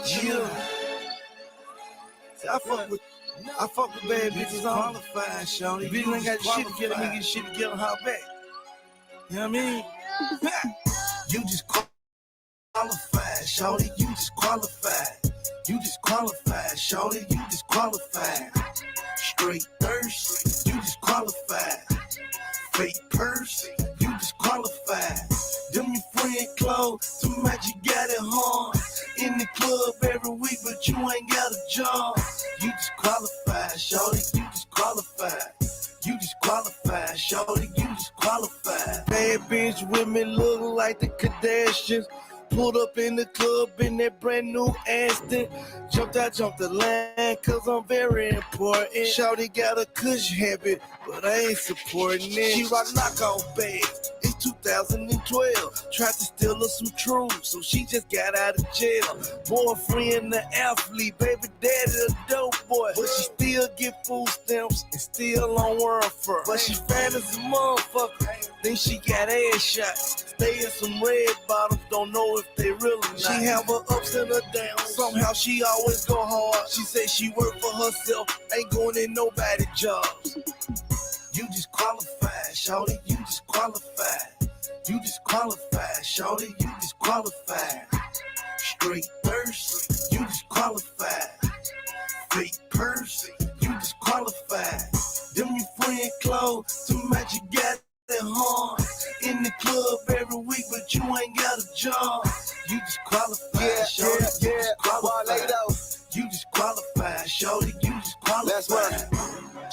Yeah. See, I fuck with bad bitches on. Qualified, shawty. Bitches ain't got shit together, me get shit together, how back. You know what I mean? You just qualified, shawty. You just qualified. You just qualified, shawty. You just qualified. Straight thirst, you just qualified. Fake purse, you just qualified. Them your friend clothes, too much you got it hard. In the club every week, but you ain't got a job. You just qualified, shawty, you just qualified. You just qualified, shawty, you just qualified. Bad bitch with me look like the Kardashians. Pulled up in the club in that brand new Aston. Jumped the line, cause I'm very important. Shawty got a kush habit, but I ain't supporting it. She rock knockoff bags, it's 2012. Tried to steal her some Truuuust, so she just got out of jail. Boyfriend the athlete, baby daddy a dope boy. But she still get food stamps and still on welfare. But she fat as a motherfucker, think she got ass shots. Stay in some red bottoms, don't know if they really not. She have her ups and her downs, somehow she always go hard. She say she work for herself, ain't going in nobody's jobs. You just qualified, shawty, you just qualified. You just qualified, shawty, you just qualified. Straight thirst, you just qualified. Fake purse, you just qualified. Them your friend clothes, too much you got it hard. In the club every week, but you ain't got a job. You just qualified, shawty, you just qualified. You just qualified, shawty, you just qualified. That's right.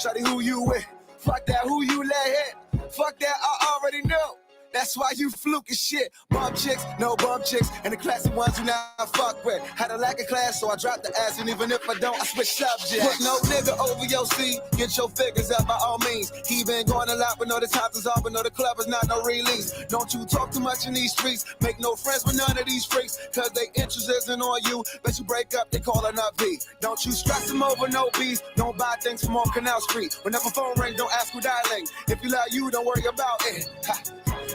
Shawty, who you with? Fuck that, who you let hit? Fuck that, I already know. That's why you fluke as shit. Bum chicks, no bum chicks, and the classic ones you now fuck with. Had a lack of class, so I dropped the ass, and even if I don't, I switch subjects. Put no nigga over your seat, get your figures up by all means. He been going a lot, but know the times is off, but know the club is not no release. Don't you talk too much in these streets, make no friends with none of these freaks, cause they interest isn't on you. Bet you break up, they callin' up B. Don't you stress them over no bees, don't buy things from on Canal Street. Whenever phone ring, don't ask who dialing. If you love you, don't worry about it. Ha.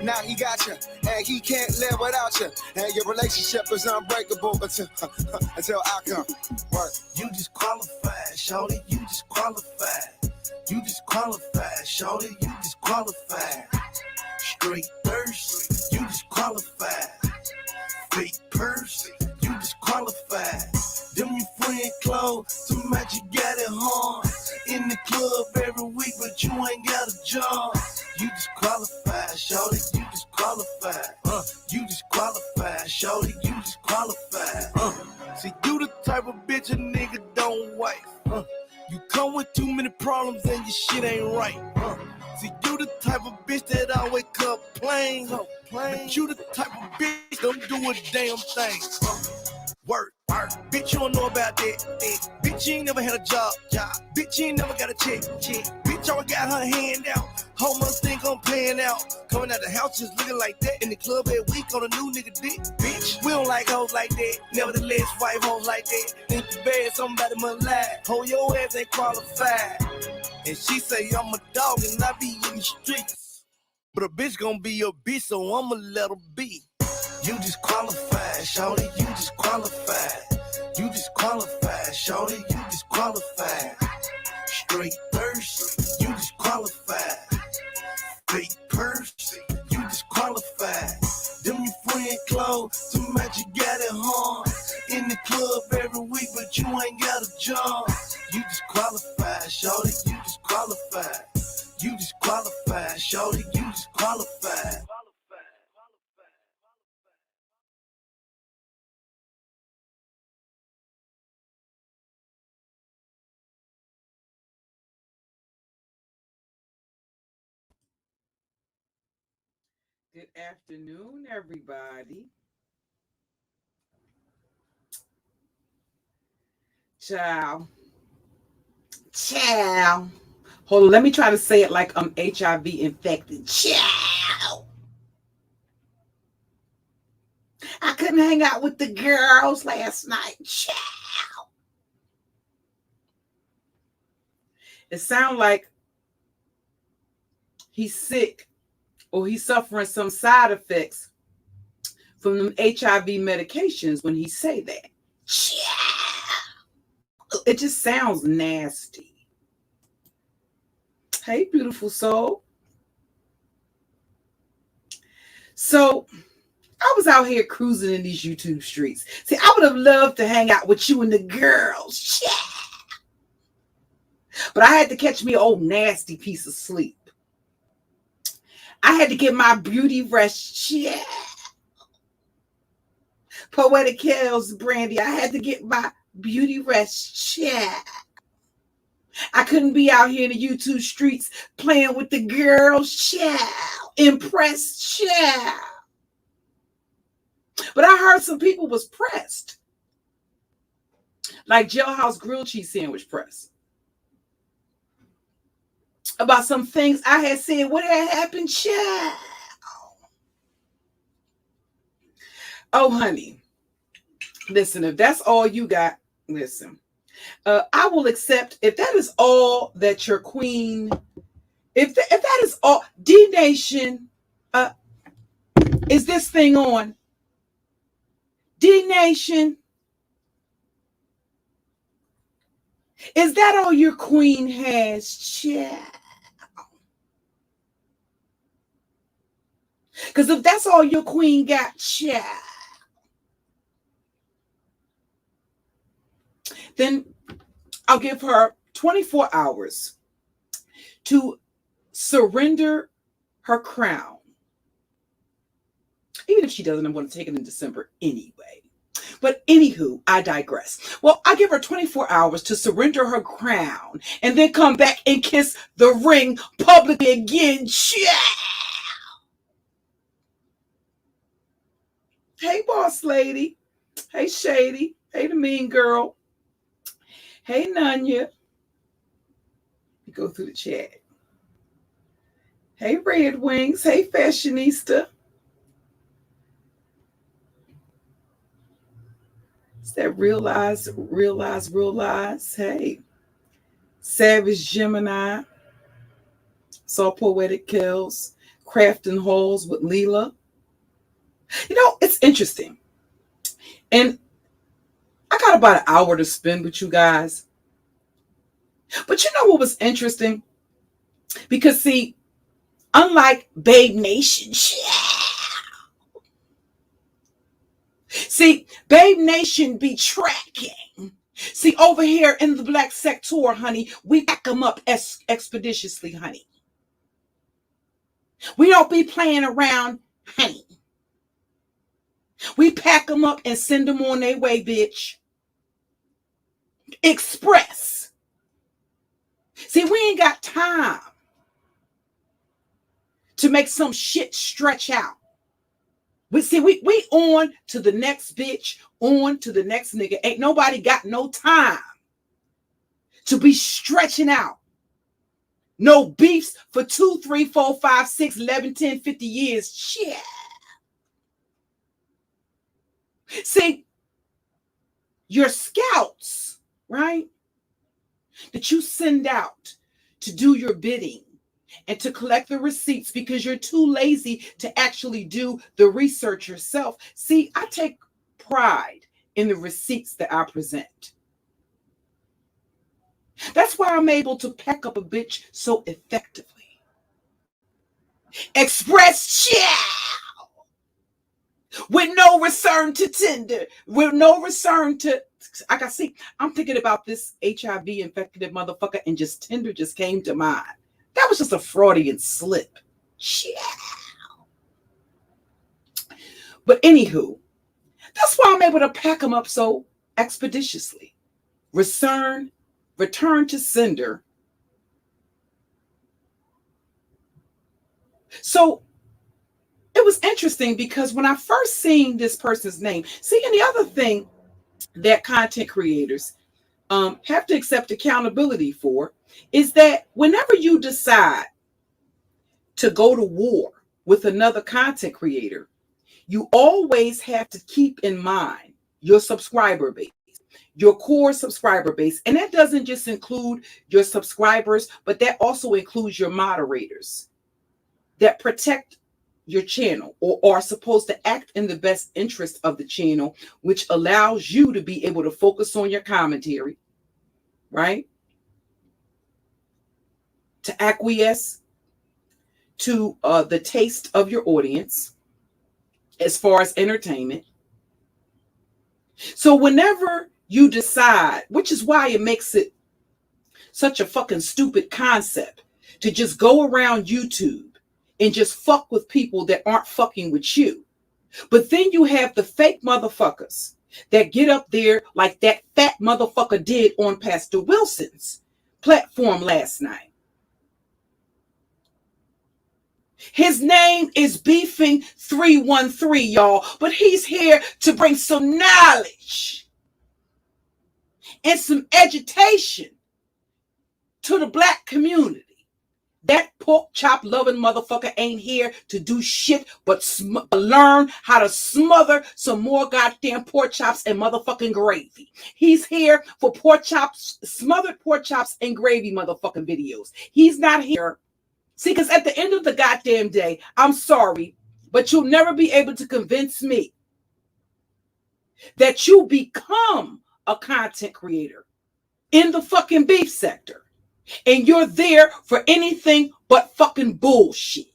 Now he got you, and he can't live without you. And your relationship is unbreakable until I come. Work. You just qualified, shawty, you just qualified. You just qualified, shawty, you just qualified. Straight thirst, you just qualified. Fake purse, you just qualified. Them your friend clothes, too much you got it hard. In the club every week, but you ain't got a job. You just qualified, shawty, you just qualified. You just qualified, shawty, you just qualified. See, you the type of bitch a nigga don't wife. You come with too many problems and your shit ain't right. See, you the type of bitch that always complain. But you the type of bitch don't do a damn thing. Work. Bitch, you don't know about that. Bitch, you ain't never had a job. Bitch, you ain't never got a check. Bitch, always got her hand out. Whole month think I'm paying out. Coming out the house just looking like that. In the club every week on a new nigga dick. Bitch, we don't like hoes like that. Nevertheless, wife hoes like that. Think you bad, somebody must lie. Hold your ass ain't qualified. And she say I'm a dog and I be in the streets. But a bitch gon' be your bitch, so I'ma let her be. You just qualified, shawty, you just qualified. You just qualified, shawty, you just qualified. Straight thirst, you just qualified. Fake purse, you just qualified. Them your friend clothes, too much you got it hard. In the club every week, but you ain't got a job. You just qualified, shawty, you just qualified. You just qualified, shawty, you just qualified. Good afternoon, everybody. Ciao. Ciao. Hold on, let me try to say it like I'm HIV infected. Ciao. I couldn't hang out with the girls last night. Ciao. It sounds like he's sick or he's suffering some side effects from them HIV medications when he say that. Ciao. it just sounds nasty. Hey, beautiful soul. So I was out here cruising in these YouTube streets. See, I would have loved to hang out with you and the girls. Yeah. But I had to catch me an old nasty piece of sleep. I had to get my beauty rest. Yeah. Poetic Hills, Brandy. I had to get my beauty rest. Yeah. I couldn't be out here in the YouTube streets playing with the girls. Child. Impressed. Child. But I heard some people was pressed. Like Jailhouse Grilled Cheese Sandwich press. About some things I had said. What had happened? Child. Oh, honey. Listen, if that's all you got, listen. I will accept if that is all that your queen, if that is all, D Nation, is this thing on? D Nation, is that all your queen has? Yeah. Because if that's all your queen got, yeah, then I'll give her 24 hours to surrender her crown. Even if she doesn't, I'm going to take it in December anyway. But anywho, I digress. Well, I give her 24 hours to surrender her crown and then come back and kiss the ring publicly again. Yeah. Hey, boss lady. Hey, Shady. Hey, the mean girl. Hey, Nanya. We go through the chat. Hey, Red Wings. Hey, Fashionista. It's that realize. Hey, Savage Gemini. Saw Poetic Kills. Crafting Holes with Leela. You know, it's interesting. And I got about an hour to spend with you guys. But you know what was interesting? Because, see, unlike Babe Nation, see, Babe Nation be tracking. See, over here in the Black Sector, honey, we pack them up expeditiously, honey. We don't be playing around, honey. We pack them up and send them on their way, bitch. Express. See, we ain't got time to make some shit stretch out. We on to the next bitch, on to the next nigga. Ain't nobody got no time to be stretching out. No beefs for 2, 3, 4, 5, 6, 11, 10, 50 years. Shit. See, your scouts, right, that you send out to do your bidding and to collect the receipts because you're too lazy to actually do the research yourself. See, I take pride in the receipts that I present. That's why I'm able to pack up a bitch so effectively. Express chow with no return to Tinder, with no return to. I got see. I'm thinking about this HIV infected motherfucker, and just Tinder just came to mind. That was just a Freudian slip. Chow. But anywho, that's why I'm able to pack them up so expeditiously. Return to sender. So it was interesting because when I first seen this person's name, see, and the other thing that content creators have to accept accountability for is that whenever you decide to go to war with another content creator, you always have to keep in mind your subscriber base. Your core subscriber base. And that doesn't just include your subscribers, but that also includes your moderators that protect your channel or are supposed to act in the best interest of the channel, which allows you to be able to focus on your commentary, right? To acquiesce to the taste of your audience as far as entertainment. So whenever you decide, which is why it makes it such a fucking stupid concept to just go around YouTube and just fuck with people that aren't fucking with you. But then you have the fake motherfuckers that get up there like that fat motherfucker did on Pastor Wilson's platform last night. His name is Beefing 313, y'all, but he's here to bring some knowledge and some education to the black community. That pork chop loving motherfucker ain't here to do shit but learn how to smother some more goddamn pork chops and motherfucking gravy. He's here for pork chops, smothered pork chops and gravy motherfucking videos. He's not here. See, because at the end of the goddamn day, I'm sorry, but you'll never be able to convince me that you become a content creator in the fucking beef sector. And you're there for anything but fucking bullshit.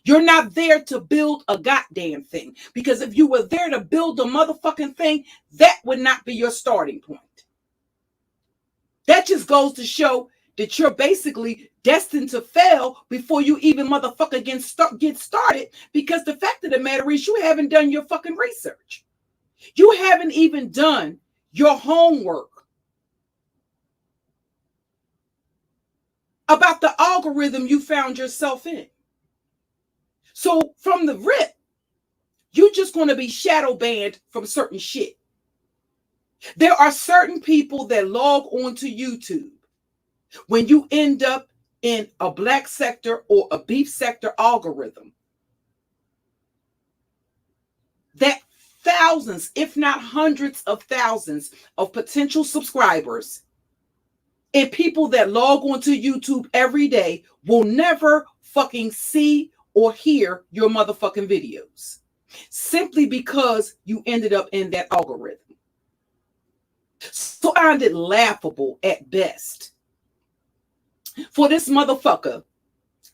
You're not there to build a goddamn thing. Because if you were there to build a motherfucking thing, that would not be your starting point. That just goes to show that you're basically destined to fail before you even motherfucker get started. Because the fact of the matter is you haven't done your fucking research. You haven't even done your homework about the algorithm you found yourself in. So from the rip, you're just going to be shadow banned from certain shit. There are certain people that log onto YouTube when you end up in a black sector or a beef sector algorithm that thousands, if not hundreds of thousands of potential subscribers and people that log onto YouTube every day will never fucking see or hear your motherfucking videos simply because you ended up in that algorithm. So I find it laughable at best for this motherfucker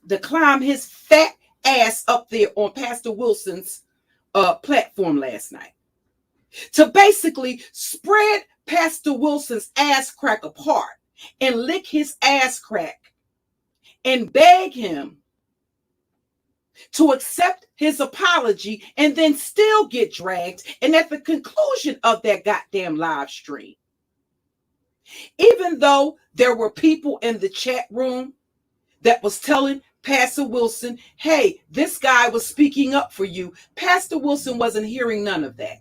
to climb his fat ass up there on Pastor Wilson's platform last night to basically spread Pastor Wilson's ass crack apart and lick his ass crack and beg him to accept his apology and then still get dragged. And at the conclusion of that goddamn live stream, even though there were people in the chat room that was telling Pastor Wilson, hey, this guy was speaking up for you, Pastor Wilson wasn't hearing none of that.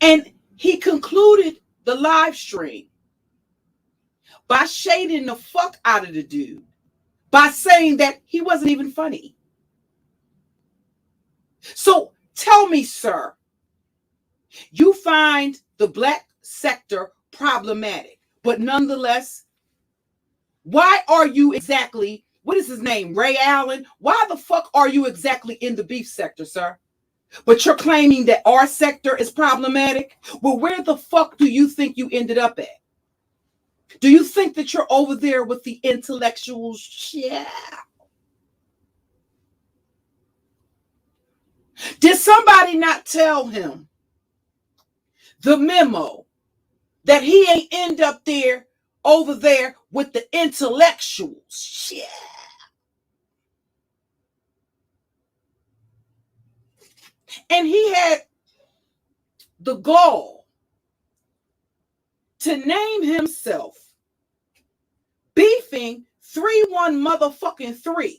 And he concluded the live stream by shading the fuck out of the dude, by saying that he wasn't even funny. So tell me, sir, you find the black sector problematic, but nonetheless, why are you exactly, what is his name, Ray Allen? Why the fuck are you exactly in the beef sector, sir? But you're claiming that our sector is problematic? Well, where the fuck do you think you ended up at? Do you think that you're over there with the intellectuals? Yeah. Did somebody not tell him the memo that he ain't end up there over there with the intellectuals? Yeah. And he had the gall to name himself Beefing 313,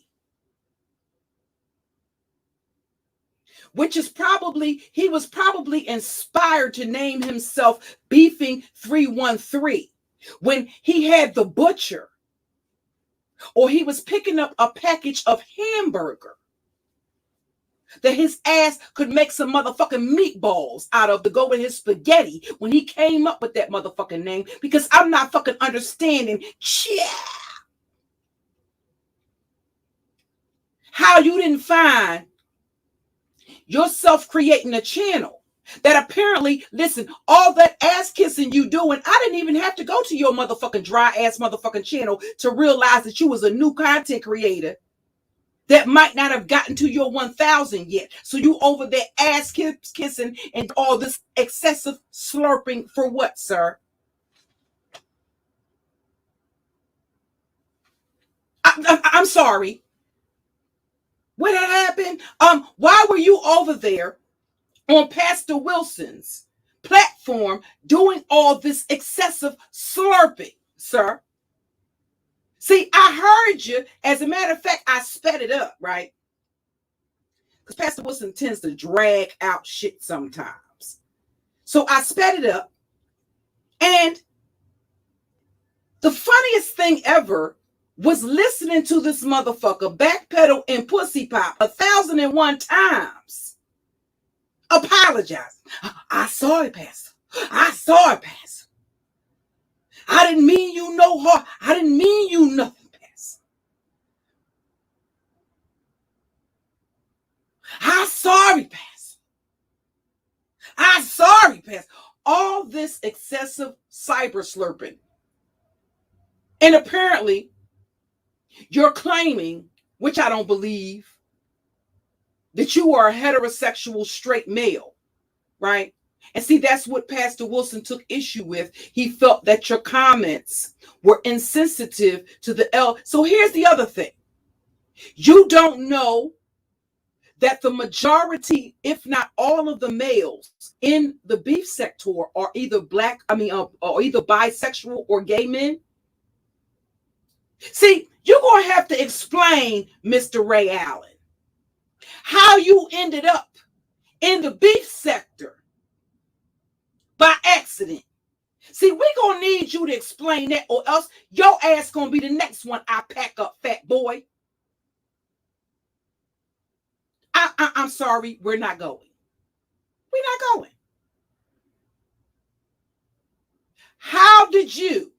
which is probably, he was probably inspired to name himself Beefing 313 when he had the butcher or he was picking up a package of hamburger that his ass could make some motherfucking meatballs out of to go with his spaghetti when he came up with that motherfucking name, because I'm not fucking understanding how you didn't find yourself creating a channel that apparently, listen, all that ass kissing you doing, I didn't even have to go to your motherfucking dry ass motherfucking channel to realize that you was a new content creator that might not have gotten to your 1,000 yet. So you over there ass kissing and all this excessive slurping for what, sir? I'm sorry. What had happened? Why were you over there on Pastor Wilson's platform doing all this excessive slurping, sir? See, I heard you. As a matter of fact, I sped it up, right? Because Pastor Wilson tends to drag out shit sometimes. So I sped it up. And the funniest thing ever was listening to this motherfucker backpedal and pussy pop 1,001 times. Apologize. I saw it, Pastor. I saw it, Pastor. I didn't mean you no harm. I didn't mean you nothing, Pastor. I'm sorry, Pastor. I'm sorry, Pastor. All this excessive cyber slurping. And apparently, you're claiming, which I don't believe, that you are a heterosexual straight male, right? And see, that's what Pastor Wilson took issue with. He felt that your comments were insensitive to the So here's the other thing. You don't know that the majority, if not all of the males in the beef sector are either or either bisexual or gay men. See, you're going to have to explain, Mr. Ray Allen, how you ended up in the beef sector by accident. See, we're going to need you to explain that, or else your ass going to be the next one I pack up, fat boy. I'm sorry, we're not going. We're not going. How did you?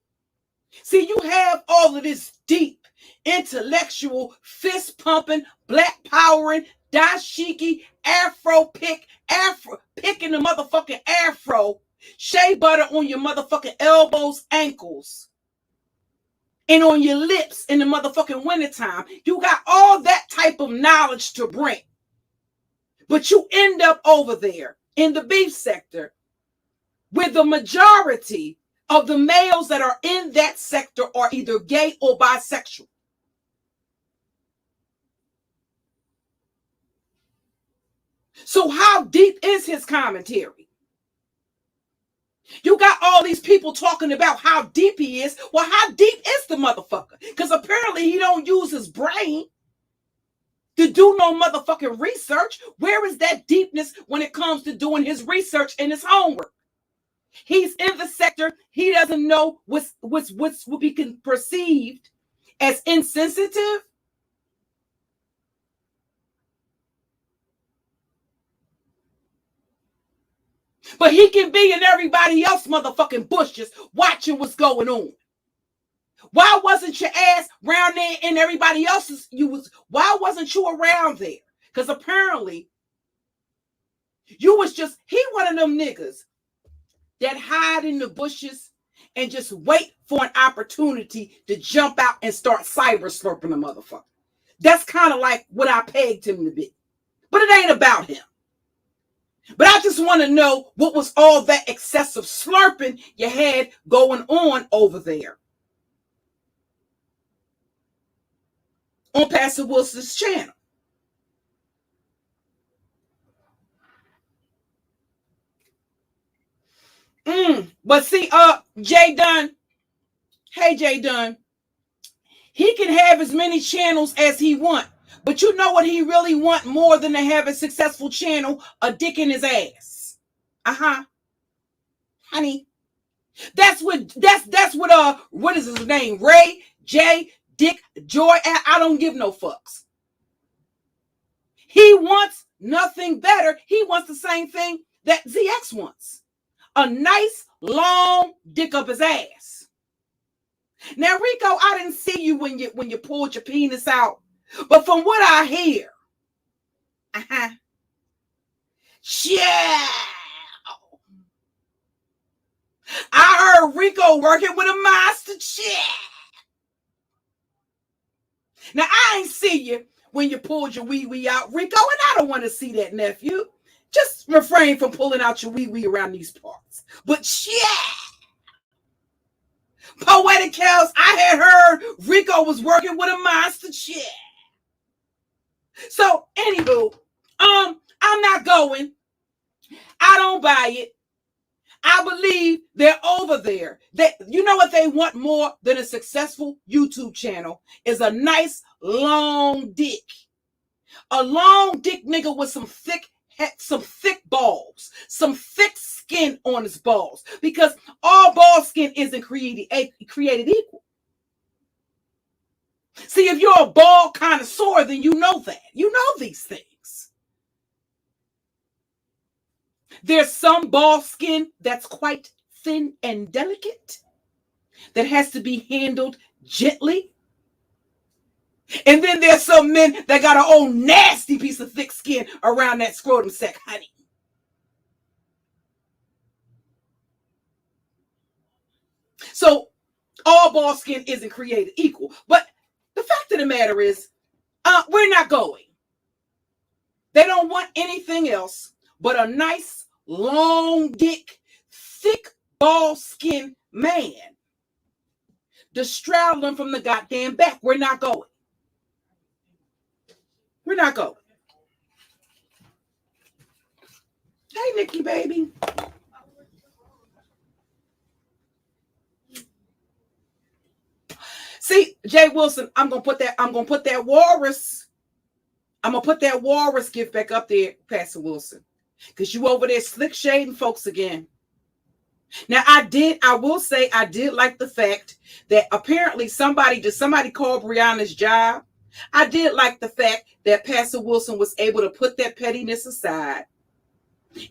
See, you have all of this deep, intellectual, fist-pumping, black-powering, dashiki, picking the motherfucking afro, shea butter on your motherfucking elbows, ankles, and on your lips in the motherfucking wintertime. You got all that type of knowledge to bring. But you end up over there in the beef sector where the majority of the males that are in that sector are either gay or bisexual. So how deep is his commentary? You got all these people talking about how deep he is. Well, how deep is the motherfucker? Because apparently he don't use his brain to do no motherfucking research. Where is that deepness when it comes to doing his research and his homework? He's in the sector. He doesn't know what's what be perceived as insensitive. But he can be in everybody else motherfucking bushes watching what's going on. Why wasn't your ass around there in everybody else's? Why wasn't you around there? Because apparently you was just, he one of them niggas that hide in the bushes and just wait for an opportunity to jump out and start cyber slurping a motherfucker. That's kind of like what I pegged him to be. But it ain't about him. But I just want to know what was all that excessive slurping you had going on over there on Pastor Wilson's channel. But see, Jay Dunn, hey Jay Dunn, he can have as many channels as he want. But you know what he really want more than to have a successful channel? A dick in his ass. Honey. That's what what is his name? Ray J Dick Joy. I don't give no fucks. He wants nothing better. He wants the same thing that ZX wants. A nice long dick up his ass. Now, Rico, I didn't see you when you pulled your penis out. But from what I hear, yeah, Rico working with a monster chick. Now, I ain't see you when you pulled your wee-wee out, Rico, and I don't want to see that, nephew. Just refrain from pulling out your wee-wee around these parts. But yeah, Poetic Kels, I had heard Rico was working with a monster chick. So, anywho, I'm not going. I don't buy it. I believe they're over there. You know what they want more than a successful YouTube channel is a nice long dick. A long dick nigga with some thick balls, some thick skin on his balls, because all ball skin isn't created equal. See, if you're a ball connoisseur, then you know that. You know these things. There's some ball skin that's quite thin and delicate that has to be handled gently. And then there's some men that got an old nasty piece of thick skin around that scrotum sack, honey. So all ball skin isn't created equal. But the fact of the matter is, we're not going. They don't want anything else but a nice, long dick, thick ball skin man to straddle them from the goddamn back. We're not going. We're not going. Hey, Nikki, baby. See, Jay Wilson, I'm gonna put that walrus. I'm gonna put that walrus gift back up there, Pastor Wilson. Because you over there slick shading folks again. Now, I will say I did like the fact that apparently somebody called Brianna's job. I did like the fact that Pastor Wilson was able to put that pettiness aside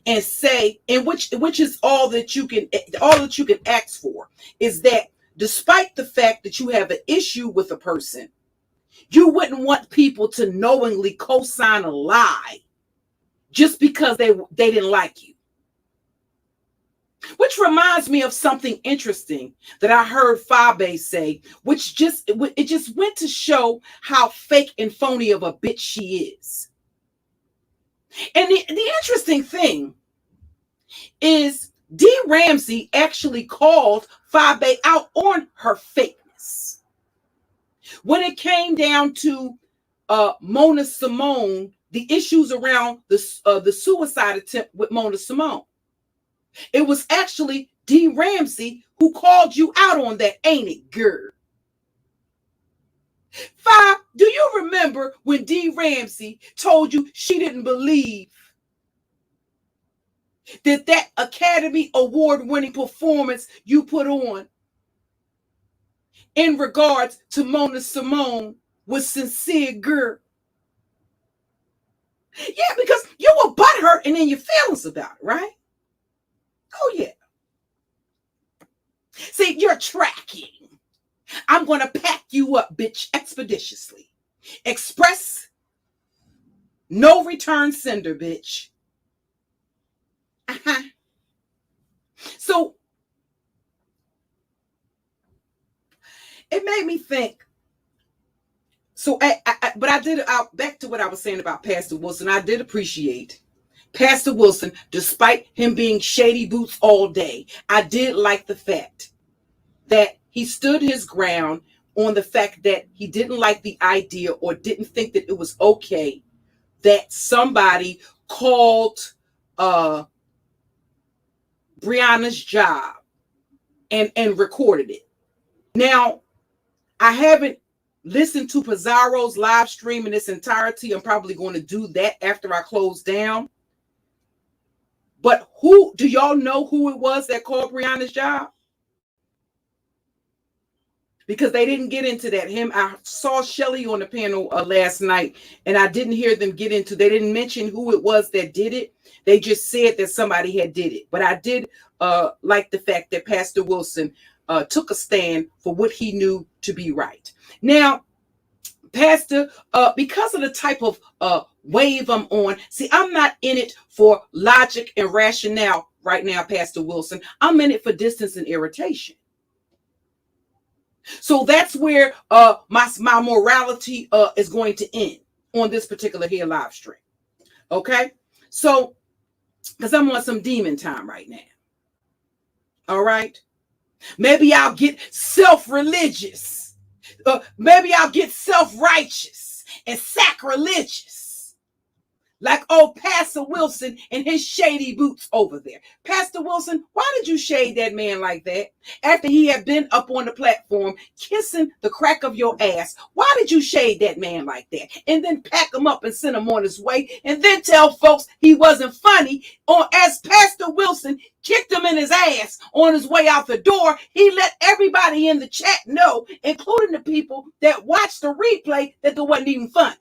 and say, and which is all that you can ask for, is that despite the fact that you have an issue with a person, you wouldn't want people to knowingly co-sign a lie just because they didn't like you. Which reminds me of something interesting that I heard Fabe say, which just went to show how fake and phony of a bitch she is. And the interesting thing is D. Ramsey actually called Fabe out on her fakeness. When it came down to Mona Simone, the issues around the suicide attempt with Mona Simone, it was actually D. Ramsey who called you out on that, ain't it, girl? Five, do you remember when D. Ramsey told you she didn't believe that Academy Award-winning performance you put on in regards to Mona Simone was sincere, girl? Yeah, because you were butthurt and in your feelings about it, right? Oh, yeah. See, you're tracking. I'm going to pack you up, bitch, expeditiously. Express, no return sender, bitch. So, it made me think. So, back to what I was saying about Pastor Wilson. I did appreciate Pastor Wilson, despite him being shady boots all day. I did like the fact that he stood his ground on the fact that he didn't like the idea or didn't think that it was okay that somebody called Brianna's job and recorded it. Now, I haven't listened to Pizarro's live stream in its entirety. I'm probably going to do that after I close down. But do y'all know who it was that called Brianna's job? Because they didn't get into that. I saw Shelly on the panel last night, and I didn't hear them get into. They didn't mention who it was that did it. They just said that somebody had did it. But I did like the fact that Pastor Wilson took a stand for what he knew to be right. Now, Pastor, because of the type of wave I'm on, see, I'm not in it for logic and rationale right now, Pastor Wilson. I'm in it for distance and irritation. So that's where my morality is going to end on this particular here live stream. Okay, so because I'm on some demon time right now. All right, maybe I'll get self-religious. Maybe I'll get self-righteous and sacrilegious. Like old Pastor Wilson and his shady boots over there. Pastor Wilson, why did you shade that man like that? After he had been up on the platform kissing the crack of your ass, why did you shade that man like that? And then pack him up and send him on his way, and then tell folks he wasn't funny, or as Pastor Wilson kicked him in his ass on his way out the door, he let everybody in the chat know, including the people that watched the replay, that it wasn't even funny.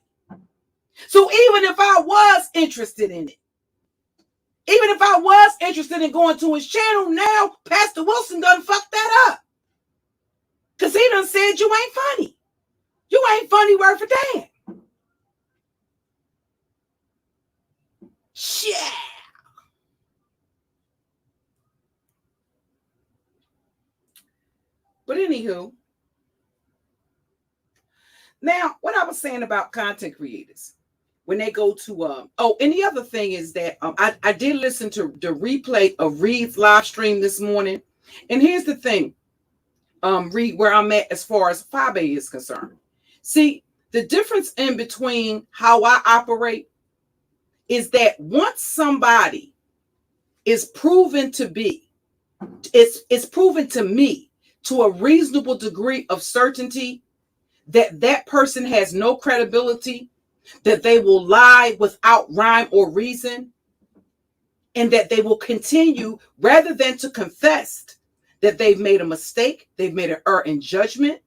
So even if I was interested in it, even if I was interested in going to his channel, now Pastor Wilson done fucked that up. Because he done said you ain't funny. You ain't funny worth a damn. Yeah. But anywho, now what I was saying about content creators, when they go to and the other thing is that I did listen to the replay of Reed's live stream this morning, and here's the thing, Reed, where I'm at as far as Fabe is concerned. See, the difference in between how I operate is that once somebody is proven to be, it's proven to me to a reasonable degree of certainty that that person has no credibility, that they will lie without rhyme or reason, and that they will continue rather than to confess that they've made a mistake, they've made an error in judgment,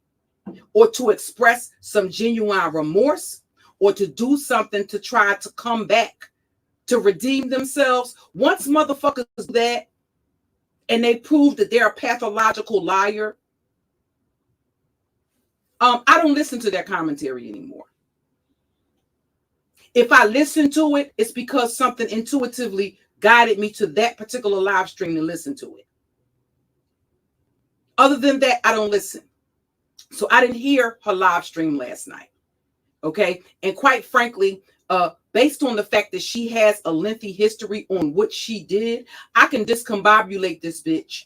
or to express some genuine remorse, or to do something to try to come back, to redeem themselves. Once motherfuckers do that, and they prove that they're a pathological liar, I don't listen to their commentary anymore. If I listen to it, it's because something intuitively guided me to that particular live stream to listen to it. Other than that, I don't listen. So I didn't hear her live stream last night. Okay. And quite frankly, based on the fact that she has a lengthy history on what she did, I can discombobulate this bitch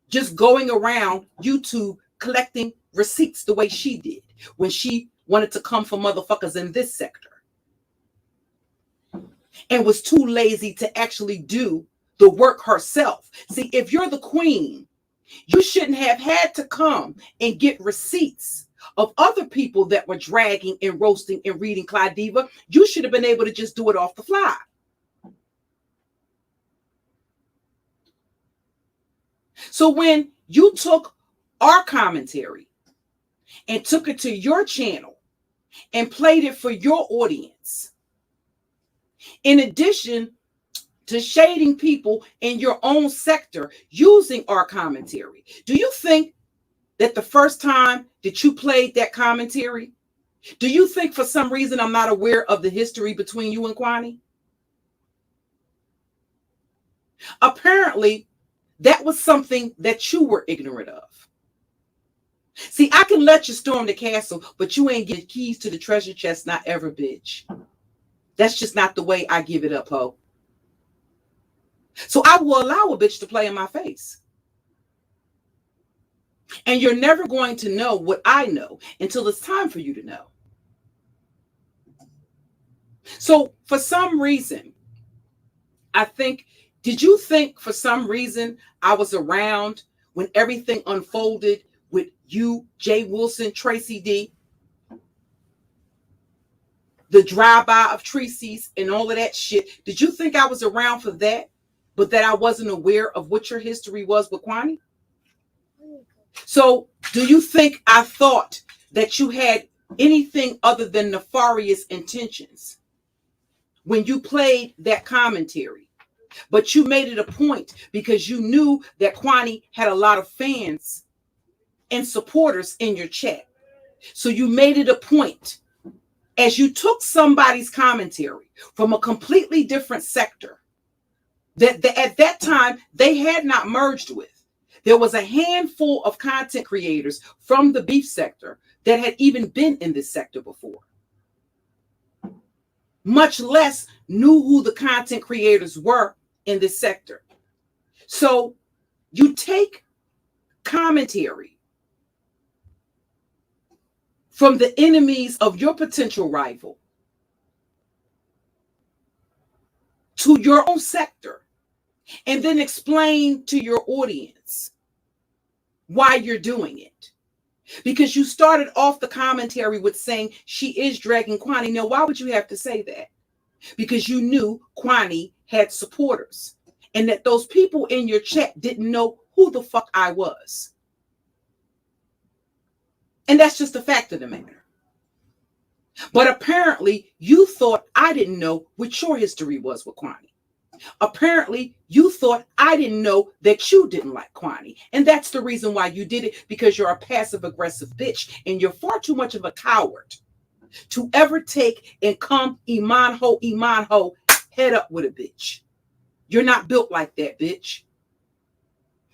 just going around YouTube collecting receipts the way she did when she wanted to come for motherfuckers in this sector, and was too lazy to actually do the work herself. See, if you're the queen, you shouldn't have had to come and get receipts of other people that were dragging and roasting and reading Clyde Diva. You should have been able to just do it off the fly. So when you took our commentary and took it to your channel and played it for your audience, in addition to shading people in your own sector using our commentary, do you think that the first time that you played that commentary, do you think for some reason I'm not aware of the history between you and Qween? Apparently, that was something that you were ignorant of. See, I can let you storm the castle, but you ain't get keys to the treasure chest, not ever, bitch. That's just not the way I give it up, ho. So I will allow a bitch to play in my face. And you're never going to know what I know until it's time for you to know. So for some reason, did you think for some reason I was around when everything unfolded with you, Jay Wilson, Tracy D, the drive-by of Tracy's and all of that shit? Did you think I was around for that, but that I wasn't aware of what your history was with Qween? So do you think I thought that you had anything other than nefarious intentions when you played that commentary? But you made it a point because you knew that Qween had a lot of fans and supporters in your chat. So you made it a point, as you took somebody's commentary from a completely different sector that at that time they had not merged with, There was a handful of content creators from the beef sector that had even been in this sector before, much less knew who the content creators were in this sector. So you take commentary from the enemies of your potential rival to your own sector, and then explain to your audience why you're doing it. Because you started off the commentary with saying she is dragging Qween. Now, why would you have to say that? Because you knew Qween had supporters and that those people in your chat didn't know who the fuck I was. And that's just a fact of the matter. But apparently you thought I didn't know what your history was with Qween. Apparently you thought I didn't know that you didn't like Qween. And that's the reason why you did it, because you're a passive aggressive bitch and you're far too much of a coward to ever take and come Iman ho, head up with a bitch. You're not built like that, bitch.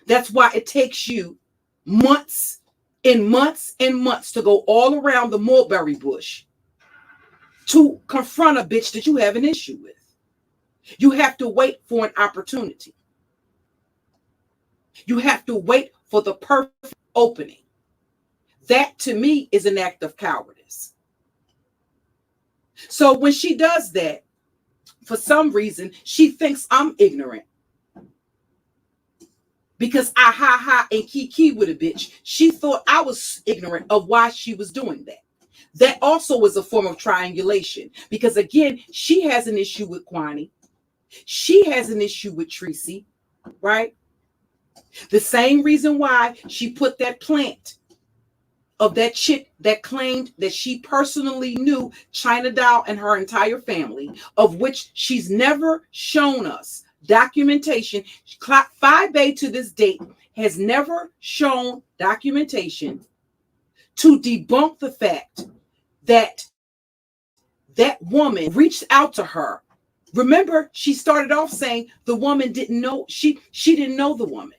That's why it takes you months and months and months to go all around the mulberry bush to confront a bitch that you have an issue with. You have to wait for an opportunity. You have to wait for the perfect opening. That to me is an act of cowardice. So when she does that, for some reason, she thinks I'm ignorant. Because I ha and kiki with a bitch. She thought I was ignorant of why she was doing that. That also was a form of triangulation. Because again, she has an issue with Qween. She has an issue with Tracy, right? The same reason why she put that plant of that chick that claimed that she personally knew China Doll and her entire family, of which she's never shown us documentation. 5A to this date has never shown documentation to debunk the fact that that woman reached out to her. Remember, she started off saying the woman didn't know, she didn't know the woman.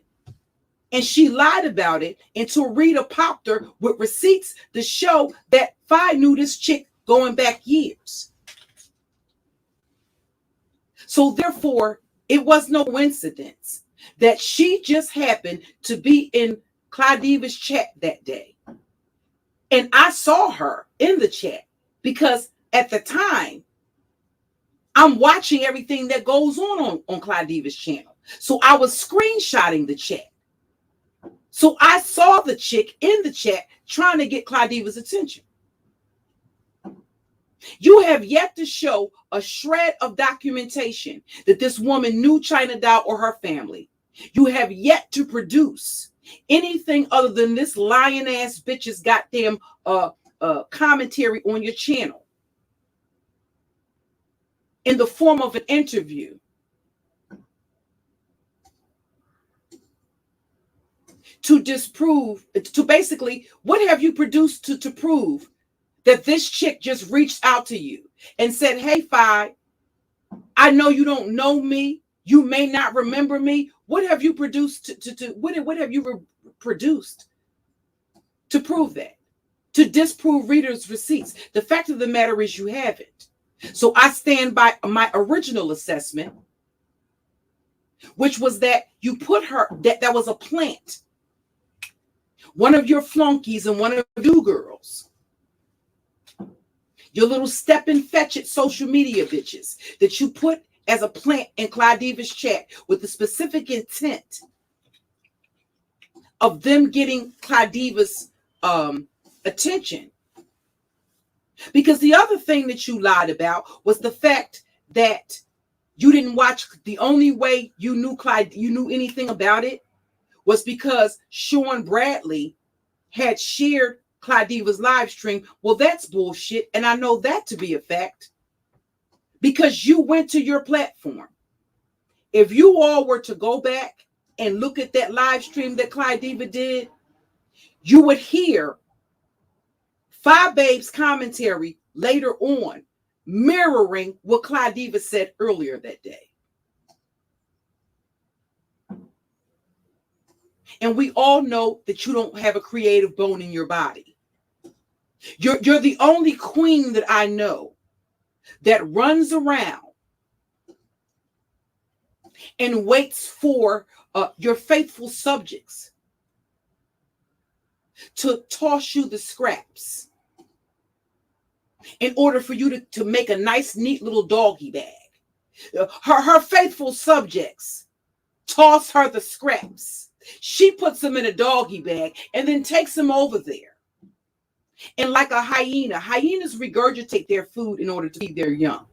And she lied about it until Rita popped her with receipts to show that Fi knew this chick going back years. So therefore, it was no coincidence that she just happened to be in Claudiva's chat that day. And I saw her in the chat because at the time, I'm watching everything that goes on Claudiva's channel. So I was screenshotting the chat. So I saw the chick in the chat trying to get Claudiva's attention. You have yet to show a shred of documentation that this woman knew China Doll or her family. You have yet to produce anything other than this lying ass bitch's goddamn commentary on your channel in the form of an interview. To disprove, to basically, what have you produced to prove that this chick just reached out to you and said, hey, Fi, I know you don't know me. You may not remember me. What have you produced what have you produced to prove that? To disprove readers' receipts? The fact of the matter is you haven't. So I stand by my original assessment, which was that you put her, that was a plant. One of your flunkies and one of you girls, your little step and fetch it social media bitches that you put as a plant in Claudiva's chat with the specific intent of them getting Claudiva's attention. Because the other thing that you lied about was the fact that you didn't watch. The only way you knew anything about it was because Sean Bradley had shared Claudiva's live stream. Well, that's bullshit. And I know that to be a fact because you went to your platform. If you all were to go back and look at that live stream that Claudiva did, you would hear Fi Babe's commentary later on mirroring what Claudiva said earlier that day. And we all know that you don't have a creative bone in your body. You're the only queen that I know that runs around and waits for your faithful subjects to toss you the scraps in order for you to make a nice, neat little doggy bag. Her faithful subjects toss her the scraps. She puts them in a doggy bag and then takes them over there. And like a hyena, hyenas regurgitate their food in order to feed their young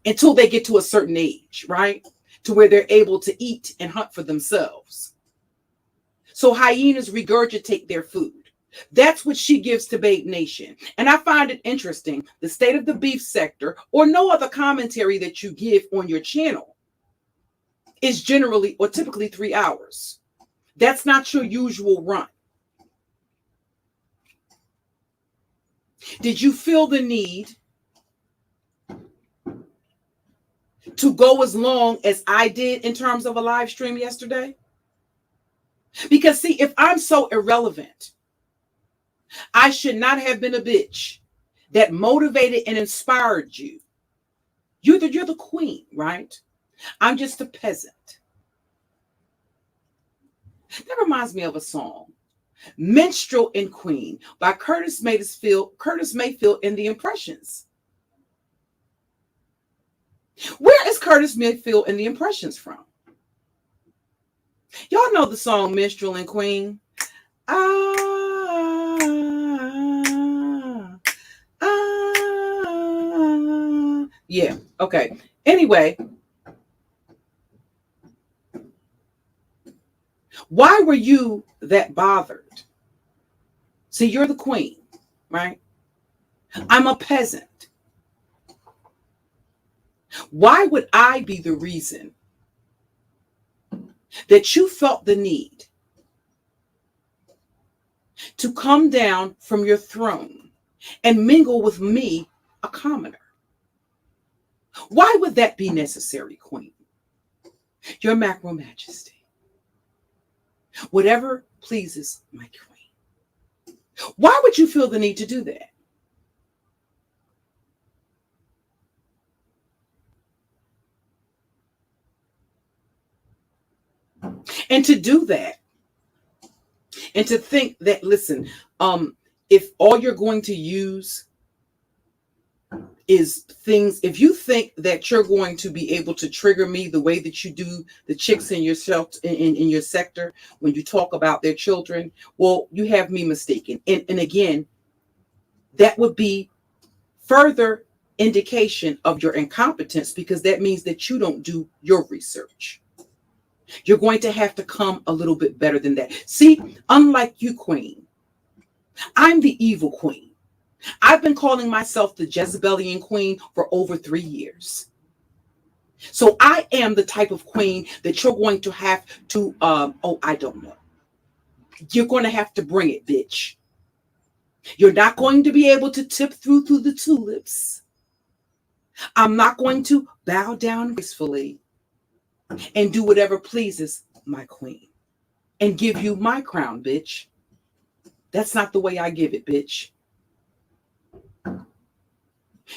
until they get to a certain age, right? To where they're able to eat and hunt for themselves. So hyenas regurgitate their food. That's what she gives to Babe Nation. And I find it interesting, the state of the beef sector or no other commentary that you give on your channel is generally or typically 3 hours. That's not your usual run. Did you feel the need to go as long as I did in terms of a live stream yesterday? Because see, if I'm so irrelevant, I should not have been a bitch that motivated and inspired you. You're the queen, right? I'm just a peasant. That reminds me of a song, Minstrel and Queen by Curtis Mayfield and the Impressions. Where is Curtis Mayfield and the Impressions from? Y'all know the song Minstrel and Queen? Yeah, okay. Anyway, why were you that bothered? See, you're the queen, right? I'm a peasant. Why would I be the reason that you felt the need to come down from your throne and mingle with me, a commoner? Why would that be necessary, Queen? Your macro majesty. Whatever pleases my queen. Why would you feel the need to do that? And to do that, and to think that, listen, if all you're going to use is things, if you think that you're going to be able to trigger me the way that you do the chicks in your in your sector when you talk about their children, well, you have me mistaken. And again, that would be further indication of your incompetence, because that means that you don't do your research. You're going to have to come a little bit better than that. See, unlike you, Queen, I'm the evil queen. I've been calling myself the Jezebelian queen for over 3 years. So I am the type of queen that you're going to have to, I don't know. You're going to have to bring it, bitch. You're not going to be able to tip through the tulips. I'm not going to bow down gracefully and do whatever pleases my queen and give you my crown, bitch. That's not the way I give it, bitch.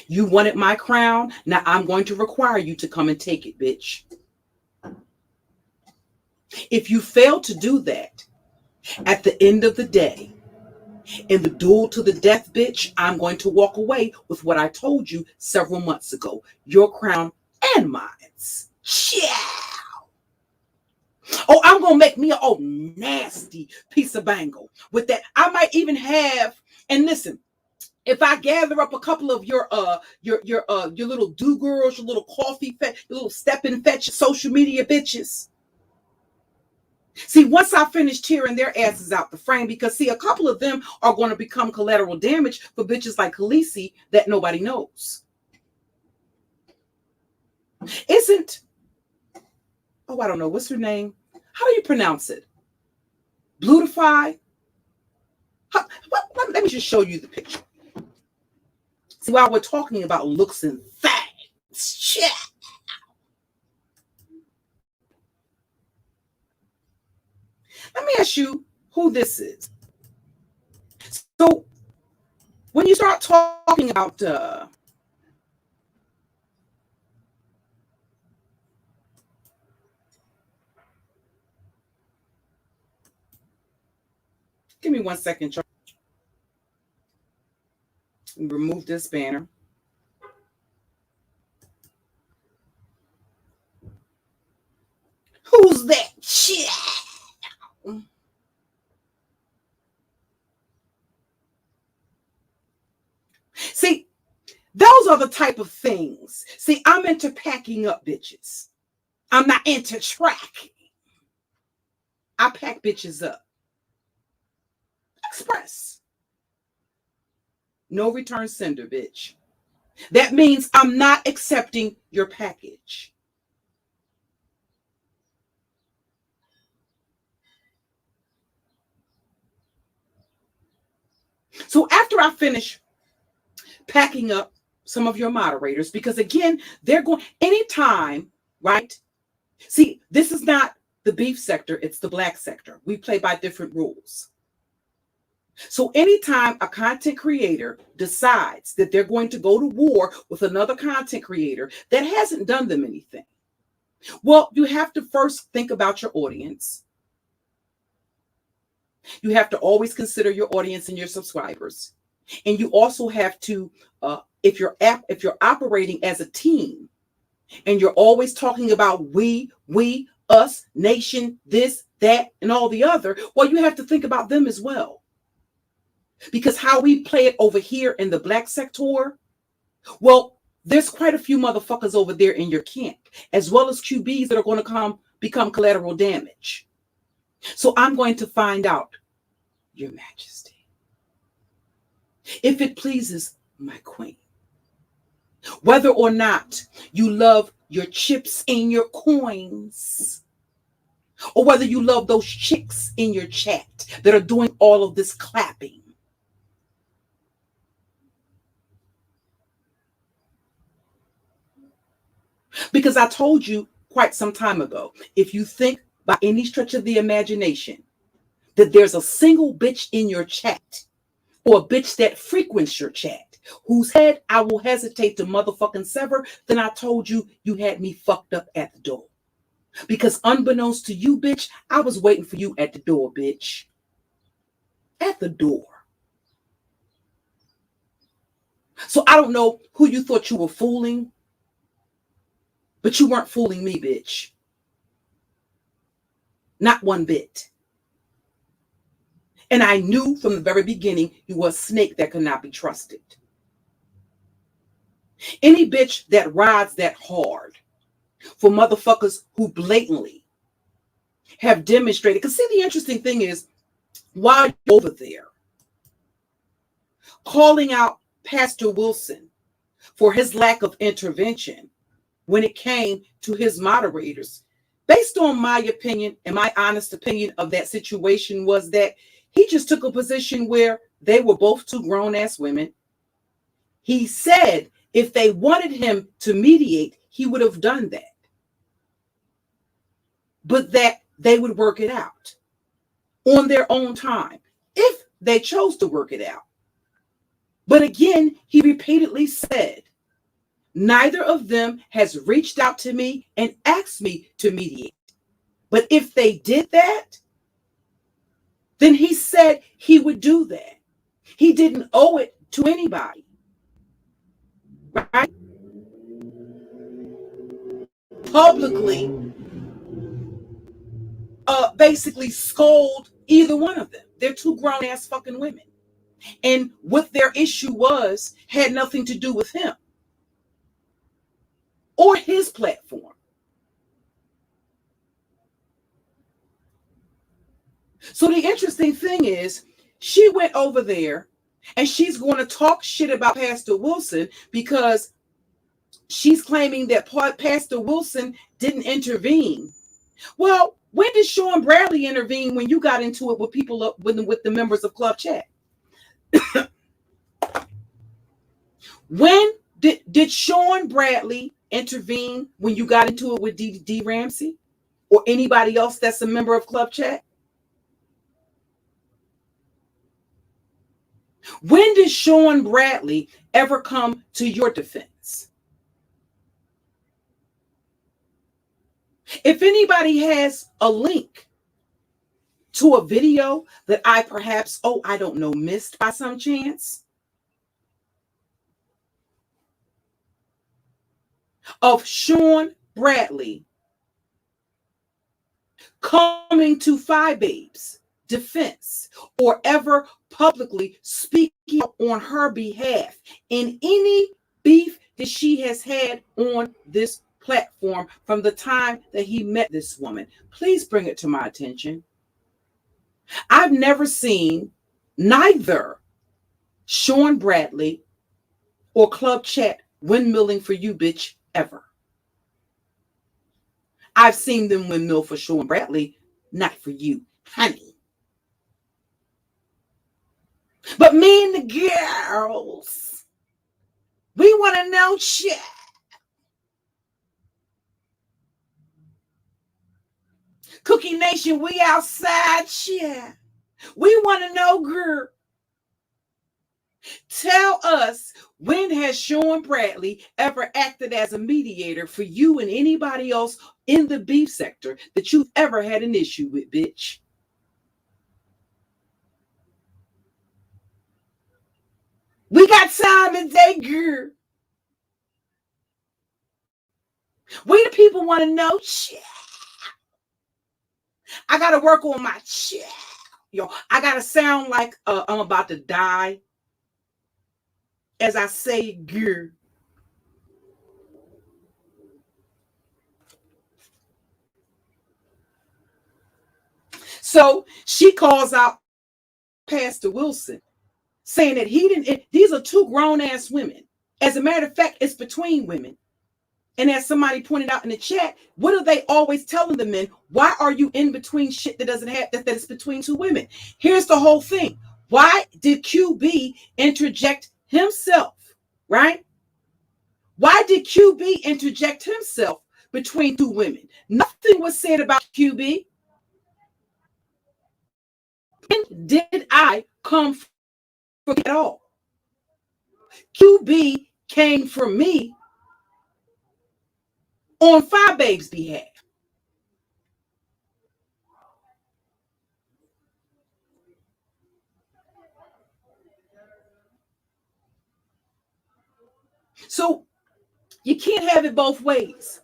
You wanted my crown. Now I'm going to require you to come and take it, bitch. If you fail to do that, at the end of the day, in the duel to the death, bitch, I'm going to walk away with what I told you several months ago. Your crown and mine. Yeah. Oh, I'm going to make me a nasty piece of bangle with that. I might even have, and listen, if I gather up a couple of your little do girls, your little coffee fetch, your little step and fetch social media bitches. See, once I finish tearing their asses out the frame, because see, a couple of them are going to become collateral damage for bitches like Khaleesi that nobody knows. I don't know, what's her name? How do you pronounce it? Blutify? Let me just show you the picture. See, while we're talking about looks and facts, shit. Let me ask you who this is. So when you start talking about give me 1 second, Charles. Remove this banner. Who's that shit? See, those are the type of things. See, I'm into packing up bitches. I'm not into tracking. I pack bitches up. Express. No return sender, bitch. That means I'm not accepting your package. So after I finish packing up some of your moderators, because again, they're going anytime, right? See, this is not the beef sector, it's the black sector. We play by different rules. So anytime a content creator decides that they're going to go to war with another content creator that hasn't done them anything, well, you have to first think about your audience. You have to always consider your audience and your subscribers. And you also have to, if you're operating as a team and you're always talking about we, us, nation, this, that, and all the other, well, you have to think about them as well. Because how we play it over here in the black sector, well, there's quite a few motherfuckers over there in your camp, as well as QBs that are going to become collateral damage. So I'm going to find out, Your Majesty, if it pleases my queen, whether or not you love your chips and your coins, or whether you love those chicks in your chat that are doing all of this clapping. Because I told you quite some time ago, if you think by any stretch of the imagination that there's a single bitch in your chat or a bitch that frequents your chat whose head I will hesitate to motherfucking sever, then I told you you had me fucked up at the door. Because unbeknownst to you, bitch, I was waiting for you at the door, bitch. At the door. So I don't know who you thought you were fooling, but you weren't fooling me, bitch. Not one bit. And I knew from the very beginning you were a snake that could not be trusted. Any bitch that rides that hard for motherfuckers who blatantly have demonstrated. Because see, the interesting thing is, while you're over there calling out Pastor Wilson for his lack of intervention when it came to his moderators, based on my opinion and my honest opinion of that situation, was that he just took a position where they were both two grown-ass women. He said if they wanted him to mediate, he would have done that. But that they would work it out on their own time if they chose to work it out. But again, he repeatedly said, neither of them has reached out to me and asked me to mediate. But if they did that, then he said he would do that. He didn't owe it to anybody. Right? Publicly, basically scold either one of them. They're two grown-ass fucking women. And what their issue was had nothing to do with him or his platform. So the interesting thing is, she went over there and she's going to talk shit about Pastor Wilson because she's claiming that Pastor Wilson didn't intervene. Well, when did Sean Bradley intervene when you got into it with people with the members of Club Chat? When did Sean Bradley intervene when you got into it with D. Ramsey or anybody else that's a member of Club Chat? When did Sean Bradley ever come to your defense? If anybody has a link to a video that I perhaps, I don't know, missed by some chance, of Sean Bradley coming to Phi Babe's defense or ever publicly speaking on her behalf in any beef that she has had on this platform from the time that he met this woman, please bring it to my attention. I've never seen neither Sean Bradley or Club Chat windmilling for you, bitch, ever. I've seen them windmill for Sean Bradley, not for you, honey. But me and the girls, we want to know shit. Cookie Nation, we outside shit. We want to know, girl. Tell us, when has Sean Bradley ever acted as a mediator for you and anybody else in the beef sector that you've ever had an issue with, bitch? We got time today, girl. We the people want to know shit. I got to work on my shit. Yo, I got to sound like I'm about to die as I say, girl. So she calls out Pastor Wilson, saying that he didn't, these are two grown-ass women. As a matter of fact, it's between women. And as somebody pointed out in the chat, what are they always telling the men? Why are you in between shit that doesn't have, that is between two women? Here's the whole thing. Why did QB interject himself, right? Why did QB interject himself between two women? Nothing was said about QB. When did I come for at all? QB came for me on Phi Babe's behalf. So you can't have it both ways.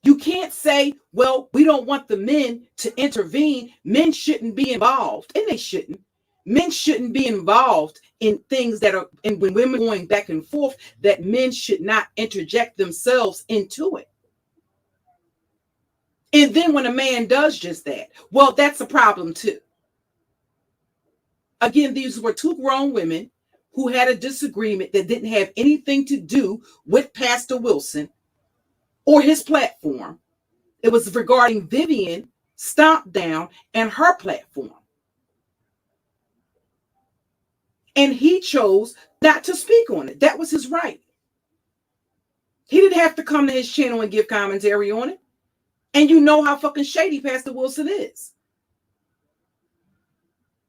You can't say, well, we don't want the men to intervene. Men shouldn't be involved, and they shouldn't. Men shouldn't be involved in things that are, and when women are going back and forth, that men should not interject themselves into it. And then when a man does just that, well, that's a problem too. Again, these were two grown women who had a disagreement that didn't have anything to do with Pastor Wilson or his platform. It was regarding Vivian Stomp Down and her platform. And he chose not to speak on it. That was his right. He didn't have to come to his channel and give commentary on it. And you know how fucking shady Pastor Wilson is.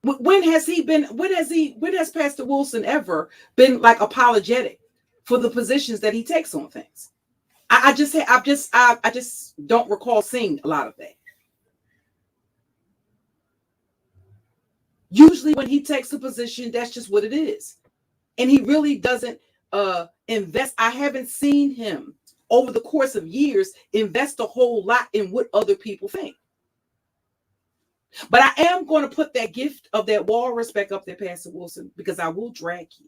When has Pastor Wilson ever been like apologetic for the positions that he takes on things? I just don't recall seeing a lot of that. Usually when he takes a position, that's just what it is. And he really doesn't invest. I haven't seen him over the course of years invest a whole lot in what other people think. But I am going to put that gift of that walrus back up there, Pastor Wilson, because I will drag you.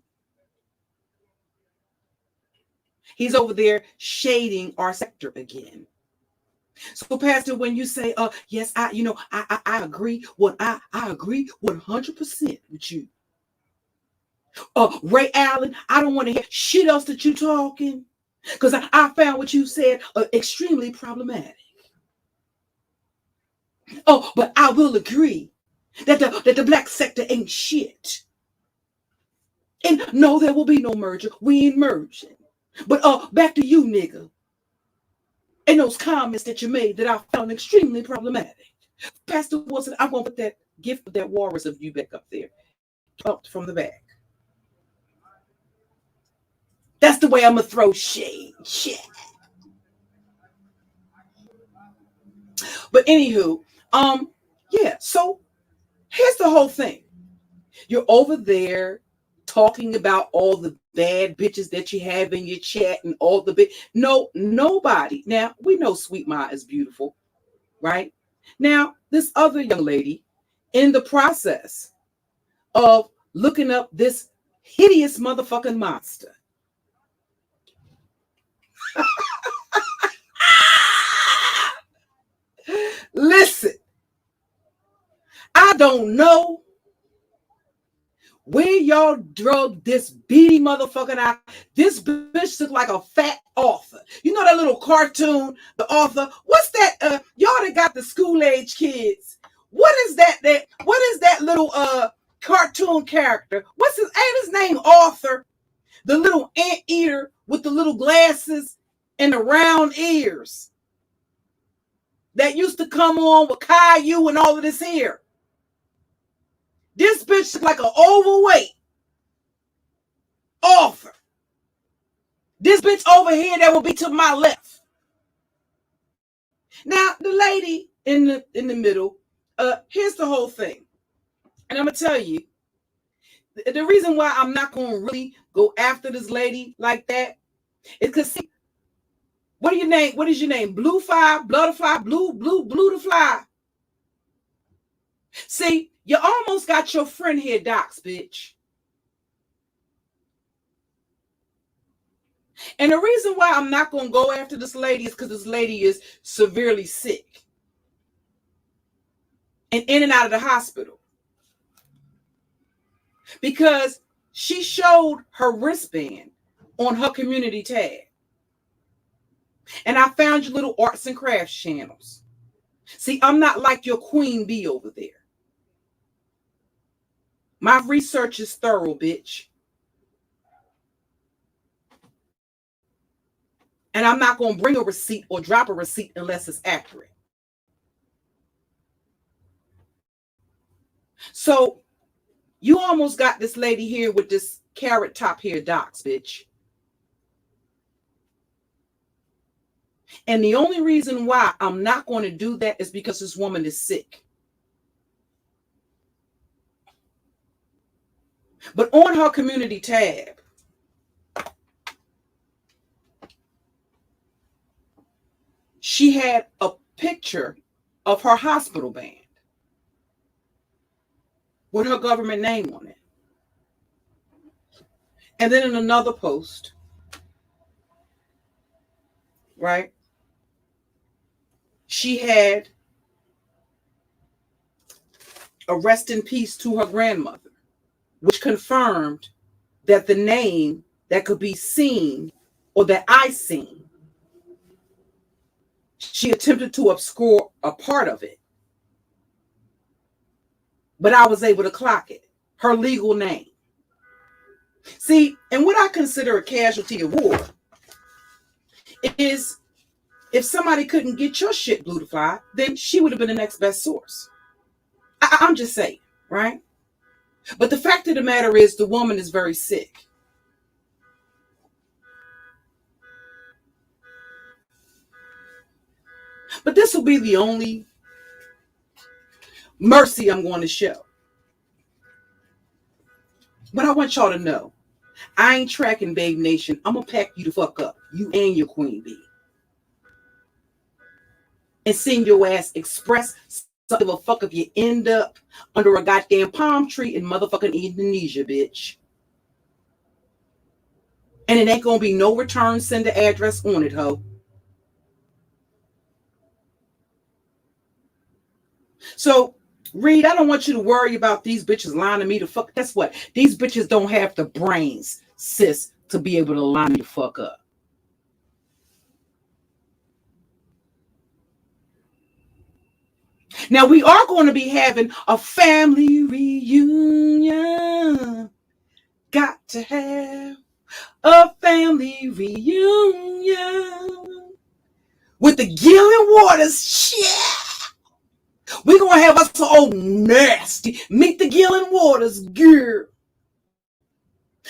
He's over there shading our sector again. So, Pastor, when you say, yes, I agree. I agree 100% with you. Ray Allen, I don't want to hear shit else that you talking, because I found what you said extremely problematic. Oh, but I will agree that the black sector ain't shit. And no, there will be no merger. We ain't merging. But back to you, nigga. And those comments that you made that I found extremely problematic. Pastor Wilson, I'm going to put that gift of that walrus of you back up there. Up from the back. That's the way I'm gonna throw shade. Shit. But anywho, yeah. So here's the whole thing. You're over there talking about all the bad bitches that you have in your chat and all the nobody. Now we know Sweet Ma is beautiful, right? Now this other young lady, in the process of looking up this hideous motherfucking monster. Listen, I don't know where y'all drug this beady motherfucking out. This bitch look like a fat author. You know that little cartoon, the author? What's that? Y'all that got the school age kids. What is that? What is that little cartoon character? What's his name? Arthur. The little anteater with the little glasses and the round ears. That used to come on with Caillou and all of this here. This bitch look like an overweight author. This bitch over here that will be to my left. Now, the lady in the middle, here's the whole thing. And I'm going to tell you, the reason why I'm not going to really go after this lady like that is because, what is your name? Bluefly, Bloodfly, Blue to Fly. See, you almost got your friend here, Docs, bitch. And the reason why I'm not going to go after this lady is because this lady is severely sick and in and out of the hospital. Because she showed her wristband on her community tab. And I found your little arts and crafts channels. See, I'm not like your Qween bee over there. My research is thorough, bitch. And I'm not going to bring a receipt or drop a receipt unless it's accurate. So you almost got this lady here with this carrot top hair Docs, bitch. And the only reason why I'm not going to do that is because this woman is sick. But on her community tab, she had a picture of her hospital band with her government name on it. And then in another post, right, she had a rest in peace to her grandmother, which confirmed that the name that could be seen or that I seen, she attempted to obscure a part of it. But I was able to clock it. Her legal name. See, and what I consider a casualty of war is if somebody couldn't get your shit blue to fly, then she would have been the next best source. I'm just saying, right? But the fact of the matter is the woman is very sick. But this will be the only mercy I'm going to show. But I want y'all to know, I ain't tracking Babe Nation. I'm going to pack you the fuck up. You and your Qween bee. And send your ass express. So give a fuck if you end up under a goddamn palm tree in motherfucking Indonesia, bitch. And it ain't going to be no return sender address on it, ho. So, Reed, I don't want you to worry about these bitches lining me to fuck. Guess what? These bitches don't have the brains, sis, to be able to line me the fuck up. Now, we are going to be having a family reunion. Got to have a family reunion with the Gillen Waters. Shit. We're going to have us so nasty. Meet the Gillen Waters, girl.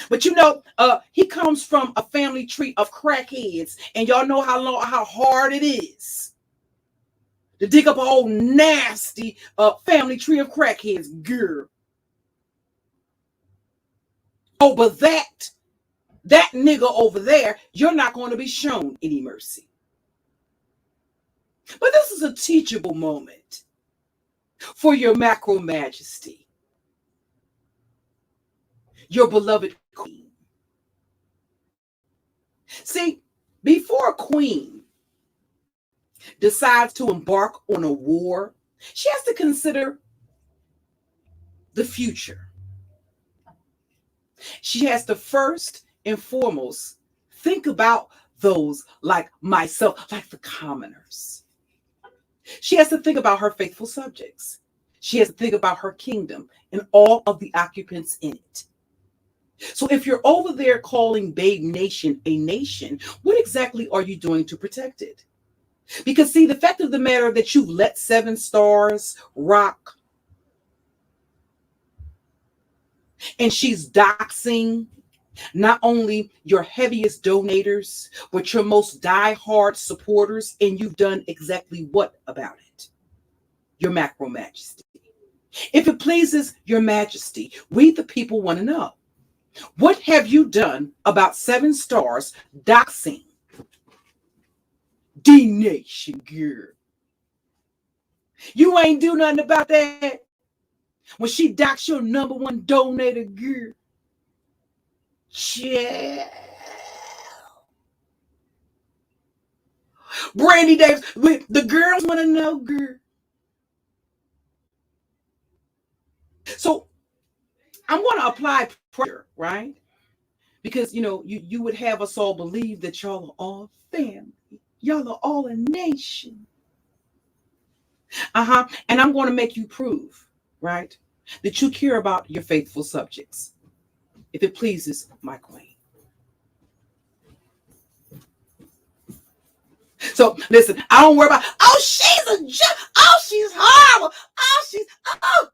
But he comes from a family tree of crackheads, and y'all know how hard it is to dig up a whole nasty family tree of crackheads, girl. Oh, but that nigga over there, you're not going to be shown any mercy. But this is a teachable moment for your macro majesty, your beloved queen. See, before Qween decides to embark on a war, she has to consider the future. She has to first and foremost think about those like myself, like the commoners. She has to think about her faithful subjects. She has to think about her kingdom and all of the occupants in it. So if you're over there calling Babe Nation a nation, what exactly are you doing to protect it? Because see, the fact of the matter that you've let 7 stars rock, and she's doxing not only your heaviest donators, but your most diehard supporters, and you've done exactly what about it? Your macro majesty. If it pleases your majesty, we the people want to know, what have you done about 7 stars doxing D Nation, girl? You ain't do nothing about that when she doxed your number 1 donator, girl. Yeah. Brandy Davis, the girls want to know, girl. So I'm going to apply pressure, right? Because, you would have us all believe that y'all are all family. Y'all are all a nation. And I'm going to make you prove, right, that you care about your faithful subjects, if it pleases my queen. So listen, I don't worry about, she's a joke. She's horrible.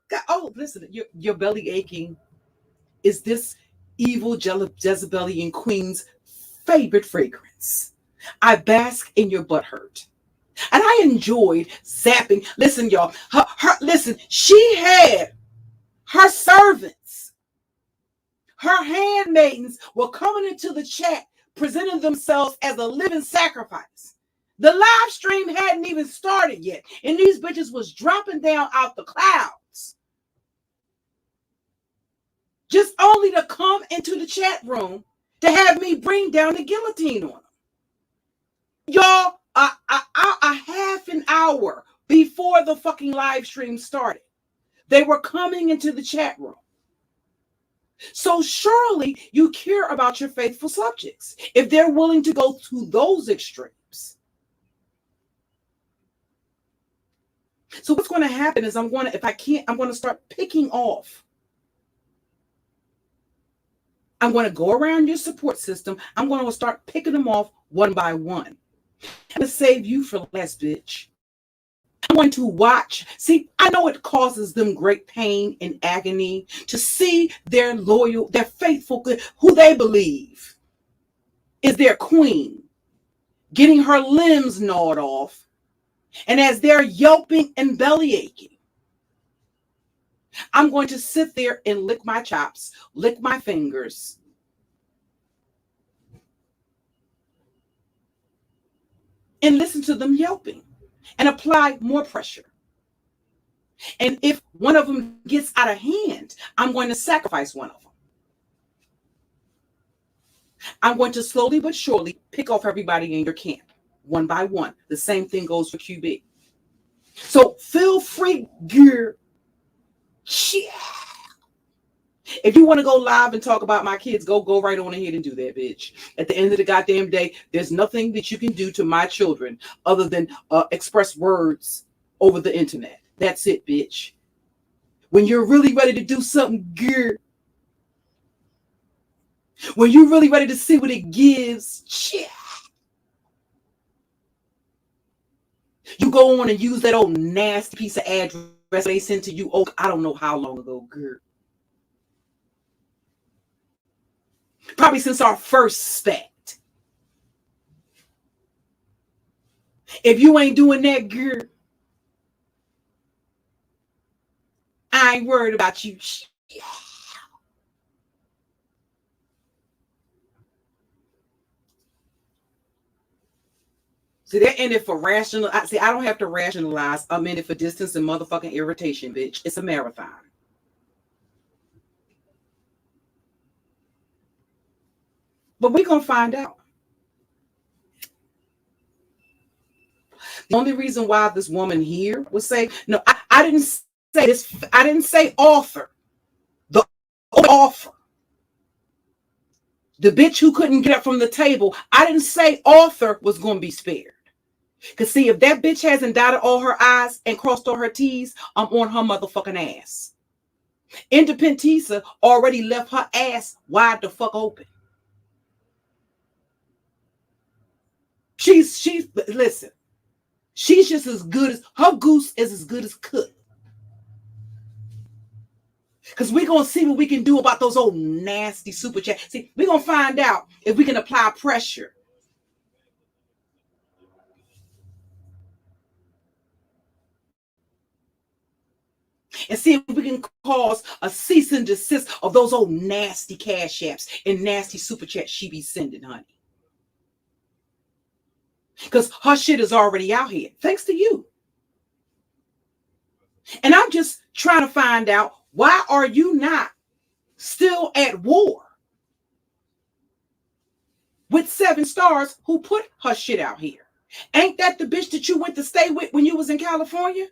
God. Listen, your belly aching is this evil Jezebelian queen's favorite fragrance. I bask in your butt hurt. And I enjoyed zapping. Listen, y'all. Listen, she had her servants, her handmaidens were coming into the chat, presenting themselves as a living sacrifice. The live stream hadn't even started yet, and these bitches was dropping down out the clouds, just only to come into the chat room to have me bring down the guillotine on them. Y'all, a half an hour before the fucking live stream started, they were coming into the chat room. So surely you care about your faithful subjects if they're willing to go to those extremes. So what's going to happen is I'm going to start picking off. I'm going to go around your support system. I'm going to start picking them off one by one. I'm going to save you for last, bitch. I'm going to watch. See, I know it causes them great pain and agony to see their loyal, their faithful, who they believe is their queen, getting her limbs gnawed off. And as they're yelping and belly aching, I'm going to sit there and lick my chops, lick my fingers, and listen to them yelping and apply more pressure. And if one of them gets out of hand, I'm going to sacrifice one of them. I'm going to slowly but surely pick off everybody in your camp, one by one. The same thing goes for QB. So feel free, girl. Yeah. If you want to go live and talk about my kids, go right on ahead and do that, bitch. At the end of the goddamn day, there's nothing that you can do to my children other than express words over the internet. That's it, bitch. When you're really ready to do something, girl, when you're really ready to see what it gives, yeah, you go on and use that old nasty piece of address they sent to you, I don't know how long ago, girl. Probably since our first spat. If you ain't doing that, girl, I ain't worried about you. See, they're in it for rational. See, I don't have to rationalize. I'm in it for distance and motherfucking irritation, bitch. It's a marathon. But we're going to find out. The only reason why this woman here would say, no, I didn't say this. I didn't say author. The author. The bitch who couldn't get up from the table. I didn't say author was going to be spared. Because see, if that bitch hasn't dotted all her I's and crossed all her T's, I'm on her motherfucking ass. Independentisa already left her ass wide the fuck open. Listen, she's just as good as, her goose is as good as cooked. Because we're going to see what we can do about those old nasty super chats. See, we're going to find out if we can apply pressure. And see if we can cause a cease and desist of those old nasty cash apps and nasty super chats she be sending, honey. Because her shit is already out here, thanks to you. And I'm just trying to find out, why are you not still at war with 7 Stars who put her shit out here? Ain't that the bitch that you went to stay with when you was in California?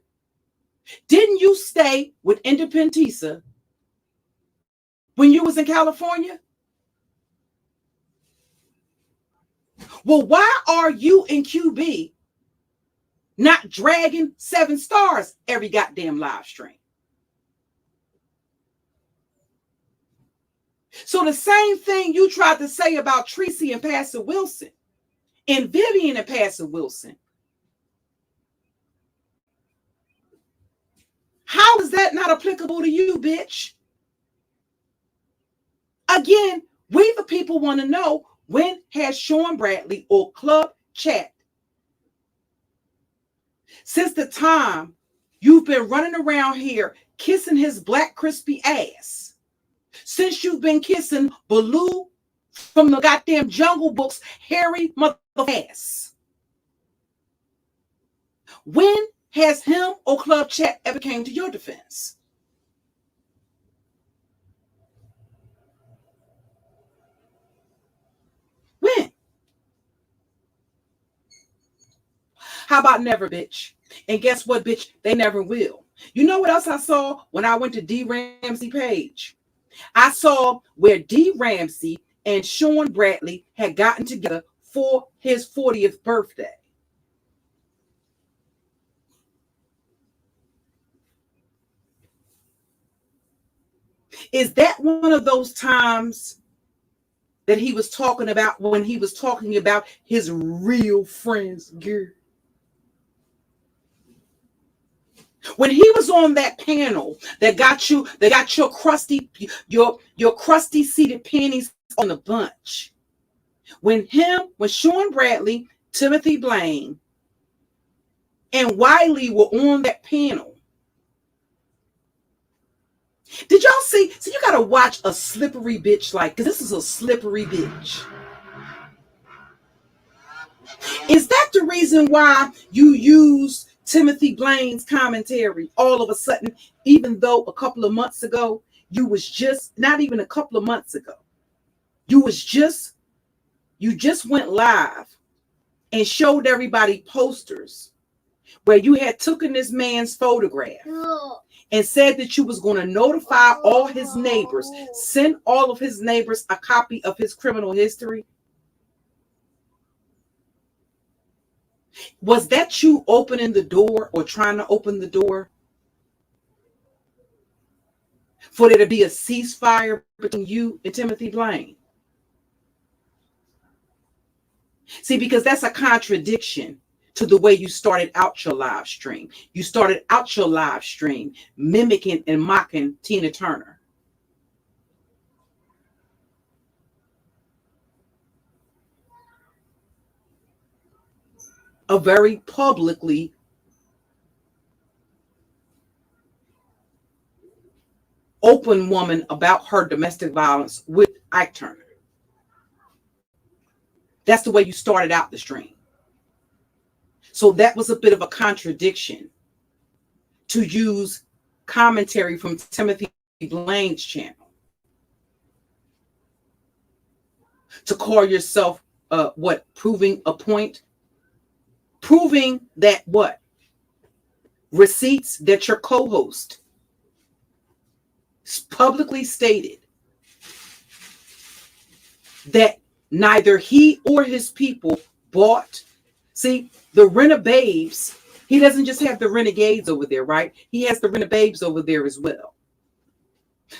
Didn't you stay with Independentisa when you was in California? Well, why are you in QB not dragging 7 Stars every goddamn live stream? So the same thing you tried to say about Tracy and Pastor Wilson and Vivian and Pastor Wilson, how is that not applicable to you, bitch? Again, we the people want to know, when has Sean Bradley or Club Chat, since the time you've been running around here kissing his black crispy ass, since you've been kissing Baloo from the goddamn Jungle Book's hairy mother ass, when has him or Club Chat ever came to your defense? When? How about never, bitch? And guess what, bitch? They never will. You know what else I saw when I went to D. Ramsey page? I saw where D. Ramsey and Sean Bradley had gotten together for his 40th birthday. Is that one of those times that he was talking about when he was talking about his real friends, girl? When he was on that panel that got your crusty seated panties on the bunch. When Sean Bradley, Timothy Blaine, and Wiley were on that panel. Did y'all see? So you gotta watch a slippery bitch because this is a slippery bitch. Is that the reason why you use Timothy Blaine's commentary all of a sudden, even though a couple of months ago, you not even a couple of months ago, you just went live and showed everybody posters where you had taken this man's photograph and said that you was going to notify all his neighbors, send all of his neighbors a copy of his criminal history? Was that you opening the door or trying to open the door for there to be a ceasefire between you and Timothy Blaine? See, because that's a contradiction to the way you started out your live stream. You started out your live stream mimicking and mocking Tina Turner. a very publicly open woman about her domestic violence with Ike Turner. That's the way you started out the stream. So that was a bit of a contradiction to use commentary from Timothy Blaine's channel to call yourself proving a point, proving that what? Receipts that your co-host publicly stated that neither he or his people bought. See, the Renegades, he doesn't just have the Renegades over there, right? He has the Renegades over there as well.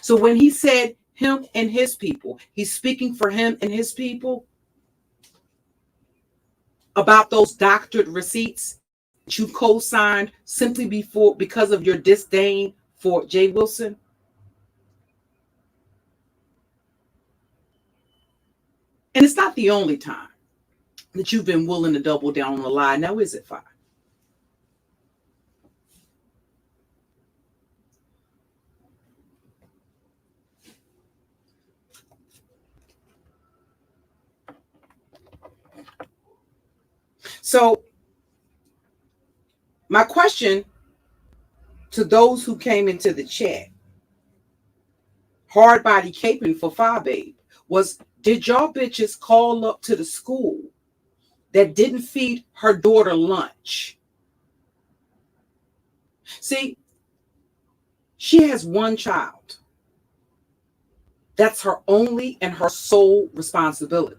So when he said him and his people, he's speaking for him and his people about those doctored receipts that you co-signed simply because of your disdain for Jay Wilson. And it's not the only time that you've been willing to double down on a lie. Now, is it, Fi? So my question to those who came into the chat, hard body caping for Fi Babe, was, did y'all bitches call up to the school that didn't feed her daughter lunch? See, she has one child. That's her only and her sole responsibility.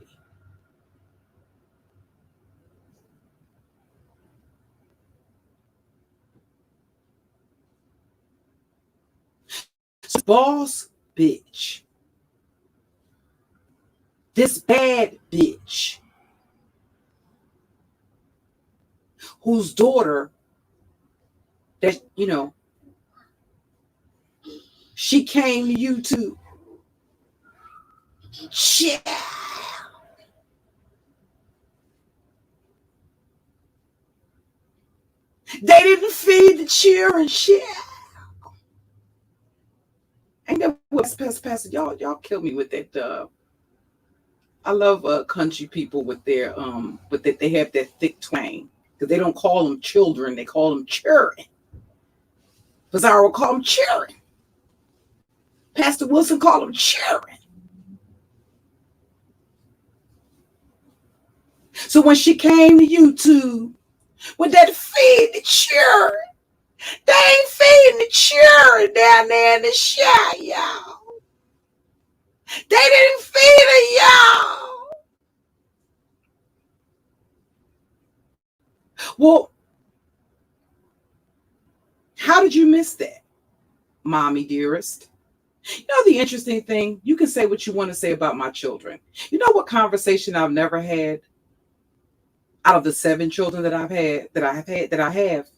Boss bitch, this bad bitch, whose daughter, that, you know, she came to you to, shit. They didn't feed the children, shit. Ain't that what, Pastor? Y'all kill me with that. I love country people with their with that, they have that thick twang, because they don't call them children, they call them children. Pizarro call them children. Pastor Wilson called them children. So when she came to YouTube with that feed the children, they ain't feeding the children down there in the shot, y'all. They didn't feed her, y'all. Well, how did you miss that, mommy dearest? You know, the interesting thing, you can say what you want to say about my children. You know what conversation I've never had out of the 7 children that I have,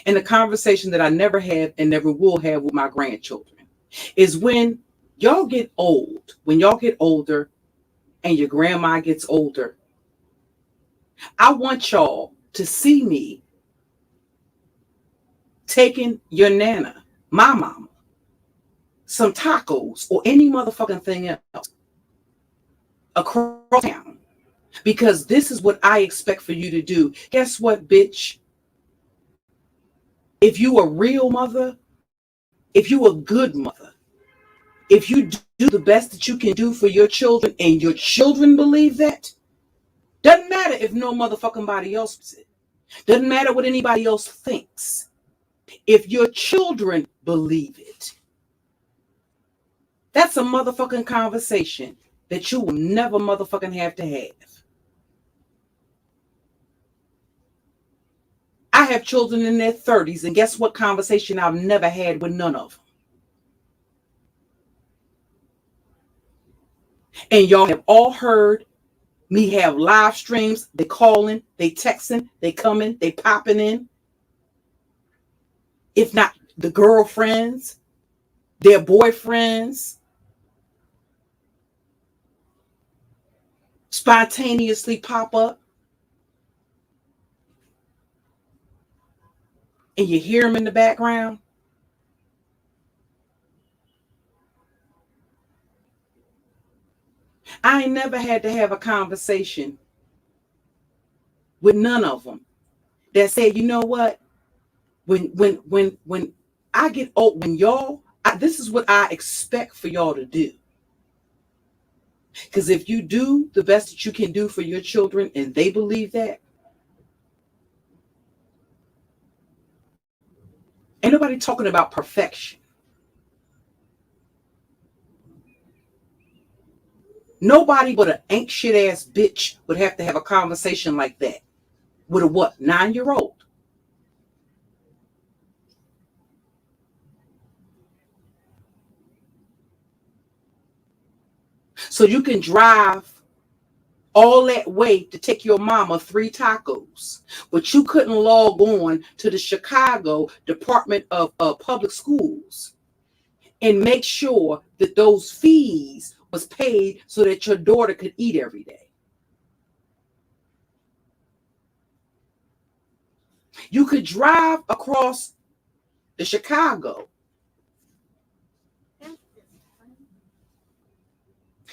and the conversation that I never had and never will have with my grandchildren, is when y'all get old, when y'all get older and your grandma gets older, I want y'all to see me taking your nana, my mama, some tacos or any motherfucking thing else across town, because this is what I expect for you to do. Guess what, bitch? If you a real mother, if you a good mother, if you do the best that you can do for your children and your children believe that, doesn't matter if no motherfucking body else does it. Doesn't matter what anybody else thinks. If your children believe it, that's a motherfucking conversation that you will never motherfucking have to have. I have children in their 30s, and guess what conversation I've never had with none of them? And y'all have all heard me have live streams. They calling, they texting, they coming, they popping in. If not the girlfriends, their boyfriends, spontaneously pop up. and you hear him in the background. I ain't never had to have a conversation with none of them that said, you know what? When I get old, when y'all, this is what I expect for y'all to do. Because if you do the best that you can do for your children and they believe that, ain't nobody talking about perfection. Nobody but an ain't shit ass bitch would have to have a conversation like that with a what, 9-year-old? So you can drive all that way to take your mama 3 tacos, but you couldn't log on to the Chicago Department of Public Schools and make sure that those fees was paid so that your daughter could eat every day. You could drive across the Chicago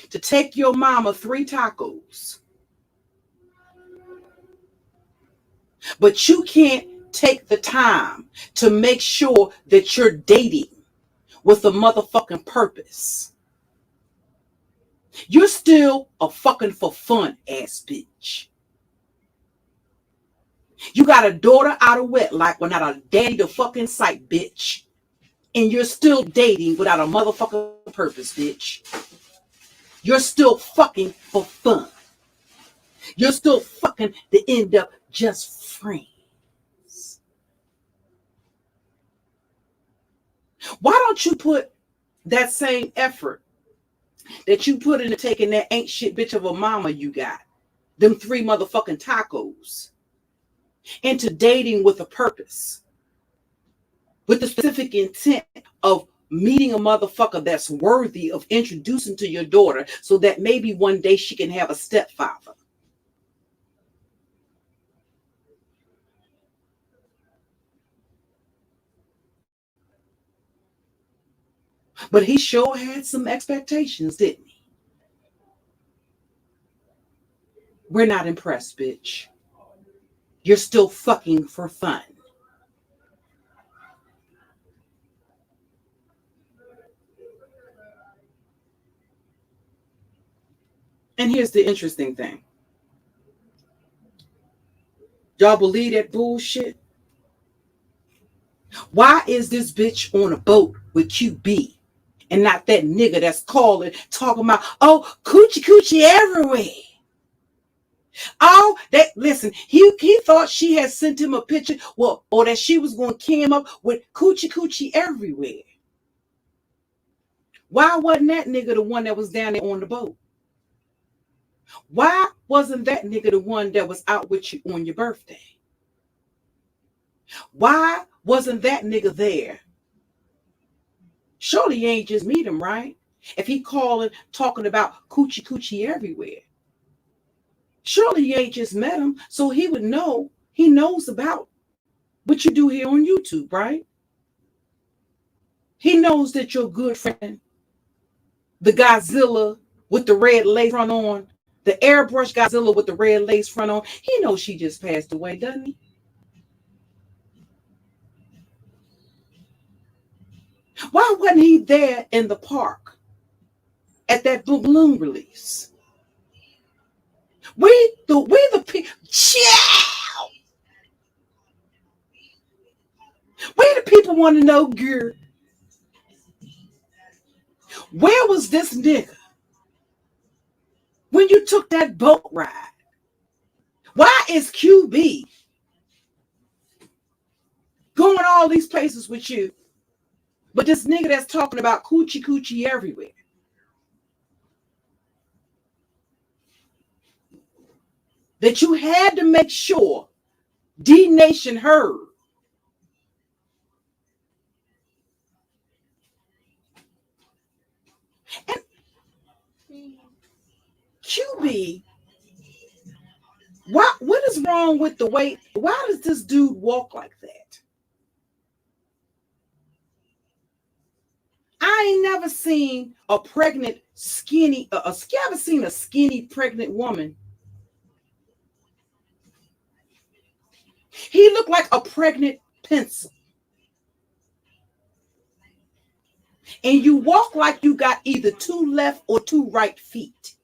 to take your mama 3 tacos, but you can't take the time to make sure that you're dating with a motherfucking purpose. You're still a fucking for fun ass bitch. You got a daughter out of wedlock without a daddy to fucking sight, bitch. And you're still dating without a motherfucking purpose, bitch. You're still fucking for fun. You're still fucking to end up just friends. Why don't you put that same effort that you put into taking that ain't shit bitch of a mama you got, them 3 motherfucking tacos, into dating with a purpose, with the specific intent of meeting a motherfucker that's worthy of introducing to your daughter so that maybe one day she can have a stepfather? But he sure had some expectations, didn't he? We're not impressed, bitch. You're still fucking for fun. And here's the interesting thing. Y'all believe that bullshit? Why is this bitch on a boat with QB and not that nigga that's calling, talking about, oh, coochie coochie everywhere? Oh, that, listen, he thought she had sent him a picture, well, or that she was going to key him up with coochie coochie everywhere. Why wasn't that nigga the one that was down there on the boat? Why wasn't that nigga the one that was out with you on your birthday? Why wasn't that nigga there? Surely you ain't just meet him, right? If he calling, talking about coochie coochie everywhere. Surely you ain't just met him, so he would know, he knows about what you do here on YouTube, right? He knows that your good friend, the Godzilla with the red lace front on, the airbrush Godzilla with the red lace front on, he knows she just passed away, doesn't he? Why wasn't he there in the park at that balloon release? We the people, we the people want to know, girl, where was this nigga when you took that boat ride? Why is QB going all these places with you, but this nigga that's talking about coochie coochie everywhere? That you had to make sure D Nation heard. And QB, what is wrong with the way? Why does this dude walk like that? ever seen a pregnant, skinny, you ever seen a skinny pregnant woman? He looked like a pregnant pencil. And you walk like you got either 2 left or 2 right feet.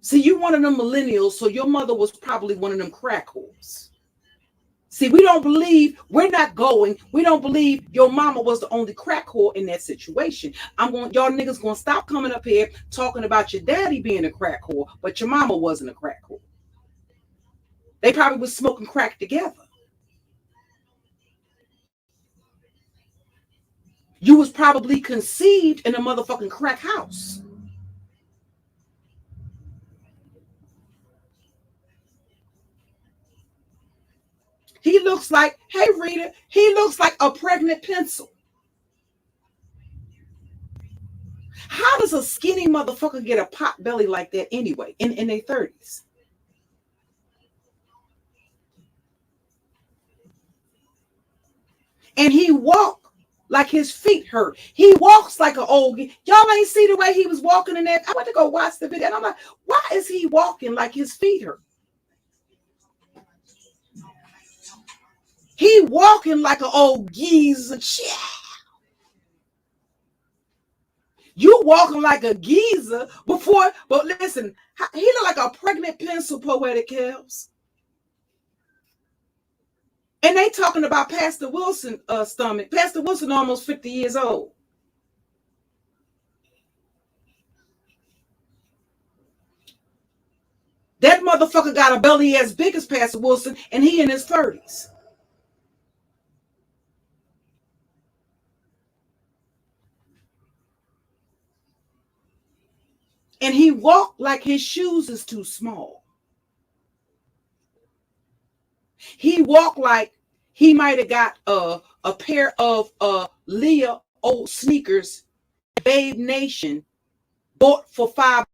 See, you one of them millennials, so your mother was probably one of them crack whores. See, we don't believe your mama was the only crack whore in that situation. Y'all niggas gonna stop coming up here talking about your daddy being a crack whore, but your mama wasn't a crack whore. They probably was smoking crack together. You was probably conceived in a motherfucking crack house. He looks like, hey Rita, he looks like a pregnant pencil. How does a skinny motherfucker get a pot belly like that anyway, in their 30s? And he walk like his feet hurt. He walks like an old. Y'all ain't see the way he was walking in that. I went to go watch the video, and I'm like, why is he walking like his feet hurt? He walking like an old geezer. You walking like a geezer before, but listen, he look like a pregnant pencil, Poetic Kells. And they talking about Pastor Wilson stomach. Pastor Wilson almost 50 years old. That motherfucker got a belly as big as Pastor Wilson, and he in his 30s. And he walked like his shoes is too small. He walked like he might have got a pair of Leah old sneakers, Babe Nation, bought for $5.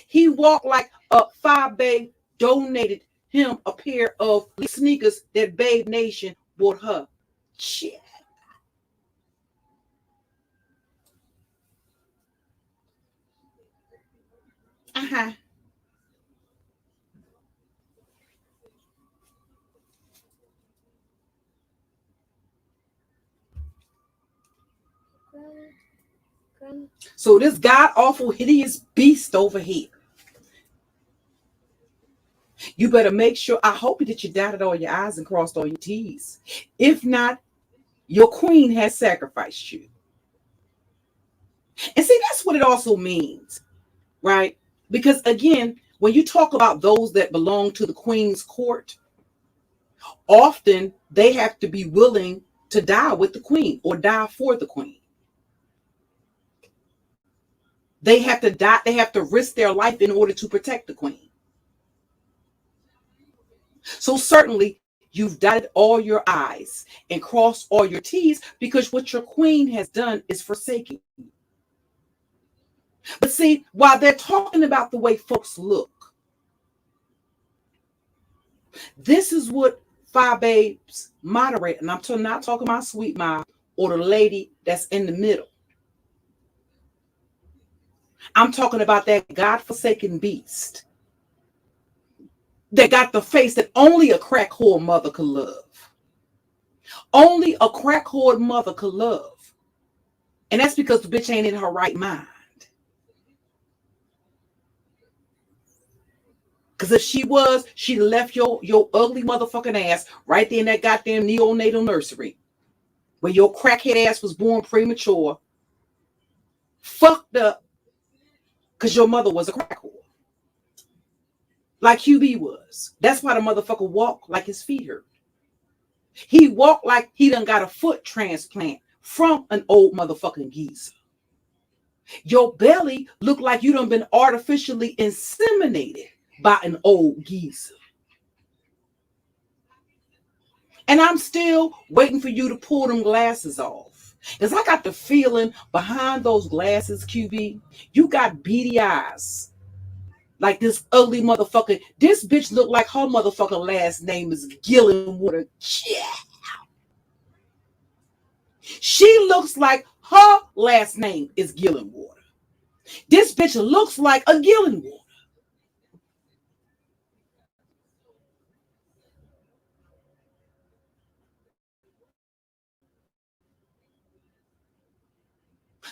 He walked like $5 Babe donated him a pair of sneakers that Babe Nation bought her. Shit. Uh-huh. So this god awful hideous beast over here, you better make sure, I hope that you dotted all your I's and crossed all your T's. If not, your queen has sacrificed you. And see, that's what it also means, right? Because again, when you talk about those that belong to the queen's court, often they have to be willing to die with the queen or die for the queen. They have to die, they have to risk their life in order to protect the queen. So certainly you've dotted all your I's and crossed all your T's because what your queen has done is forsaken you. But see, while they're talking about the way folks look, this is what Five Babes moderate, and I'm not talking about Sweet Mom or the lady that's in the middle. I'm talking about that godforsaken beast that got the face that only a crack whore mother could love. Only a crack whore mother could love. And that's because the bitch ain't in her right mind. Because if she was, she'd left your ugly motherfucking ass right there in that goddamn neonatal nursery where your crackhead ass was born premature, fucked up, because your mother was a crack whore. Like QB was. That's why the motherfucker walked like his feet hurt. He walked like he done got a foot transplant from an old motherfucking geezer. Your belly looked like you done been artificially inseminated by an old geezer. And I'm still waiting for you to pull them glasses off. Because I got the feeling behind those glasses, QB, you got beady eyes. Like this ugly motherfucker. This bitch look like her motherfucker last name is Gillenwater. Yeah. She looks like her last name is Gillenwater. This bitch looks like a Gillenwater.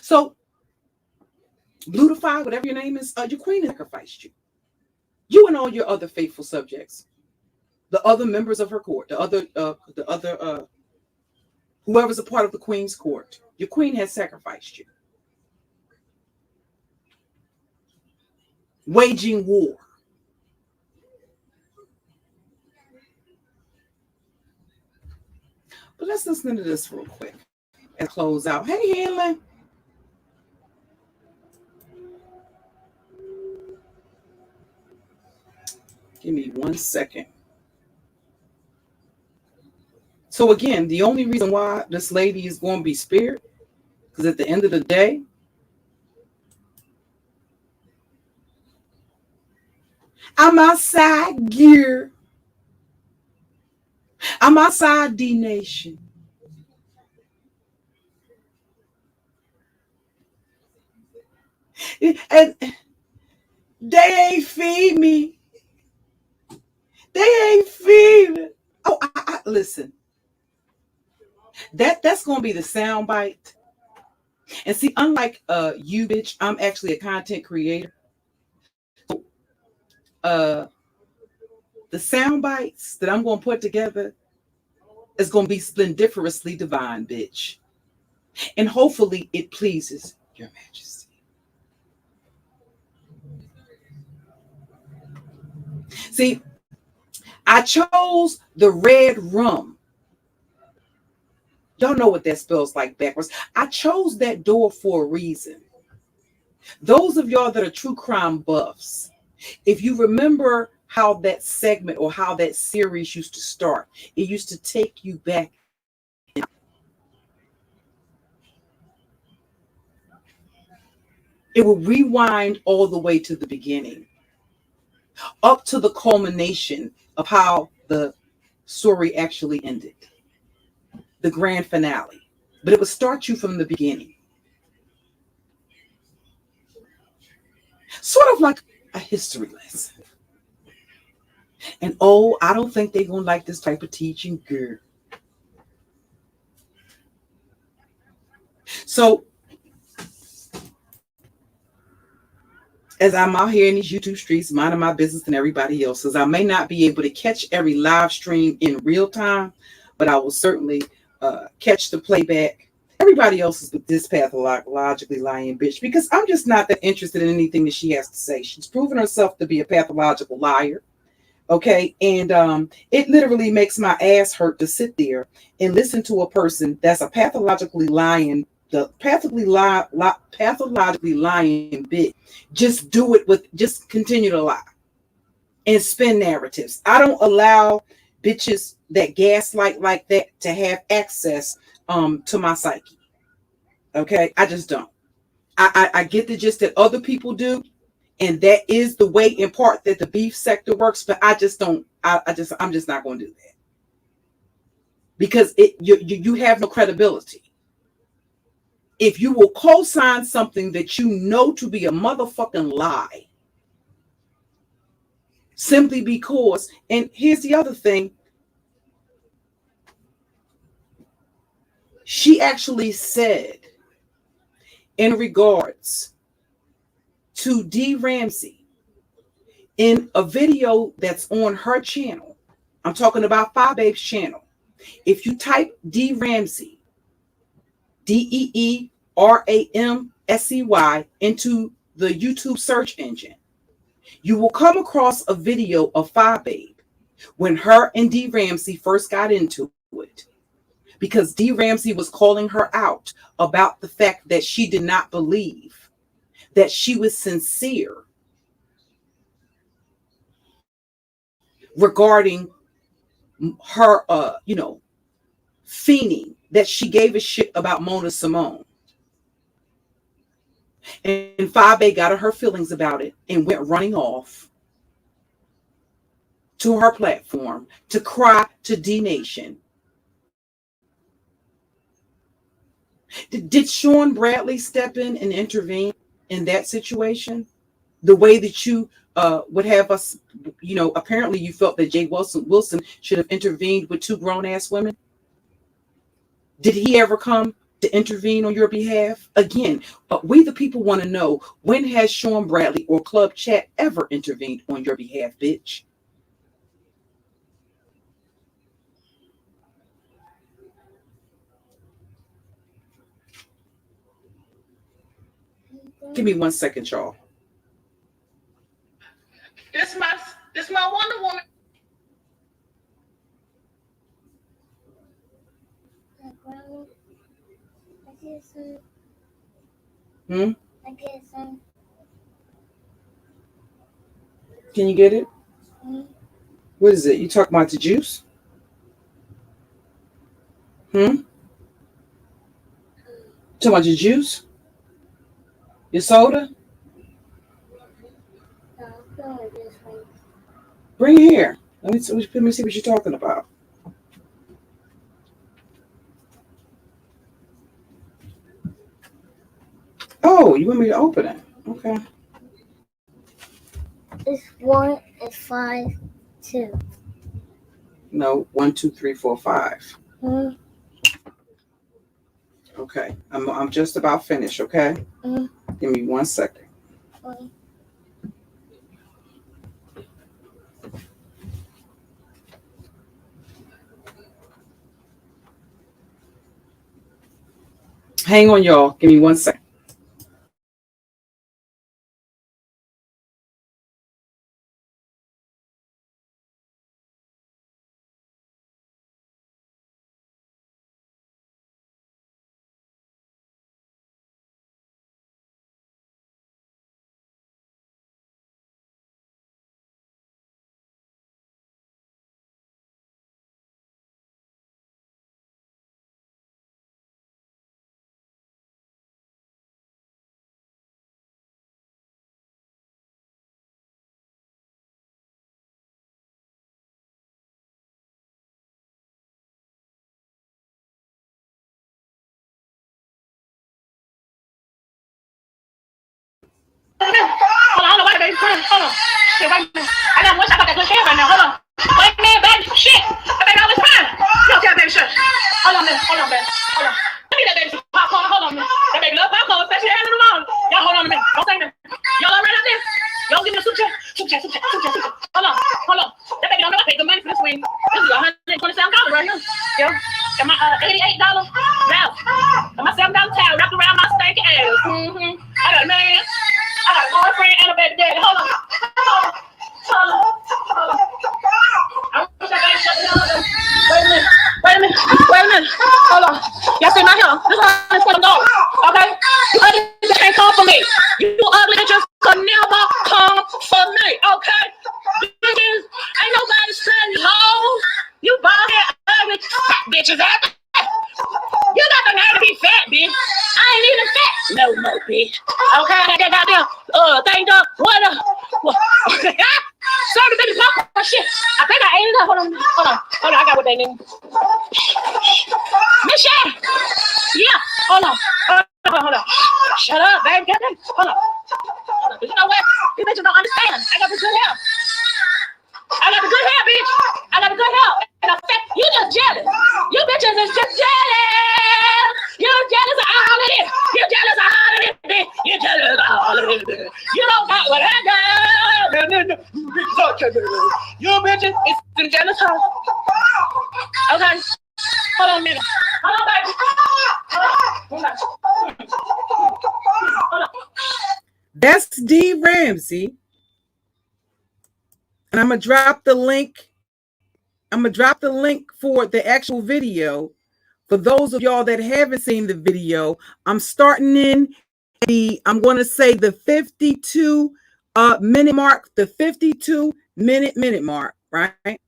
So, Blutify, whatever your name is, your queen sacrificed you. You and all your other faithful subjects, the other members of her court, the other whoever's a part of the queen's court. Your queen has sacrificed you. Waging war. But let's listen to this real quick and close out. Hey, Hanlon. Give me 1 second. So again, the only reason why this lady is going to be spared, because at the end of the day, I'm outside gear. I'm outside D Nation. And they ain't feed me. They ain't feed me. Oh, listen. That's gonna be the sound bite. And see, unlike you, bitch, I'm actually a content creator. The sound bites that I'm gonna put together is gonna be splendiferously divine, bitch. And hopefully it pleases your majesty. See, I chose the red rum. Y'all know what that spells like backwards. I chose that door for a reason. Those of y'all that are true crime buffs, if you remember how that segment or how that series used to start, it used to take you back. It will rewind all the way to the beginning, up to the culmination of how the story actually ended, the grand finale. But it would start you from the beginning. Sort of like a history lesson. And oh, I don't think they're going to like this type of teaching, girl. So, as I'm out here in these YouTube streets, minding my business and everybody else's, I may not be able to catch every live stream in real time, but I will certainly catch the playback. Everybody else is this pathologically lying bitch, because I'm just not that interested in anything that she has to say. She's proven herself to be a pathological liar. Okay. And it literally makes my ass hurt to sit there and listen to a person that's a pathologically lying, pathologically lying bitch. Just do it just continue to lie and spin narratives. I don't allow bitches that gaslight like that to have access to my psyche. Okay. I just don't. I get the gist that other people do. And that is the way in part that the beef sector works, but I just don't. I'm just not going to do that, because you have no credibility. If you will co-sign something that you know to be a motherfucking lie, simply because. And here's the other thing. She actually said, in regards to D. Ramsey, in a video that's on her channel, I'm talking about Babe's channel. If you type D. Ramsey, DeeRamsey, into the YouTube search engine, you will come across a video of Babe when her and D. Ramsey first got into it, because D. Ramsey was calling her out about the fact that she did not believe that she was sincere regarding her, fiending, that she gave a shit about Mona Simone. And Babe got her feelings about it and went running off to her platform to cry to D Nation Did Sean Bradley step in and intervene in that situation? The way that you would have us, apparently you felt that Jay Wilson should have intervened with two grown-ass women. Did he ever come to intervene on your behalf? Again, we the people want to know, when has Sean Bradley or Club Chat ever intervened on your behalf, bitch? Give me 1 second, y'all. This my Wonder Woman. I get some. Can you get it? What is it? You talking about the juice? Talking about your juice? Your soda? Bring it here. Let me see what you're talking about. Oh, you want me to open it? Okay. It's 1 and 5, 2. No, 1, 2, 3, 4, 5. Okay, I'm just about finished. Okay, give me 1 second. Hang on, y'all. Give me 1 second. Hold on, wait, baby. Hold on. Shit, wait a minute. I got that good hair right now. Hold on. Wait a minute, baby. Shit. That baby always fine. You okay, baby? Shit. Hold on, baby. Hold on, baby. Hold on. Give me that baby some popcorn. Hold on, man. That baby love popcorn, especially early in the morning. Y'all hold on a minute. Don't say nothing. Y'all all right out there? Y'all give me a soup check. Hold on. That baby don't know I paid good money for this wing. This is $127 right here. Yeah. And my $88 now. And my $7 towel wrapped around my stinky ass. I got a man. I got a boyfriend and a baby daddy. Hold on. I wish I could shut it down. Wait a minute. Hold on. Y'all see my hair? This is $120. Okay? You ugly bitch can't come for me. You ugly bitches could never come for me. Okay? Bitches, ain't nobody saying low. You bald head ugly fat bitches out. You got the nerve to be fat, bitch. I ain't even fat no more, bitch. Okay, I got that goddamn thing up. What sorry, the baby popcorn shit. I think I ate it up. Hold on. I got what they need. Miss Shay. Yeah. Hold on. Shut up, baby. Hold on. You know what? You bitches don't understand. I got the good hair. Bitch. I got the good hair. And I'm fat. You just jealous. You bitches is just jealous. You're jealous of all of this. You're jealous of all of this, bitch. You're jealous of all of this, bitch. You don't got what I got. You bitches is in jealous of. Okay. Hold on a minute. Hold on, baby. Hold on. That's D. Ramsey. And I'm going to drop the link. For the actual video. For those of y'all that haven't seen the video, I'm starting in I'm going to say the 52 minute mark, the 52 minute mark, right?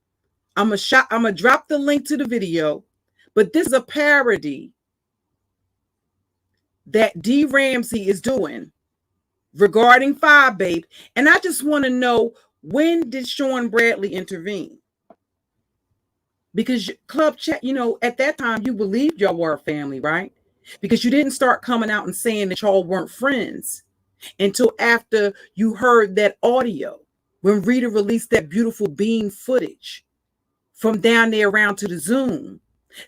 I'm going to drop the link to the video, but this is a parody that D. Ramsey is doing regarding Five Babe. And I just want to know, when did Sean Bradley intervene? Because Club Chat, at that time you believed y'all were a family, right? because you didn't start coming out and saying that y'all weren't friends until after you heard that audio when Rita released that beautiful beam footage from down there around to the Zoom.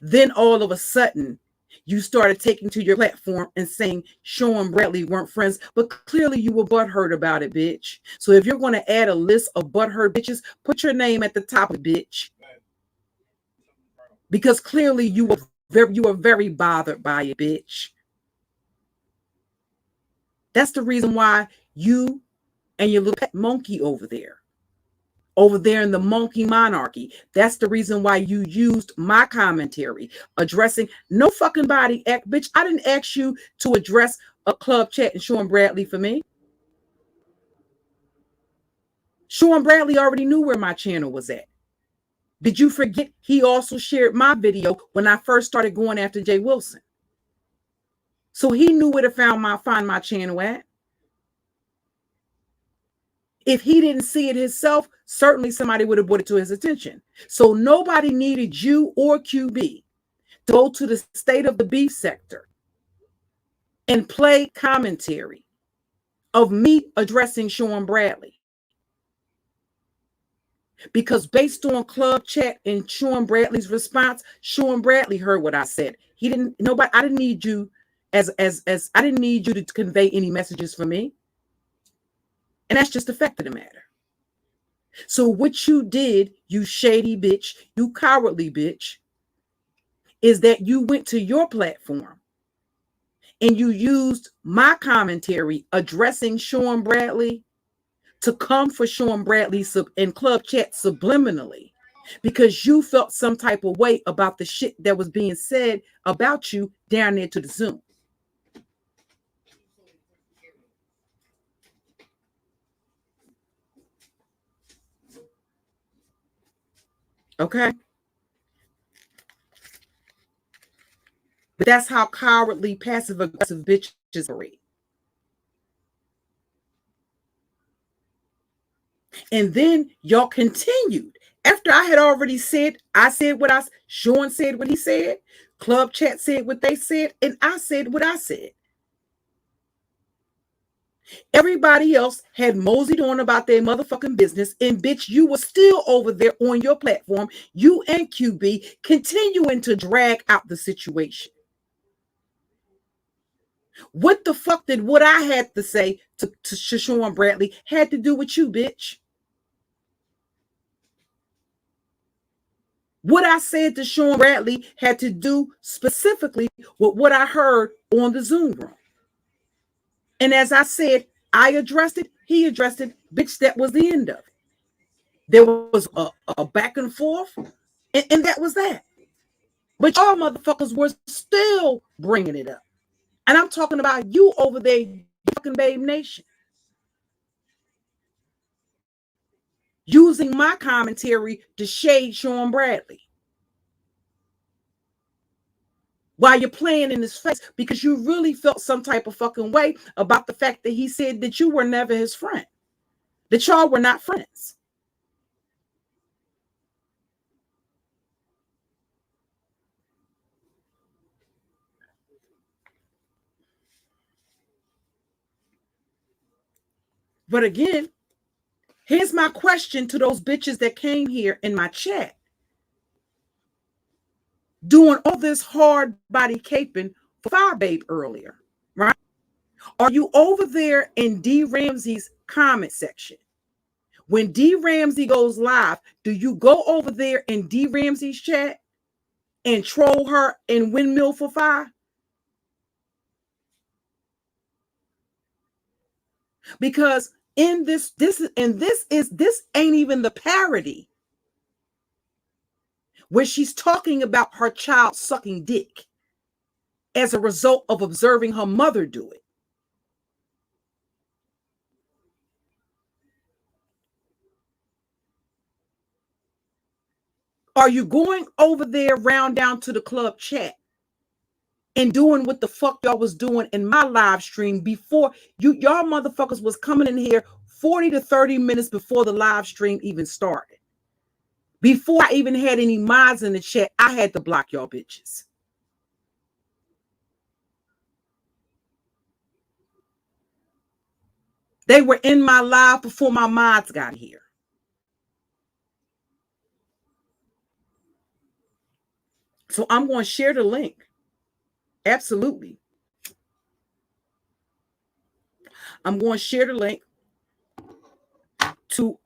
Then all of a sudden, you started taking to your platform and saying Shaw and Bradley weren't friends, but clearly you were butthurt about it, bitch. So if you're going to add a list of butthurt bitches, put your name at the top of it, bitch. Because clearly you were very bothered by it, bitch. That's the reason why you and your little pet monkey over there in the monkey monarchy. That's the reason why you used my commentary addressing no fucking body act, bitch. I didn't ask you to address a club chat and Shawn Bradley for me. Shawn Bradley already knew where my channel was at. Did you forget he also shared my video when I first started going after Jay Wilson? So he knew where to find my channel at. If he didn't see it himself, certainly somebody would have brought it to his attention. So nobody needed you or QB to go to the State of the Beef sector and play commentary of me addressing Shawn Bradley. Because based on club chat and Shawn Bradley's response, Shawn Bradley heard what I said. I didn't need you I didn't need you to convey any messages for me. And that's just the fact of the matter. So what you did, you shady bitch, you cowardly bitch, is that you went to your platform and you used my commentary addressing Shawn Bradley to come for Shawn Bradley in club chat subliminally because you felt some type of way about the shit that was being said about you down there to the Zoom. Okay? But that's how cowardly, passive-aggressive bitches are. And then y'all continued. After I had already said, Shawn said what he said, club chat said what they said, and I said what I said. Everybody else had moseyed on about their motherfucking business, and bitch, you were still over there on your platform, you and QB, continuing to drag out the situation. What the fuck did what I had to say to Shawn Bradley had to do with you, bitch? What I said to Shawn Bradley had to do specifically with what I heard on the Zoom room. And as I said, I addressed it, he addressed it, bitch, that was the end of it. There was a back and forth, and that was that. But y'all motherfuckers were still bringing it up. And I'm talking about you over there, fucking Babe Nation. Using my commentary to shade Shawn Bradley. While you're playing in his face because you really felt some type of fucking way about the fact that he said that you were never his friend, that y'all were not friends. But again, here's my question to those bitches that came here in my chat. Doing all this hard body caping for Fire Babe earlier, right? Are you over there in D. Ramsey's comment section? When D. Ramsey goes live, do you go over there in D. Ramsey's chat and troll her and windmill for fire? Because this ain't even the parody where she's talking about her child sucking dick as a result of observing her mother do it. Are you going over there round down to the club chat and doing what the fuck y'all was doing in my live stream before y'all motherfuckers was coming in here 40 to 30 minutes before the live stream even started? Before I even had any mods in the chat, I had to block y'all bitches. They were in my live before my mods got here. So I'm going to share the link. Absolutely. I'm going to share the link to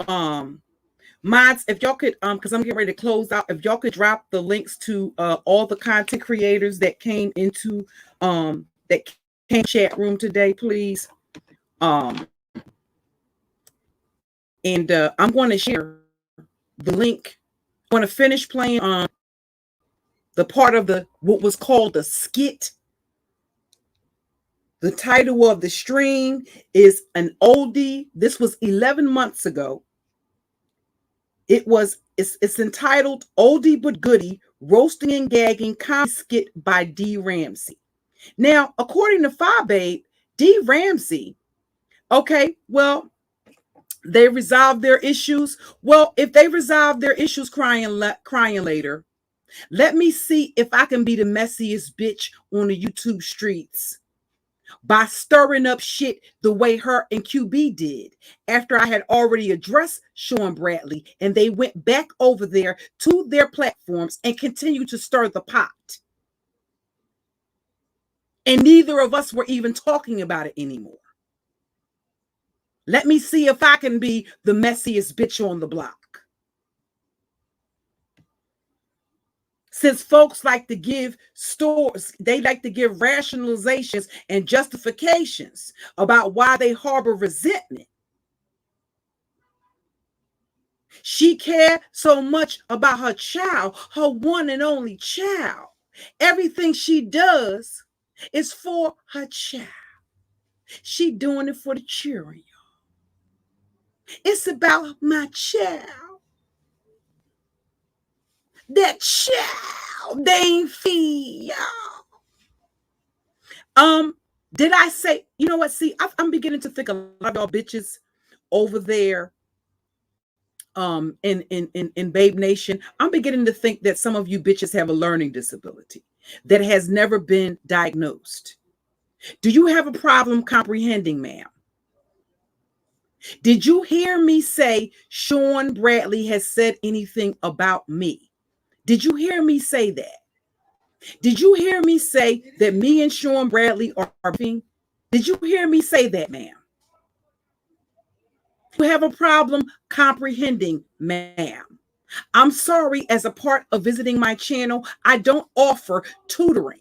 mods. If y'all could because I'm getting ready to close out, if y'all could drop the links to all the content creators that came into that came chat room today, please. And I'm going to share the link. I'm going to finish playing the part of the what was called the skit. The title of the stream is an oldie. This was 11 months ago. It's entitled Oldie But Goodie, Roasting and Gagging Comedy Skit by D. Ramsey. Now, according to Fababe, D. Ramsey, okay, well, they resolved their issues. Well, if they resolved their issues crying later, let me see if I can be the messiest bitch on the YouTube streets by stirring up shit the way her and QB did after I had already addressed Sean Bradley and they went back over there to their platforms and continued to stir the pot. And neither of us were even talking about it anymore. Let me see if I can be the messiest bitch on the block. Since folks like to give they like to give rationalizations and justifications about why they harbor resentment. She cared so much about her child, her one and only child. Everything she does is for her child. She doing it for the children. It's about my child. That child, they ain't feed y'all. Did I say, you know what? See, I'm beginning to think a lot of y'all bitches over there in Babe Nation. I'm beginning to think that some of you bitches have a learning disability that has never been diagnosed. Do you have a problem comprehending, ma'am? Did you hear me say Sean Bradley has said anything about me? Did you hear me say that? Did you hear me say that me and Sean Bradley are being? Did you hear me say that, ma'am? You have a problem comprehending, ma'am. I'm sorry, as a part of visiting my channel, I don't offer tutoring.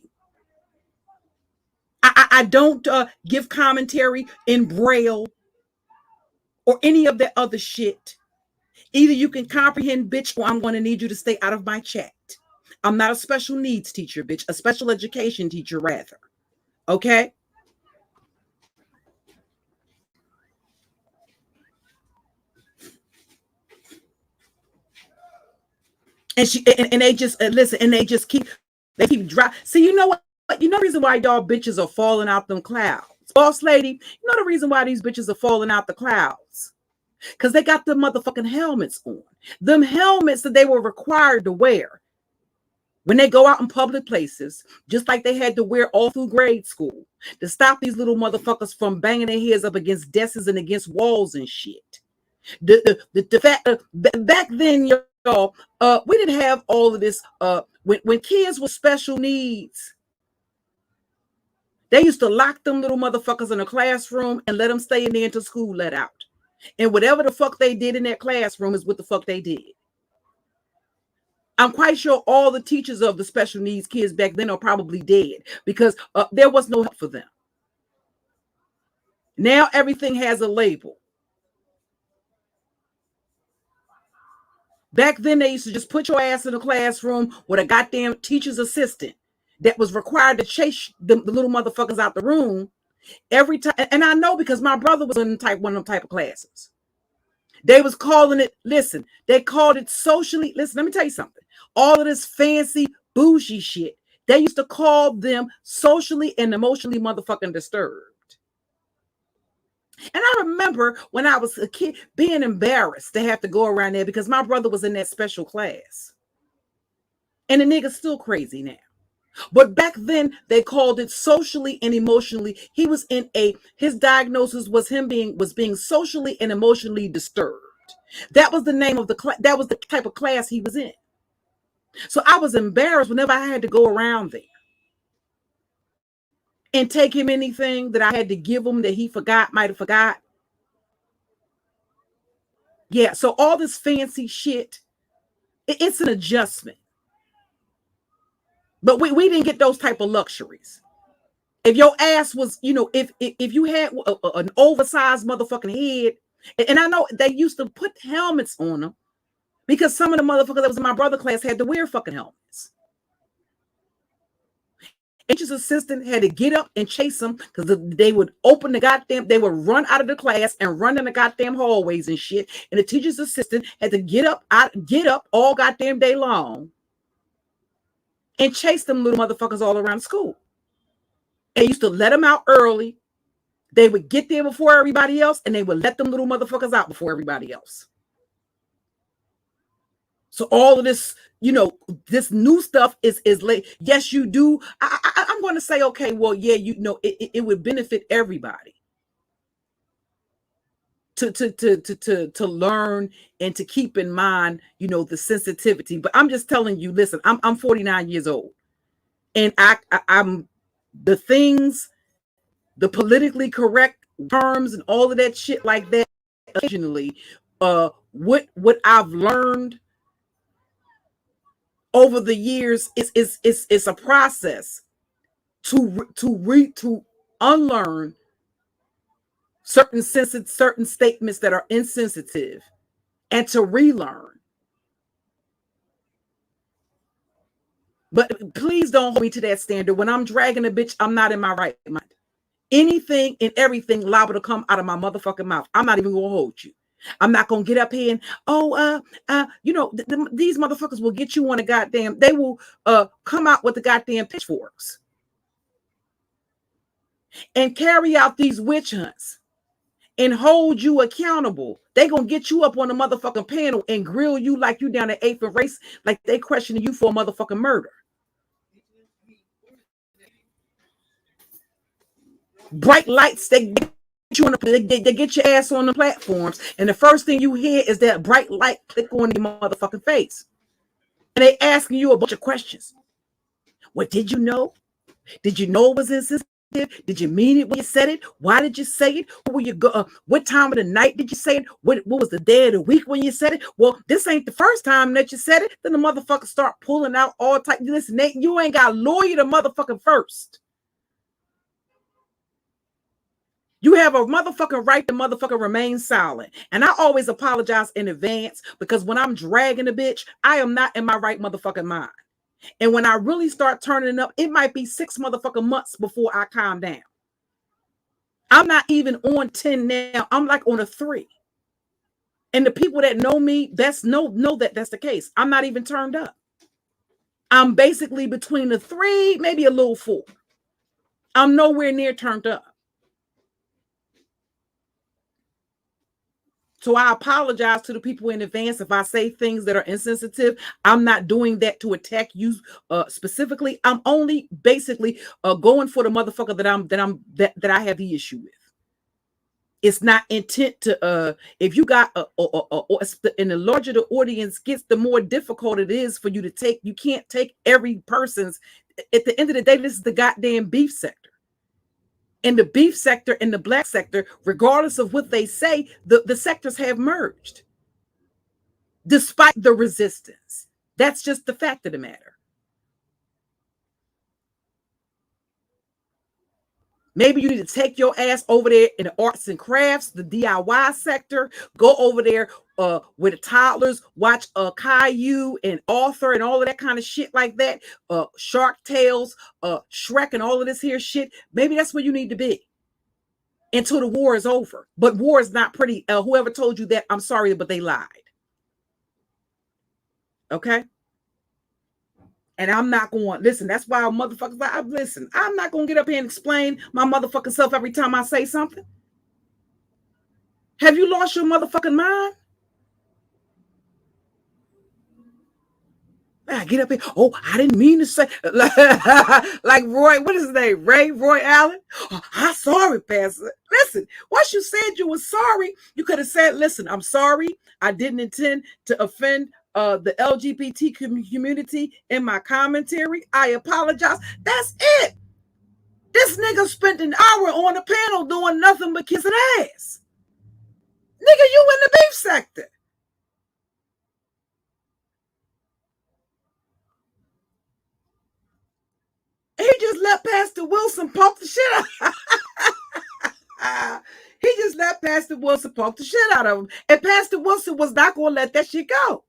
I don't give commentary in Braille or any of that other shit. Either you can comprehend, bitch, or I'm going to need you to stay out of my chat. I'm not a special needs teacher, bitch. A special education teacher, rather. Okay? And they just listen, and they keep dry. See, you know what? You know the reason why y'all bitches are falling out them clouds. Boss lady, you know the reason why these bitches are falling out the clouds? Because they got the motherfucking helmets on. Them helmets that they were required to wear when they go out in public places, just like they had to wear all through grade school to stop these little motherfuckers from banging their heads up against desks and against walls and shit. The fact back then, y'all, we didn't have all of this. When kids with special needs, they used to lock them little motherfuckers in a classroom and let them stay in there until school let out. And whatever the fuck they did in that classroom is what the fuck they did. I'm quite sure all the teachers of the special needs kids back then are probably dead because there was no help for them. Now everything has a label. Back then, they used to just put your ass in a classroom with a goddamn teacher's assistant that was required to chase the little motherfuckers out the room every time. And I know because my brother was in one of them type of classes. They was calling it, listen, they called it socially. Listen, let me tell you something. All of this fancy bougie shit, they used to call them socially and emotionally motherfucking disturbed. And I remember when I was a kid being embarrassed to have to go around there because my brother was in that special class. And the nigga's still crazy now. But back then they called it socially and emotionally. He was in his diagnosis was being socially and emotionally disturbed. That was the name of that was the type of class he was in. So I was embarrassed whenever I had to go around there and take him anything that I had to give him that he might have forgot. Yeah, so all this fancy shit, it's an adjustment. But we didn't get those type of luxuries. If your ass was, if you had an oversized motherfucking head, and I know they used to put helmets on them because some of the motherfuckers that was in my brother class had to wear fucking helmets. Teacher's assistant had to get up and chase them because they would they would run out of the class and run in the goddamn hallways and shit. And the teacher's assistant had to get up all goddamn day long and chase them little motherfuckers all around school. They used to let them out early. They would get there before everybody else, and they would let them little motherfuckers out before everybody else. So all of this, this new stuff is late. Yes, you do. I'm going to say, okay, well, yeah, it would benefit everybody to learn and to keep in mind, the sensitivity. But I'm just telling you, listen, I'm 49 years old, and I'm the things, the politically correct terms and all of that shit like that. Occasionally, what I've learned over the years is a process to unlearn certain statements that are insensitive and to relearn. But please don't hold me to that standard. When I'm dragging a bitch, I'm not in my right mind. Anything and everything liable to come out of my motherfucking mouth. I'm not even gonna hold you. I'm not gonna get up here and these motherfuckers will get you on a goddamn. They will come out with the goddamn pitchforks and carry out these witch hunts and hold you accountable. They gonna get you up on the motherfucking panel and grill you like you down at 8th and race, like they questioning you for a motherfucking murder. Bright lights, they get your ass on the platforms, and the first thing you hear is that bright light click on your motherfucking face, and they asking you a bunch of questions. What did you know? Did you know it was insensitive? Did you mean it when you said it? Why did you say it? Where you go? What time of the night did you say it? What was the day of the week when you said it? Well, this ain't the first time that you said it. Then the motherfucker start pulling out all type. Listen, you ain't got to lawyer the motherfucker first. You have a motherfucking right to motherfucker remain silent. And I always apologize in advance because when I'm dragging a bitch, I am not in my right motherfucking mind. And when I really start turning up, it might be 6 motherfucking months before I calm down. I'm not even on 10 now. I'm like on a 3. And the people that know me, know that that's the case. I'm not even turned up. I'm basically between the 3, maybe a little 4. I'm nowhere near turned up. So I apologize to the people in advance if I say things that are insensitive. I'm not doing that to attack you specifically. I'm only basically going for the motherfucker that I have the issue with. It's not intent to if you got and the larger the audience gets, the more difficult it is for you to take. You can't take every person's. At the end of the day, this is the goddamn beef sector. In the beef sector and the black sector, regardless of what they say, the sectors have merged. Despite the resistance. That's just the fact of the matter. Maybe you need to take your ass over there in the arts and crafts, the DIY sector. Go over there with the toddlers, watch Caillou and Arthur and all of that kind of shit like that. Shark Tales, Shrek and all of this here shit. Maybe that's where you need to be until the war is over. But war is not pretty. Whoever told you that, I'm sorry, but they lied. Okay? And I'm not going, listen, that's why motherfuckers, listen, I'm not going to get up here and explain my motherfucking self every time I say something. Have you lost your motherfucking mind? I get up here. Oh, I didn't mean to say like Roy. What is his name? Roy Allen. Oh, I'm sorry, Pastor. Listen, once you said you were sorry, you could have said, "Listen, I'm sorry. I didn't intend to offend the LGBT community in my commentary. I apologize." That's it. This nigga spent an hour on the panel doing nothing but kissing ass. Nigga, you in the beef sector. He just let Pastor Wilson pump the shit out. He just let Pastor Wilson pump the shit out of him. And Pastor Wilson was not going to let that shit go.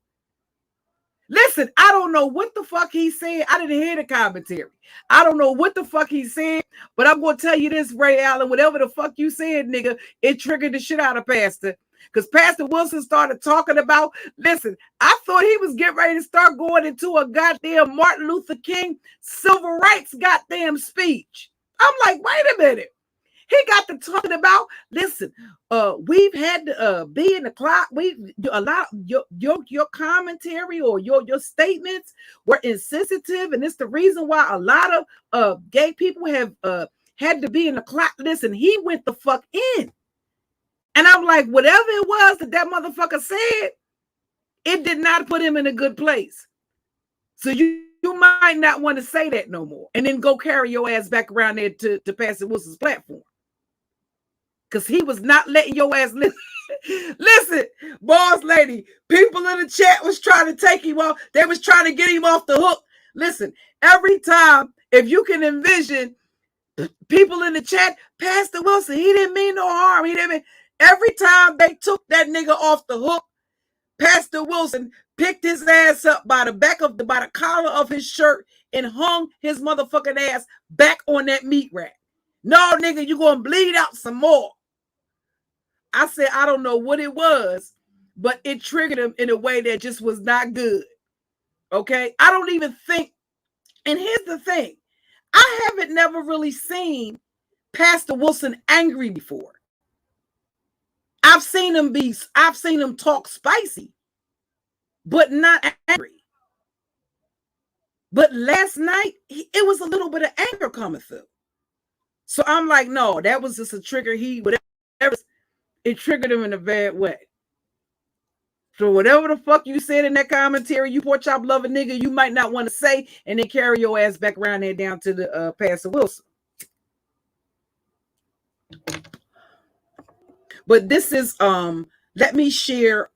Listen, I don't know what the fuck he said. I didn't hear the commentary. I don't know what the fuck he said, but I'm going to tell you this, Ray Allen, whatever the fuck you said, nigga, it triggered the shit out of Pastor. Because Pastor Wilson started talking about, listen, I thought he was getting ready to start going into a goddamn Martin Luther King civil rights goddamn speech. I'm like, wait a minute. He got to talking about, listen, we've had to be in the clock. We a lot your commentary or your statements were insensitive, and it's the reason why a lot of gay people have had to be in the clock. Listen, he went the fuck in. And I'm like, whatever it was that motherfucker said, it did not put him in a good place. So you might not want to say that no more. And then go carry your ass back around there to Pastor Wilson's platform. Because he was not letting your ass listen. Listen, boss lady, people in the chat was trying to take him off. They was trying to get him off the hook. Listen, every time, if you can envision people in the chat, Pastor Wilson, he didn't mean no harm. He didn't mean. Every time they took that nigga off the hook, Pastor Wilson picked his ass up by the collar of his shirt and hung his motherfucking ass back on that meat rack. No, nigga, you gonna bleed out some more. I said, I don't know what it was, but it triggered him in a way that just was not good. Okay? I don't even think, and here's the thing, I haven't never really seen Pastor Wilson angry before. I've seen him talk spicy, but not angry. But last night, it was a little bit of anger coming through. So I'm like, no, that was just a trigger. It triggered him in a bad way. So whatever the fuck you said in that commentary, you pork chop loving nigga, you might not want to say, and then carry your ass back around there down to the Pastor Wilson. But this is let me share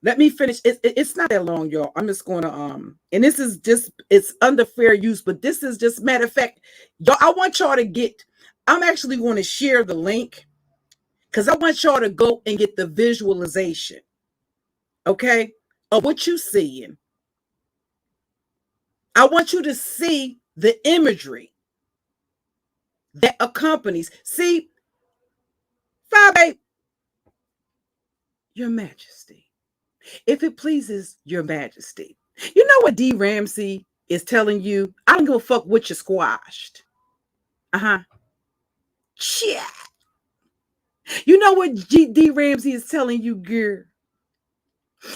let me finish. It's not that long, y'all. I'm just gonna and this is just, it's under fair use, but this is just, matter of fact, y'all, I want y'all to get, I'm actually going to share the link because I want y'all to go and get the visualization, okay, of what you're seeing. I want you to see the imagery that accompanies. See, 5'8", Your Majesty, if it pleases Your Majesty. You know what D. Ramsey is telling you? I don't give a fuck what you squashed. Yeah. You know what D. Ramsey is telling you, girl?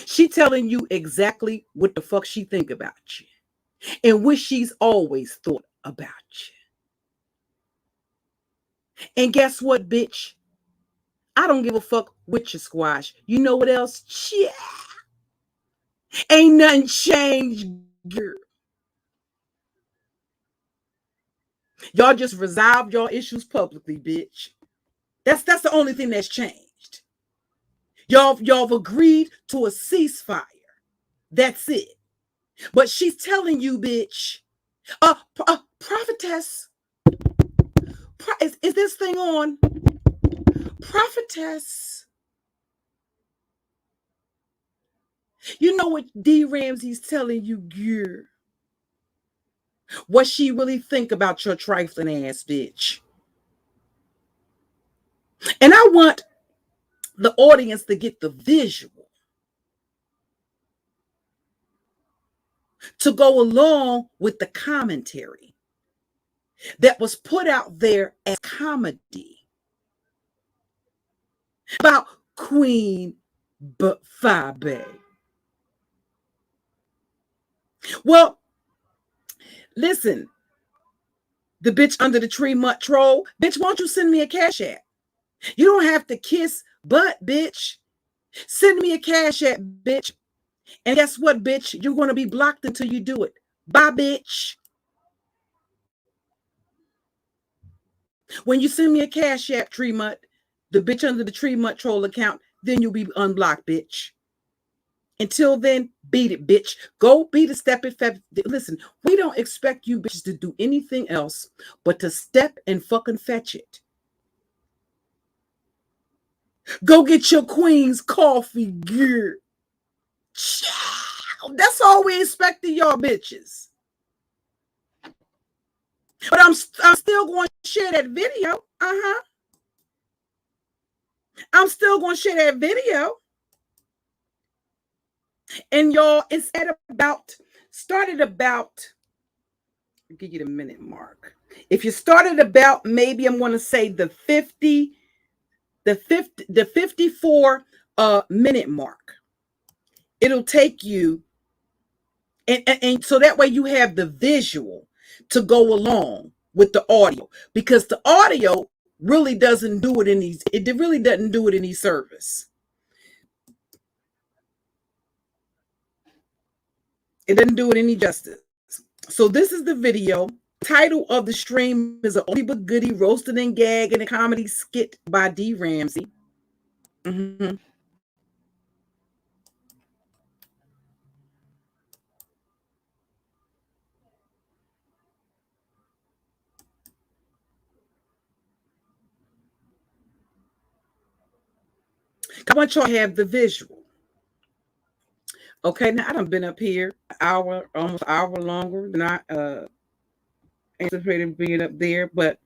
She telling you exactly what the fuck she think about you and what she's always thought about you. And guess what, bitch? I don't give a fuck what you squash. You know what else? Yeah. Ain't nothing changed, girl. Y'all just resolved your issues publicly, bitch. That's the only thing that's changed. Y'all have agreed to a ceasefire. That's it. But she's telling you, bitch, prophetess, is this thing on? Prophetess. You know what D. Ramsey's telling you, girl? What she really think about your trifling ass, bitch. And I want the audience to get the visual to go along with the commentary that was put out there as comedy about Qween Believeeeee. Well, listen, the bitch under the tree mutt troll. Bitch, won't you send me a cash app? You don't have to kiss butt, bitch. Send me a cash app, bitch. And guess what, bitch? You're going to be blocked until you do it. Bye, bitch. When you send me a cash app, tree mutt, the bitch under the tree mutt troll account, then you'll be unblocked, bitch. Until then, beat it, bitch. Go beat a step and fetch. Listen, we don't expect you bitches to do anything else but to step and fucking fetch it. Go get your queen's coffee gear. That's all we expect of y'all bitches. But I'm still going to share that video. I'm still going to share that video. And y'all, it's at about, started about, I'll give you the minute mark. If you started about, maybe I'm going to say the 54 minute mark, it'll take you, and so that way you have the visual to go along with the audio, because the audio really doesn't do it in these, it really doesn't do it any service. It doesn't do it any justice. So this is the video. Title of the stream is a oldie but goodie roasted and gag and a comedy skit by D. Ramsey. Come on, y'all have the visual. Okay, now I done been up here an hour, almost an hour longer than I anticipated being up there, but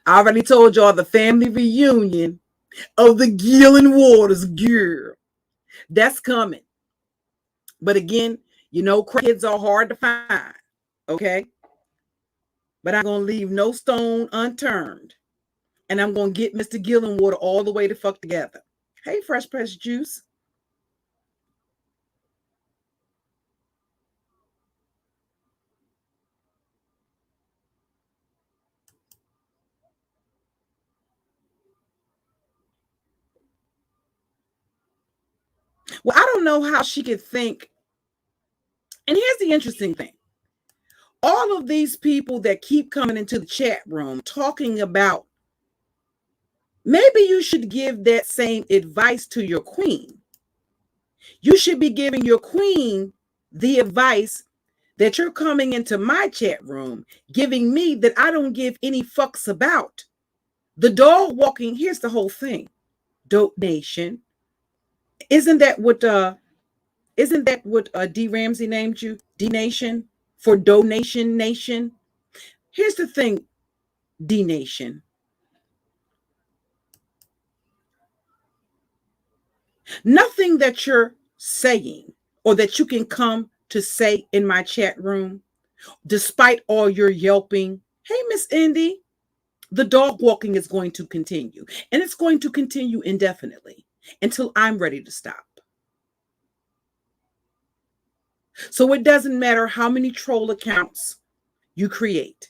I already told y'all the family reunion of the Gillen Waters girl. That's coming. But again, you know, kids are hard to find. Okay. But I'm going to leave no stone unturned. And I'm going to get Mr. Gillen Water all the way to fuck together. Hey, Fresh Press Juice. Well, I don't know how she could think. And here's the interesting thing. All of these people that keep coming into the chat room talking about, maybe you should give that same advice to your queen. You should be giving your queen the advice that you're coming into my chat room, giving me that I don't give any fucks about. The dog walking, here's the whole thing. Dope Nation. Isn't that what D. Ramsey named you? D Nation? For Donation Nation? Here's the thing, D Nation. Nothing that you're saying or that you can come to say in my chat room, despite all your yelping, hey, Miss Indy, the dog walking is going to continue. And it's going to continue indefinitely until I'm ready to stop. So it doesn't matter how many troll accounts you create.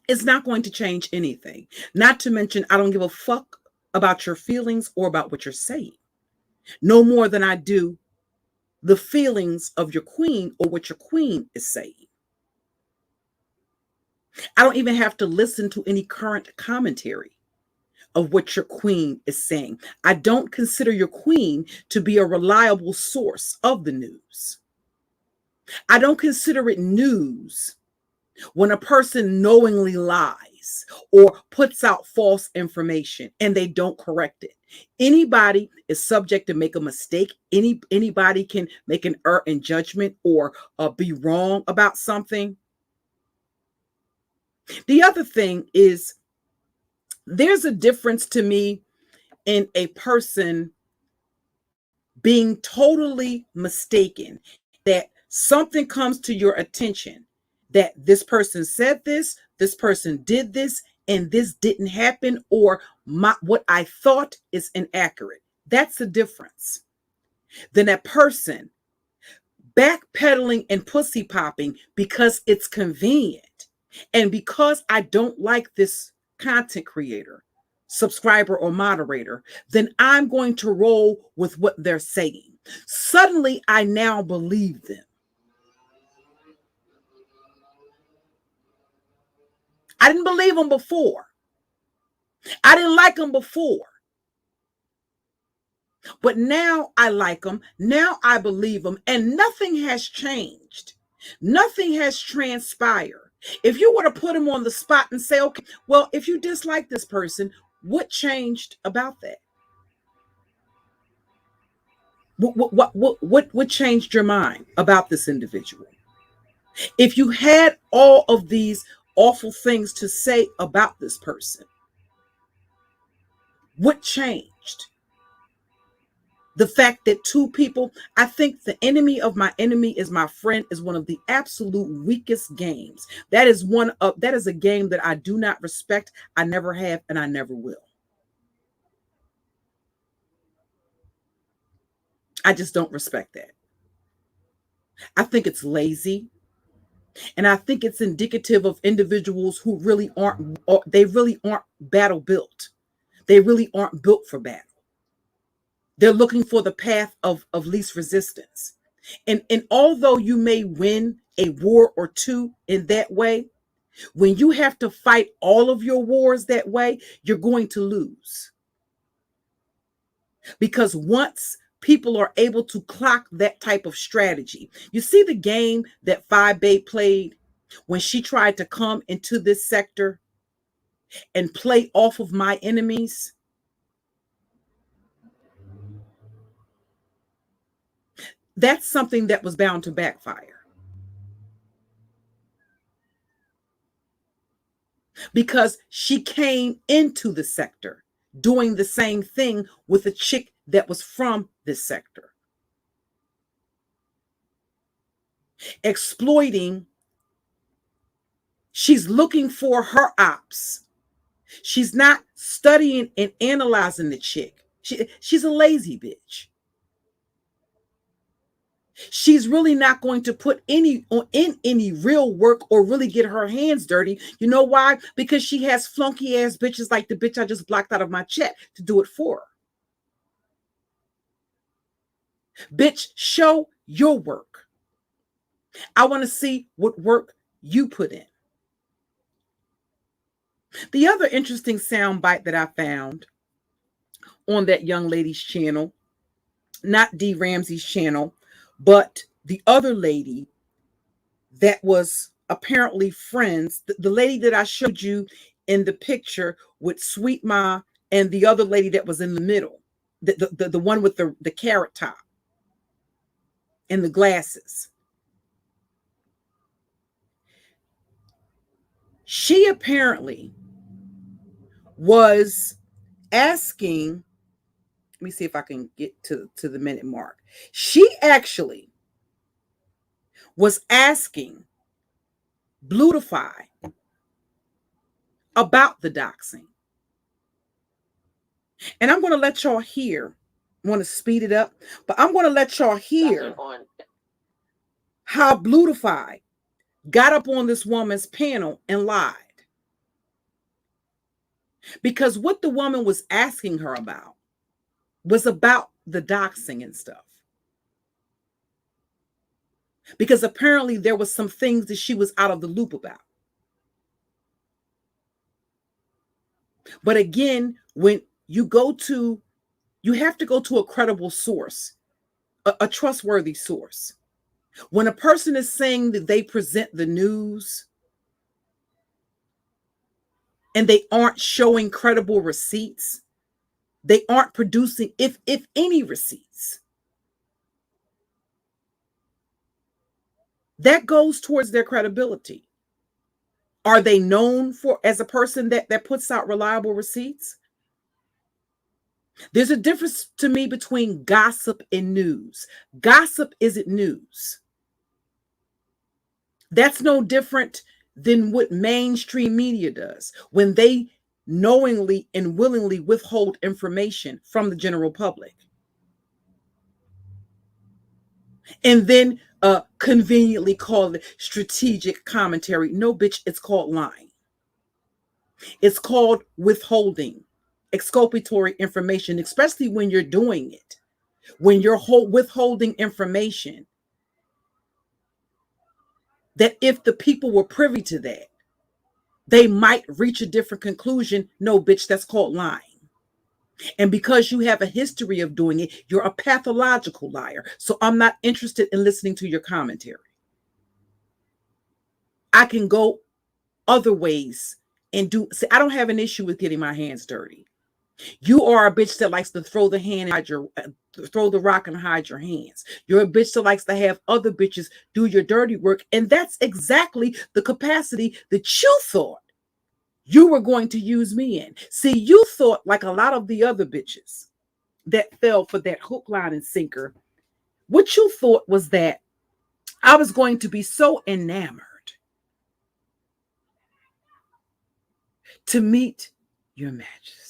It's not going to change anything. Not to mention, I don't give a fuck about your feelings or about what you're saying. No more than I do the feelings of your queen or what your queen is saying. I don't even have to listen to any current commentary of what your queen is saying. I don't consider your queen to be a reliable source of the news. I don't consider it news when a person knowingly lies or puts out false information and they don't correct it. Anybody is subject to make a mistake. Anybody can make an error in judgment or be wrong about something. The other thing is, there's a difference to me in a person being totally mistaken, that something comes to your attention, that this person said this person did this, and this didn't happen, or what I thought is inaccurate. That's the difference. Then that person backpedaling and pussy popping because it's convenient. And because I don't like this content creator, subscriber, or moderator, then I'm going to roll with what they're saying. Suddenly, I now believe them. I didn't believe them before. I didn't like them before. But now I like them. Now I believe them. And nothing has changed. Nothing has transpired. If you were to put them on the spot and say, okay, well, if you dislike this person, what changed about that? What changed your mind about this individual? If you had all of these awful things to say about this person, what changed? The fact that two people, I think the enemy of my enemy is my friend is one of the absolute weakest games. That is a game that I do not respect. I never have, and I never will. I just don't respect that. I think it's lazy. And I think it's indicative of individuals who really aren't battle built. They really aren't built for battle. They're looking for the path of least resistance. And although you may win a war or two in that way, when you have to fight all of your wars that way, you're going to lose. Because once people are able to clock that type of strategy, you see the game that Five Bay played when she tried to come into this sector and play off of my enemies. That's something that was bound to backfire. Because she came into the sector doing the same thing with a chick that was from this sector. Exploiting. She's looking for her ops. She's not studying and analyzing the chick. She's a lazy bitch. She's really not going to put in any real work or really get her hands dirty. You know why? Because she has flunky ass bitches like the bitch I just blocked out of my chat to do it for her. Bitch, show your work. I want to see what work you put in. The other interesting soundbite that I found on that young lady's channel, not D. Ramsey's channel, but the other lady that was apparently friends, the lady that I showed you in the picture with Sweet Ma and the other lady that was in the middle, the one with the carrot top and the glasses. She apparently was asking, let me see if I can get to the minute mark. She actually was asking Blutify about the doxing. And I'm going to let y'all hear. I want to speed it up, but I'm going to let y'all hear how Blutify got up on this woman's panel and lied. Because what the woman was asking her about was about the doxing and stuff. Because apparently there was some things that she was out of the loop about. But again, when you have to go to a credible source, a trustworthy source. When a person is saying that they present the news and they aren't showing credible receipts, they aren't producing, if any, receipts, that goes towards their credibility. Are they known as a person that puts out reliable receipts? There's a difference to me between gossip and news. Gossip isn't news. That's no different than what mainstream media does when they knowingly and willingly withhold information from the general public. And then conveniently call it strategic commentary. No, bitch, it's called lying. It's called withholding exculpatory information, especially when you're doing it. When you're withholding information, that if the people were privy to that, they might reach a different conclusion. No, bitch, that's called lying. And because you have a history of doing it, you're a pathological liar. So I'm not interested in listening to your commentary. I can go other ways and do. See, I don't have an issue with getting my hands dirty. You are a bitch that likes to throw the hand and hide your, throw the rock and hide your hands. You're a bitch that likes to have other bitches do your dirty work. And that's exactly the capacity that you thought you were going to use me in. See, you thought, like a lot of the other bitches that fell for that hook, line, and sinker, what you thought was that I was going to be so enamored to meet your majesty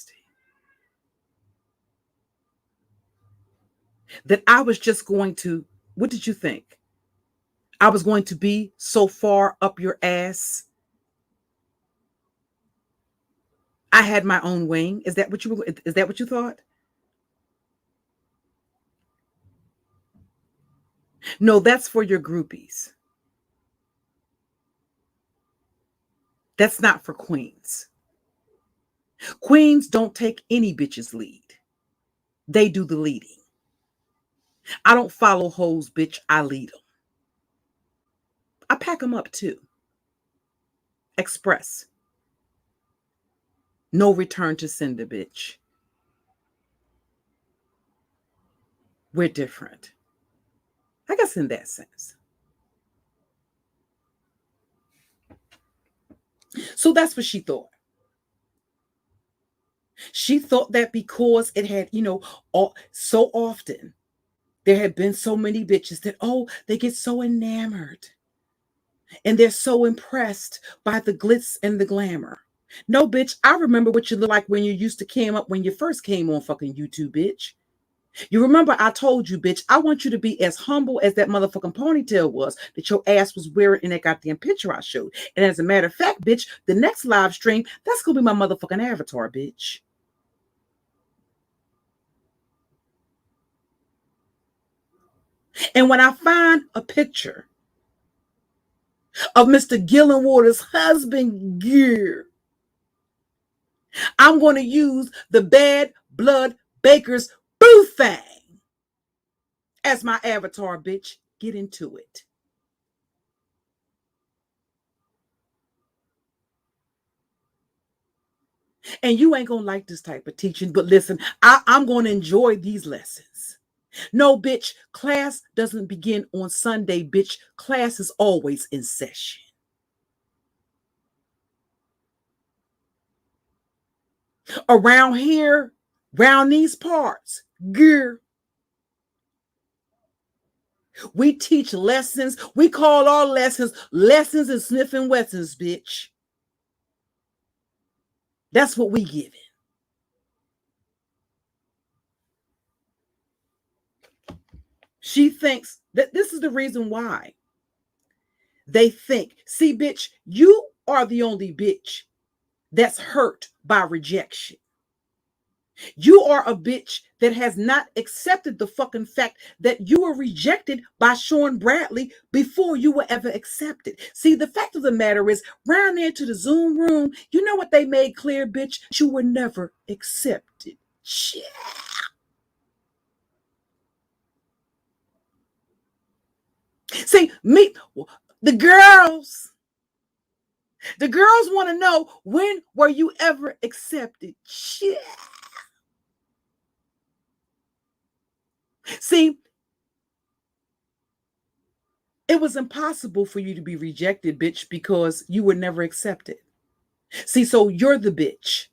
that I was just going to, what did you think? I was going to be so far up your ass. I had my own wing. Is that what you thought? No, that's for your groupies. That's not for queens. Queens don't take any bitch's lead. They do the leading. I don't follow hoes, bitch. I lead them. I pack them up too. Express. No return to sender, bitch. We're different. I guess in that sense. So that's what she thought. She thought that because it had, so often there had been so many bitches that, they get so enamored and they're so impressed by the glitz and the glamour. No, bitch, I remember what you looked like when you used to came up when you first came on fucking YouTube, bitch. You remember I told you, bitch, I want you to be as humble as that motherfucking ponytail was that your ass was wearing in that goddamn picture I showed. And as a matter of fact, bitch, the next live stream, that's going to be my motherfucking avatar, bitch. And when I find a picture of Mr. Gillenwater's husband gear, I'm going to use the Bad Blood Baker's boo thing as my avatar, bitch. Get into it. And you ain't going to like this type of teaching, but listen, I'm going to enjoy these lessons. No, bitch, class doesn't begin on Sunday, bitch. Class is always in session. Around here, around these parts, gear, we teach lessons. We call our lessons and sniffing Wessons, bitch. That's what we give it. She thinks that this is the reason why they think, see, bitch, you are the only bitch that's hurt by rejection. You are a bitch that has not accepted the fucking fact that you were rejected by Sean Bradley before you were ever accepted. See, the fact of the matter is, round there to the Zoom room, you know what they made clear, bitch? You were never accepted. Yeah. See, the girls want to know, when were you ever accepted? Yeah. See, it was impossible for you to be rejected, bitch, because you were never accepted. See, so you're the bitch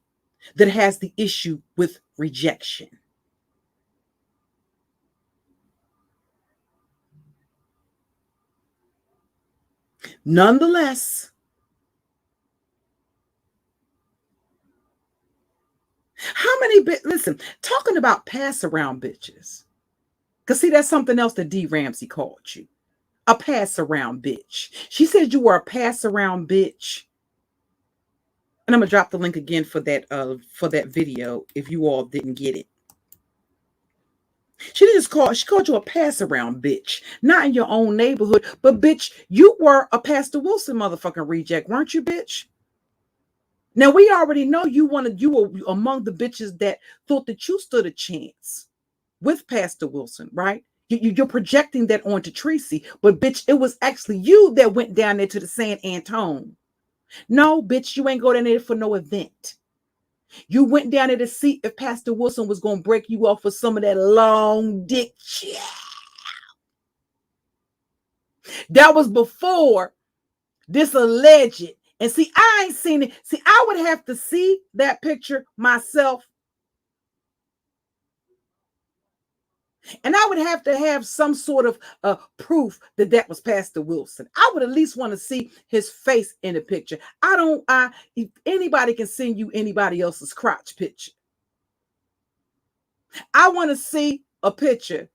that has the issue with rejection. Nonetheless, how many listen, talking about pass around bitches. Because see, that's something else that D. Ramsey called you. a pass around bitch. She said you were a pass around bitch. And I'm gonna drop the link again for that video if you all didn't get it. She called you a pass around bitch. Not in your own neighborhood, but bitch, you were a Pastor Wilson motherfucking reject, weren't you, bitch? Now we already know you were among the bitches that thought that you stood a chance with Pastor Wilson, right? You're projecting that onto Tracy, but bitch, it was actually you that went down there to the San Antone. No, bitch, you ain't go down there for no event. You went down there to see if Pastor Wilson was going to break you off with some of that long dick shit. That was before this alleged. And see, I ain't seen it. See, I would have to see that picture myself. And I would have to have some sort of proof that that was Pastor Wilson. I would at least want to see his face in the picture. If anybody can send you anybody else's crotch picture. I want to see a picture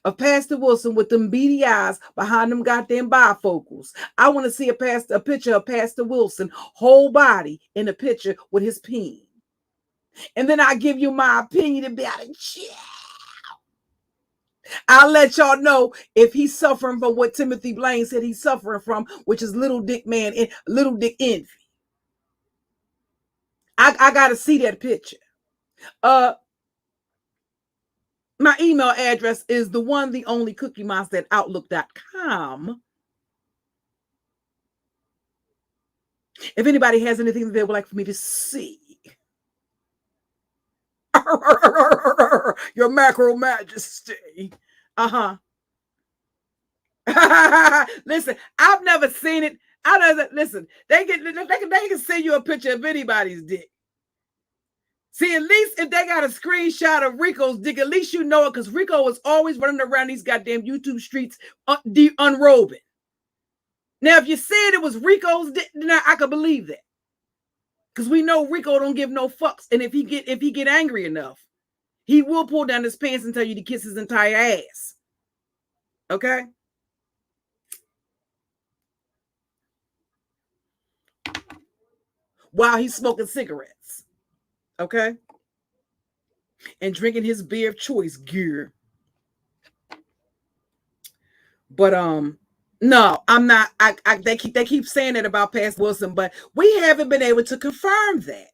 of Pastor Wilson with them beady eyes behind them goddamn bifocals. I want to see a picture of Pastor Wilson, whole body in a picture with his peen. And then I give you my opinion about it. Yeah. I'll let y'all know if he's suffering from what Timothy Blaine said he's suffering from, which is little dick man and little dick envy. I gotta see that picture. My email address is the one, the only Cookie Monster at outlook.com. If anybody has anything that they would like for me to see. Your macro majesty. Listen, I've never seen it. Listen, they can send you a picture of anybody's dick. See, at least if they got a screenshot of Rico's dick, at least you know it, because Rico was always running around these goddamn YouTube streets unrobing. Now, if you said it was Rico's dick, then I could believe that. Because we know Rico don't give no fucks. And if he get angry enough, he will pull down his pants and tell you to kiss his entire ass. Okay? While he's smoking cigarettes. Okay? And drinking his beer of choice gear. But no, I'm not. They keep saying that about Pastor Wilson, but we haven't been able to confirm that.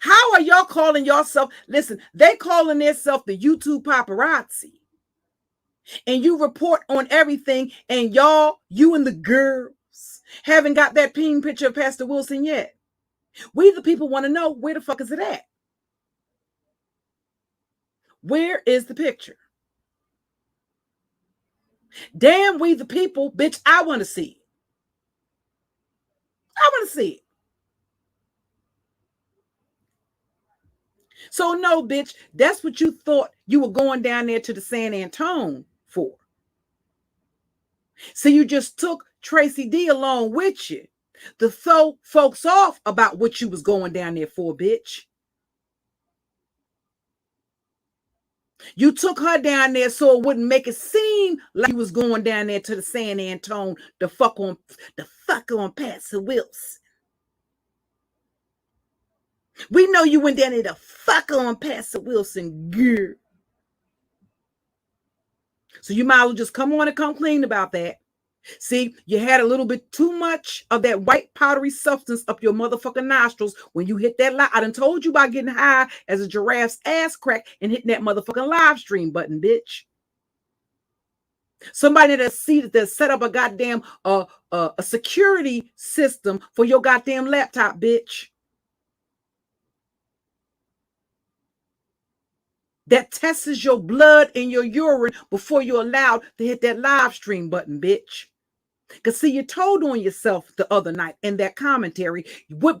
How are y'all calling yourself? Listen, they calling themselves the YouTube paparazzi. And you report on everything, and you and the girls haven't got that ping picture of Pastor Wilson yet. We the people want to know, where the fuck is it at? Where is the picture? Damn, we the people, bitch, I want to see it. I want to see it. So no, bitch, that's what you thought you were going down there to the San Antone for. So you just took Tracy D along with you to throw folks off about what you was going down there for, bitch. You took her down there so it wouldn't make it seem like you was going down there to the San Antone to fuck on Pastor Wilson. We know you went down there to fuck on Pastor Wilson, girl. So you might as well just come on and come clean about that. See, you had a little bit too much of that white powdery substance up your motherfucking nostrils when you hit that live. I done told you about getting high as a giraffe's ass crack and hitting that motherfucking live stream button, bitch. Somebody that set up a goddamn a security system for your goddamn laptop, bitch. That tests your blood and your urine before you're allowed to hit that live stream button, bitch. Because see, you told on yourself the other night in that commentary, what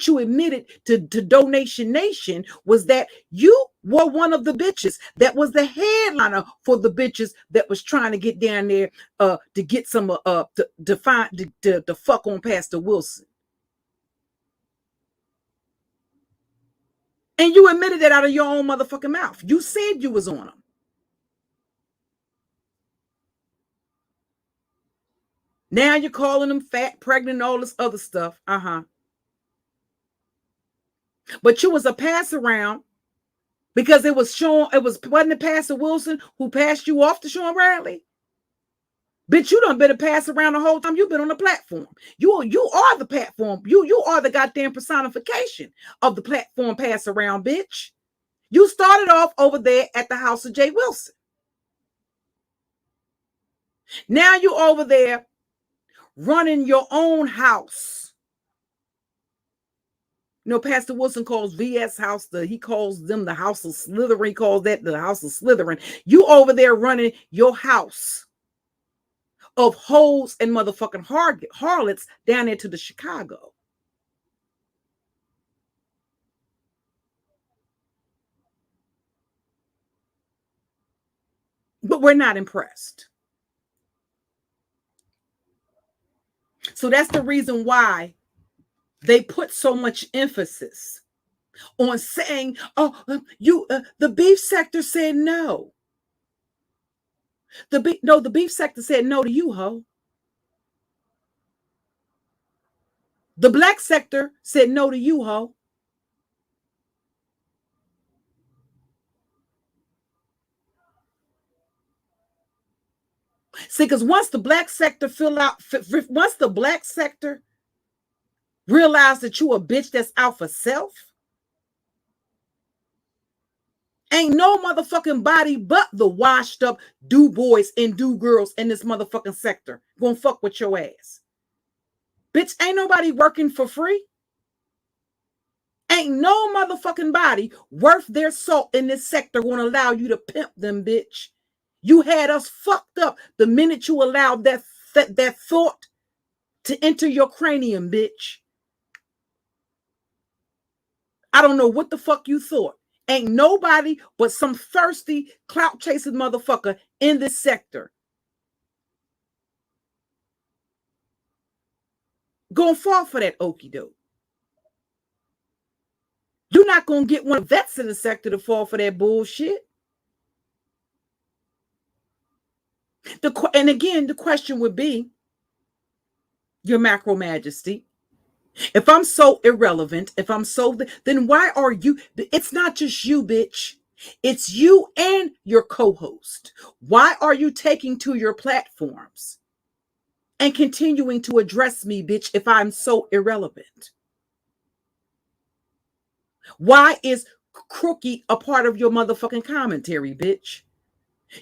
you admitted to Donation Nation was that you were one of the bitches that was the headliner for the bitches that was trying to get down there to get some to fuck on Pastor Wilson. And you admitted that out of your own motherfucking mouth. You said you was on them. Now you're calling them fat, pregnant, and all this other stuff. But you was a pass around because wasn't it Pastor Wilson who passed you off to Sean Bradley? Bitch, you done been a pass around the whole time you've been on the platform. You are the platform. You are the goddamn personification of the platform pass around, bitch. You started off over there at the house of Jay Wilson. Now you over there running your own house. You know, Pastor Wilson calls VS house, he calls them the house of Slytherin. He calls that the house of Slytherin. You over there running your house of hoes and motherfucking harlots down into the Chicago. But we're not impressed. So that's the reason why they put so much emphasis on saying, the beef sector said no. The beef sector said no to you, ho. The black sector said no to you, ho. See, because once the black sector realize that you a bitch that's out for self, ain't no motherfucking body but the washed up do boys and do girls in this motherfucking sector gonna fuck with your ass. Bitch, ain't nobody working for free. Ain't no motherfucking body worth their salt in this sector gonna allow you to pimp them, bitch. You had us fucked up the minute you allowed that thought to enter your cranium, bitch. I don't know what the fuck you thought. Ain't nobody but some thirsty, clout-chasing motherfucker in this sector gonna fall for that okie doke. You're not gonna get one of the vets in the sector to fall for that bullshit. And again, the question would be, Your Macro Majesty, if I'm so irrelevant, then why are you? It's not just you, bitch. It's you and your co-host. Why are you taking to your platforms and continuing to address me, bitch, if I'm so irrelevant? Why is crookie a part of your motherfucking commentary, bitch?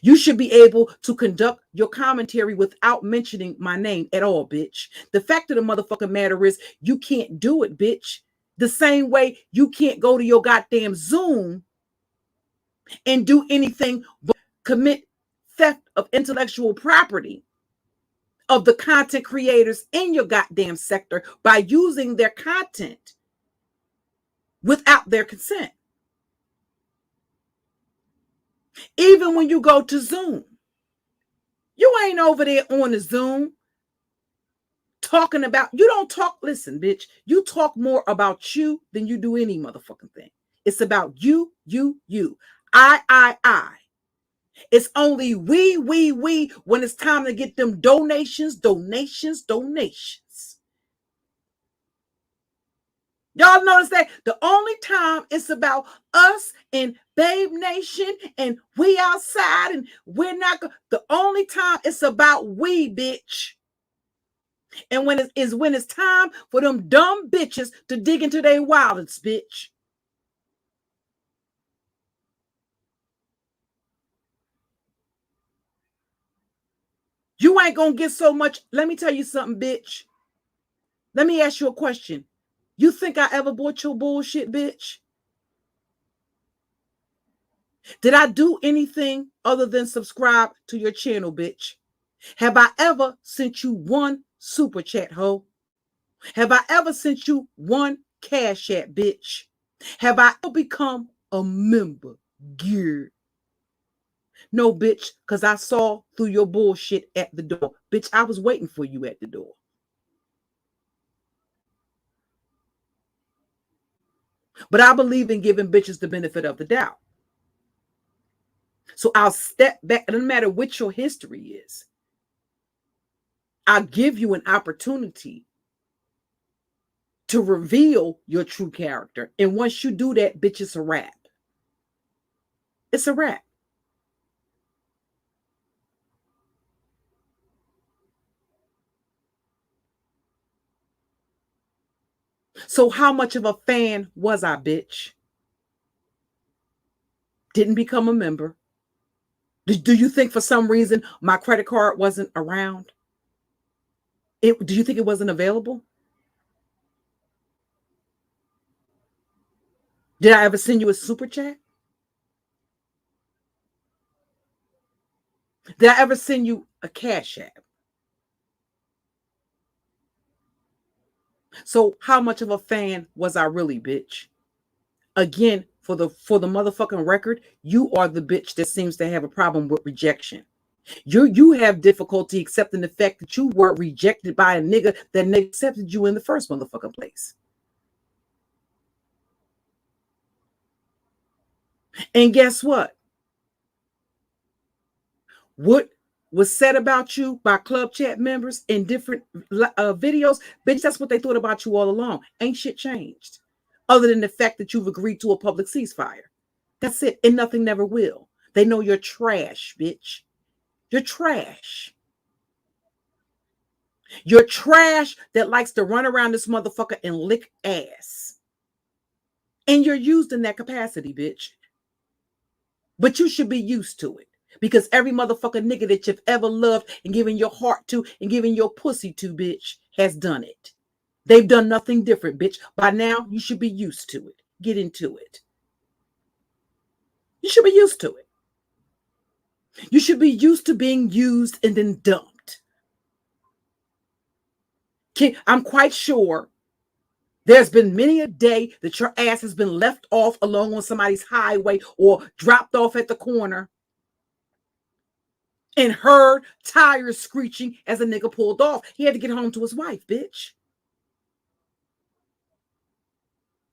You should be able to conduct your commentary without mentioning my name at all, bitch. The fact of the motherfucking matter is you can't do it, bitch. The same way you can't go to your goddamn Zoom and do anything but commit theft of intellectual property of the content creators in your goddamn sector by using their content without their consent. Even when you go to Zoom, you ain't over there on the Zoom talking about, you don't talk, listen, bitch, you talk more about you than you do any motherfucking thing. It's about you. I. It's only we when it's time to get them donations. Y'all notice that? The only time it's about us and Babe Nation and we outside and we're not the only time it's about we, bitch. And when it's time for them dumb bitches to dig into their wallets, bitch. You ain't gonna get so much. Let me tell you something, bitch. Let me ask you a question. You think I ever bought your bullshit, bitch? Did I do anything other than subscribe to your channel, bitch? Have I ever sent you one super chat, ho? Have I ever sent you one cash app, bitch? Have I ever become a member? Gear. No, bitch, because I saw through your bullshit at the door. Bitch, I was waiting for you at the door. But I believe in giving bitches the benefit of the doubt. So I'll step back. It doesn't matter what your history is. I give you an opportunity to reveal your true character. And once you do that, bitch, it's a wrap. It's a wrap. So how much of a fan was I, bitch? Didn't become a member. Do you think for some reason my credit card wasn't around? Do you think it wasn't available? Did I ever send you a super chat? Did I ever send you a cash app? So how much of a fan was I really, bitch? Again, for the motherfucking record, you are the bitch that seems to have a problem with rejection. You have difficulty accepting the fact that you were rejected by a nigga that accepted you in the first motherfucking place. And guess what? What was said about you by club chat members in different videos, bitch, that's what they thought about you all along. Ain't shit changed. Other than the fact that you've agreed to a public ceasefire. That's it. And nothing never will. They know you're trash, bitch. You're trash. You're trash that likes to run around this motherfucker and lick ass. And you're used in that capacity, bitch. But you should be used to it. Because every motherfucker nigga that you've ever loved and given your heart to and given your pussy to, bitch, has done it. They've done nothing different, bitch. By now, you should be used to it. Get into it. You should be used to it. You should be used to being used and then dumped. I'm quite sure there's been many a day that your ass has been left off along on somebody's highway or dropped off at the corner and heard tires screeching as a nigga pulled off. He had to get home to his wife, bitch.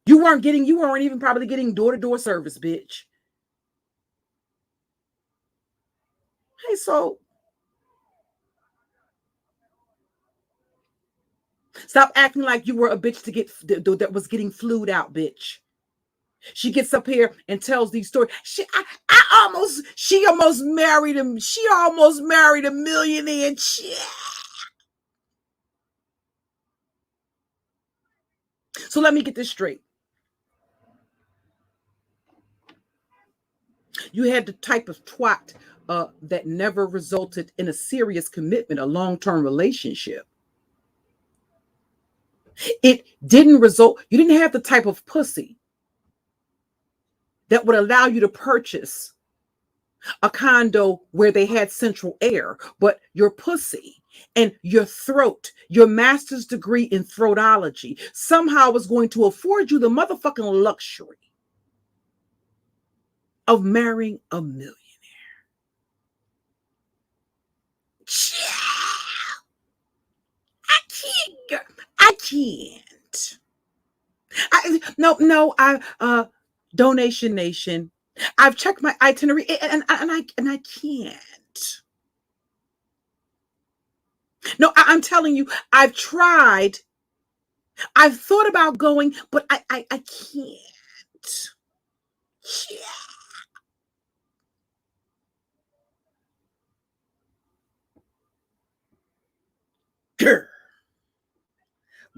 You weren't even probably getting door-to-door service, bitch. Hey, so stop acting like you were a bitch that was getting flued out, bitch. She gets up here and tells these stories. She almost married him. She almost married a millionaire. So let me get this straight. You had the type of twat that never resulted in a serious commitment, a long-term relationship. It didn't result. You didn't have the type of pussy that would allow you to purchase a condo where they had central air, but your pussy and your throat, your master's degree in throatology somehow was going to afford you the motherfucking luxury of marrying a millionaire. I can't. Donation Nation. I've checked my itinerary and I can't. No, I'm telling you, I've tried. I've thought about going, but I can't. Yeah.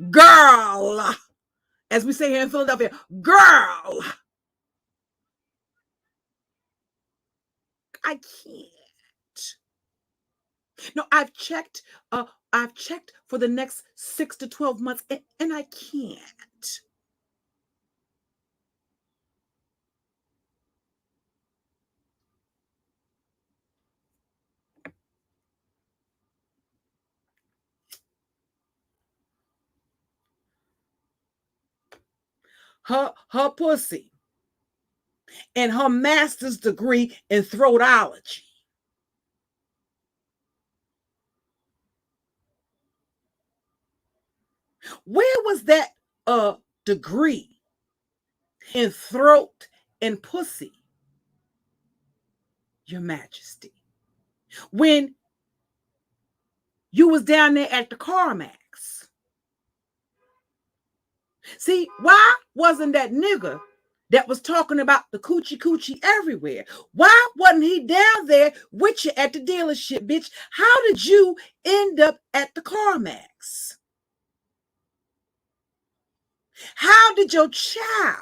Girl, as we say here in Philadelphia, girl, I can't. No, I've checked for the next 6 to 12 months and I can't. Her pussy and her master's degree in throatology. Where was that degree in throat and pussy, Your Majesty? When You was down there at the CarMax. See, why wasn't that nigga that was talking about the coochie everywhere? Why wasn't he down there with you at the dealership, bitch? How did you end up at the CarMax? How did your child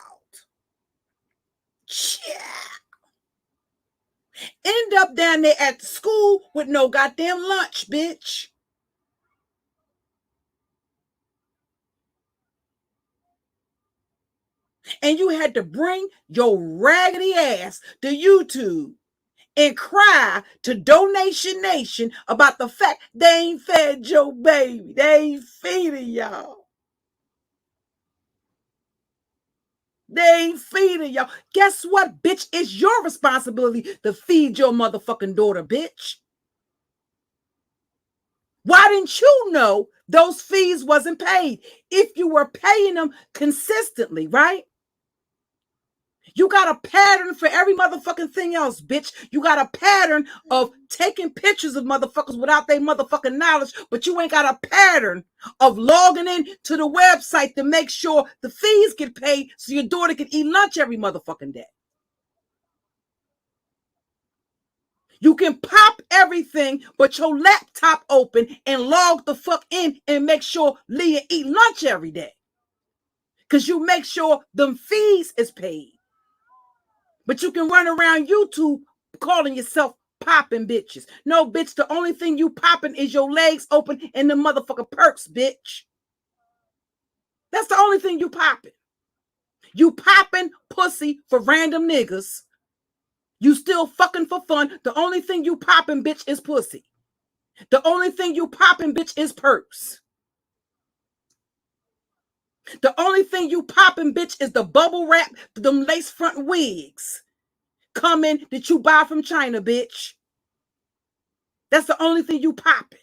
end up down there at the school with no goddamn lunch, bitch? And you had to bring your raggedy ass to YouTube and cry to Donation Nation about the fact they ain't fed your baby. They ain't feeding y'all. They ain't feeding y'all. Guess what, bitch? It's your responsibility to feed your motherfucking daughter, bitch. Why didn't you know those fees wasn't paid? If you were paying them consistently, right? You got a pattern for every motherfucking thing else, bitch. You got a pattern of taking pictures of motherfuckers without their motherfucking knowledge, but you ain't got a pattern of logging in to the website to make sure the fees get paid so your daughter can eat lunch every motherfucking day. You can pop everything but your laptop open and log the fuck in and make sure Leah eat lunch every day. Because you make sure them fees is paid. But you can run around YouTube calling yourself popping bitches. No, bitch, the only thing you popping is your legs open and the motherfucking perks, bitch. That's the only thing you popping. You popping pussy for random niggas. You still fucking for fun. The only thing you popping, bitch, is pussy. The only thing you popping, bitch, is perks. The only thing you popping, bitch, is the bubble wrap, them lace front wigs coming that you buy from China, bitch. That's the only thing you popping.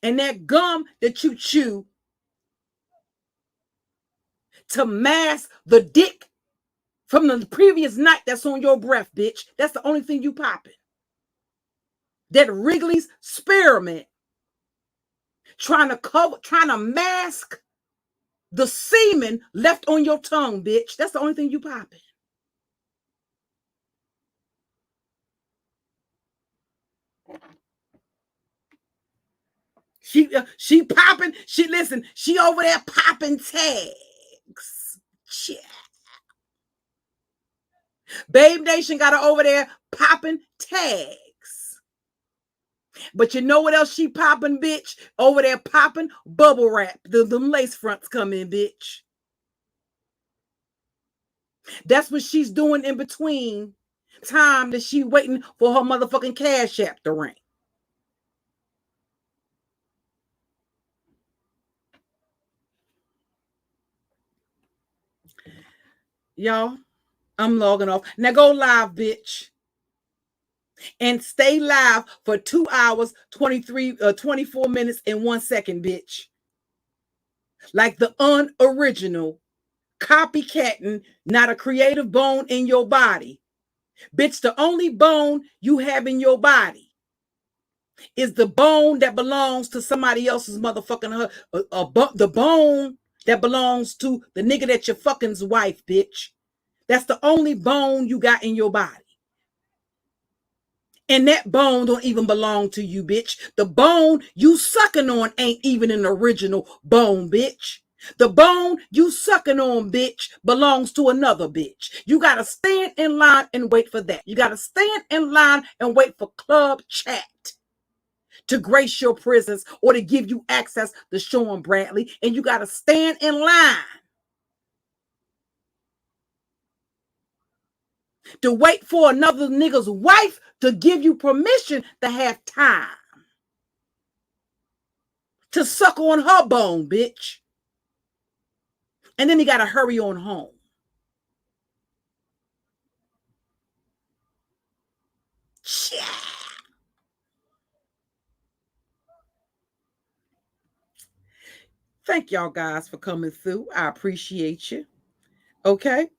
And that gum that you chew to mask the dick from the previous night that's on your breath, bitch. That's the only thing you popping. That Wrigley's spearmint trying to mask the semen left on your tongue, bitch. That's the only thing you popping. She popping. She over there popping tags. Shit. Babe Nation got her over there popping tags. But you know what else she popping, bitch? Over there popping bubble wrap. Them lace fronts come in, bitch. That's what she's doing in between time that she waiting for her motherfucking Cash App to ring. Y'all, I'm logging off. Now go live, bitch. And stay live for 2 hours, 24 minutes, and 1 second, bitch. Like the unoriginal, copycatting, not a creative bone in your body. Bitch, the only bone you have in your body is the bone that belongs to somebody else's motherfucking the bone that belongs to the nigga that your fucking's wife, bitch. That's the only bone you got in your body. And that bone don't even belong to you, bitch. The bone you sucking on ain't even an original bone, bitch. The bone you sucking on, bitch, belongs to another bitch. You got to stand in line and wait for that. You got to stand in line and wait for Club Chat to grace your presence or to give you access to Sean Bradley. And you got to stand in line to wait for another nigga's wife to give you permission to have time to suck on her bone, bitch. And then you got to hurry on home. Yeah. Thank y'all guys for coming through. I appreciate you. Okay.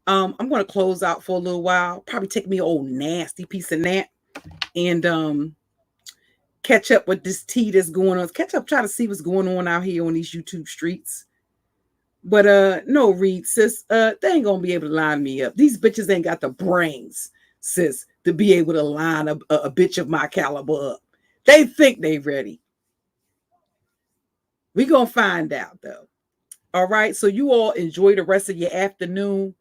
I'm going to close out for a little while. Probably take me an old nasty piece of nap and catch up with this tea that's going on. Catch up, try to see what's going on out here on these YouTube streets. But no, Reed, sis, they ain't gonna be able to line me up. These bitches ain't got the brains, sis, to be able to line a bitch of my caliber up. They think they ready. We gonna find out though. All right. So you all enjoy the rest of your afternoon.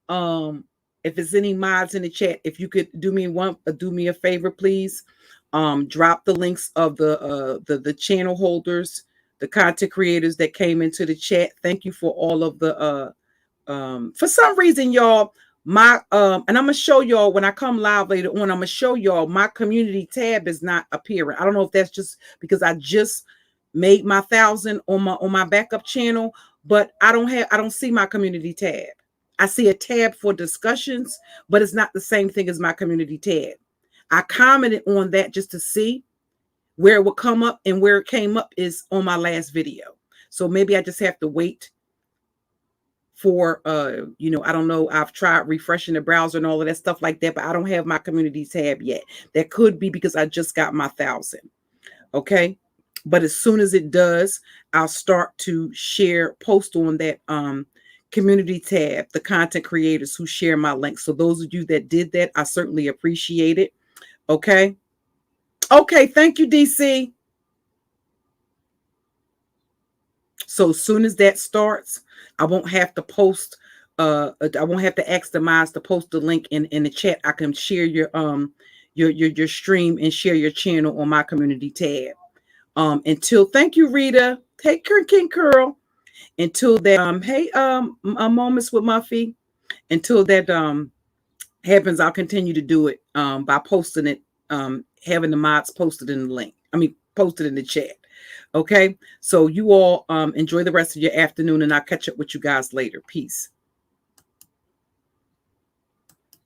If there's any mods in the chat, if you could do me a favor, please. Drop the links of the channel holders, the content creators that came into the chat. Thank you for all of the for some reason, y'all, my and I'm gonna show y'all when I come live later on, I'm gonna show y'all my community tab is not appearing. I don't know if that's just because I just made my 1,000 on my backup channel, but I don't see my community tab. I see a tab for discussions, but it's not the same thing as my community tab. I commented on that just to see where it would come up, and where it came up is on my last video. So maybe I just have to wait for, I don't know. I've tried refreshing the browser and all of that stuff like that, but I don't have my community tab yet. That could be because I just got my 1,000. Okay. But as soon as it does, I'll start to post on that, community tab, the content creators who share my links. So those of you that did that, I certainly appreciate it. Okay. Okay. Thank you, DC. So as soon as that starts, I won't have to post. I won't have to ask the mods to post the link in the chat. I can share your stream and share your channel on my community tab. Thank you, Rita. Take care, King Curl. Until that, Moments with Muffy. Until that happens, I'll continue to do it by posting it, having the mods posted in the link. Posted in the chat. Okay, so you all enjoy the rest of your afternoon, and I'll catch up with you guys later. Peace.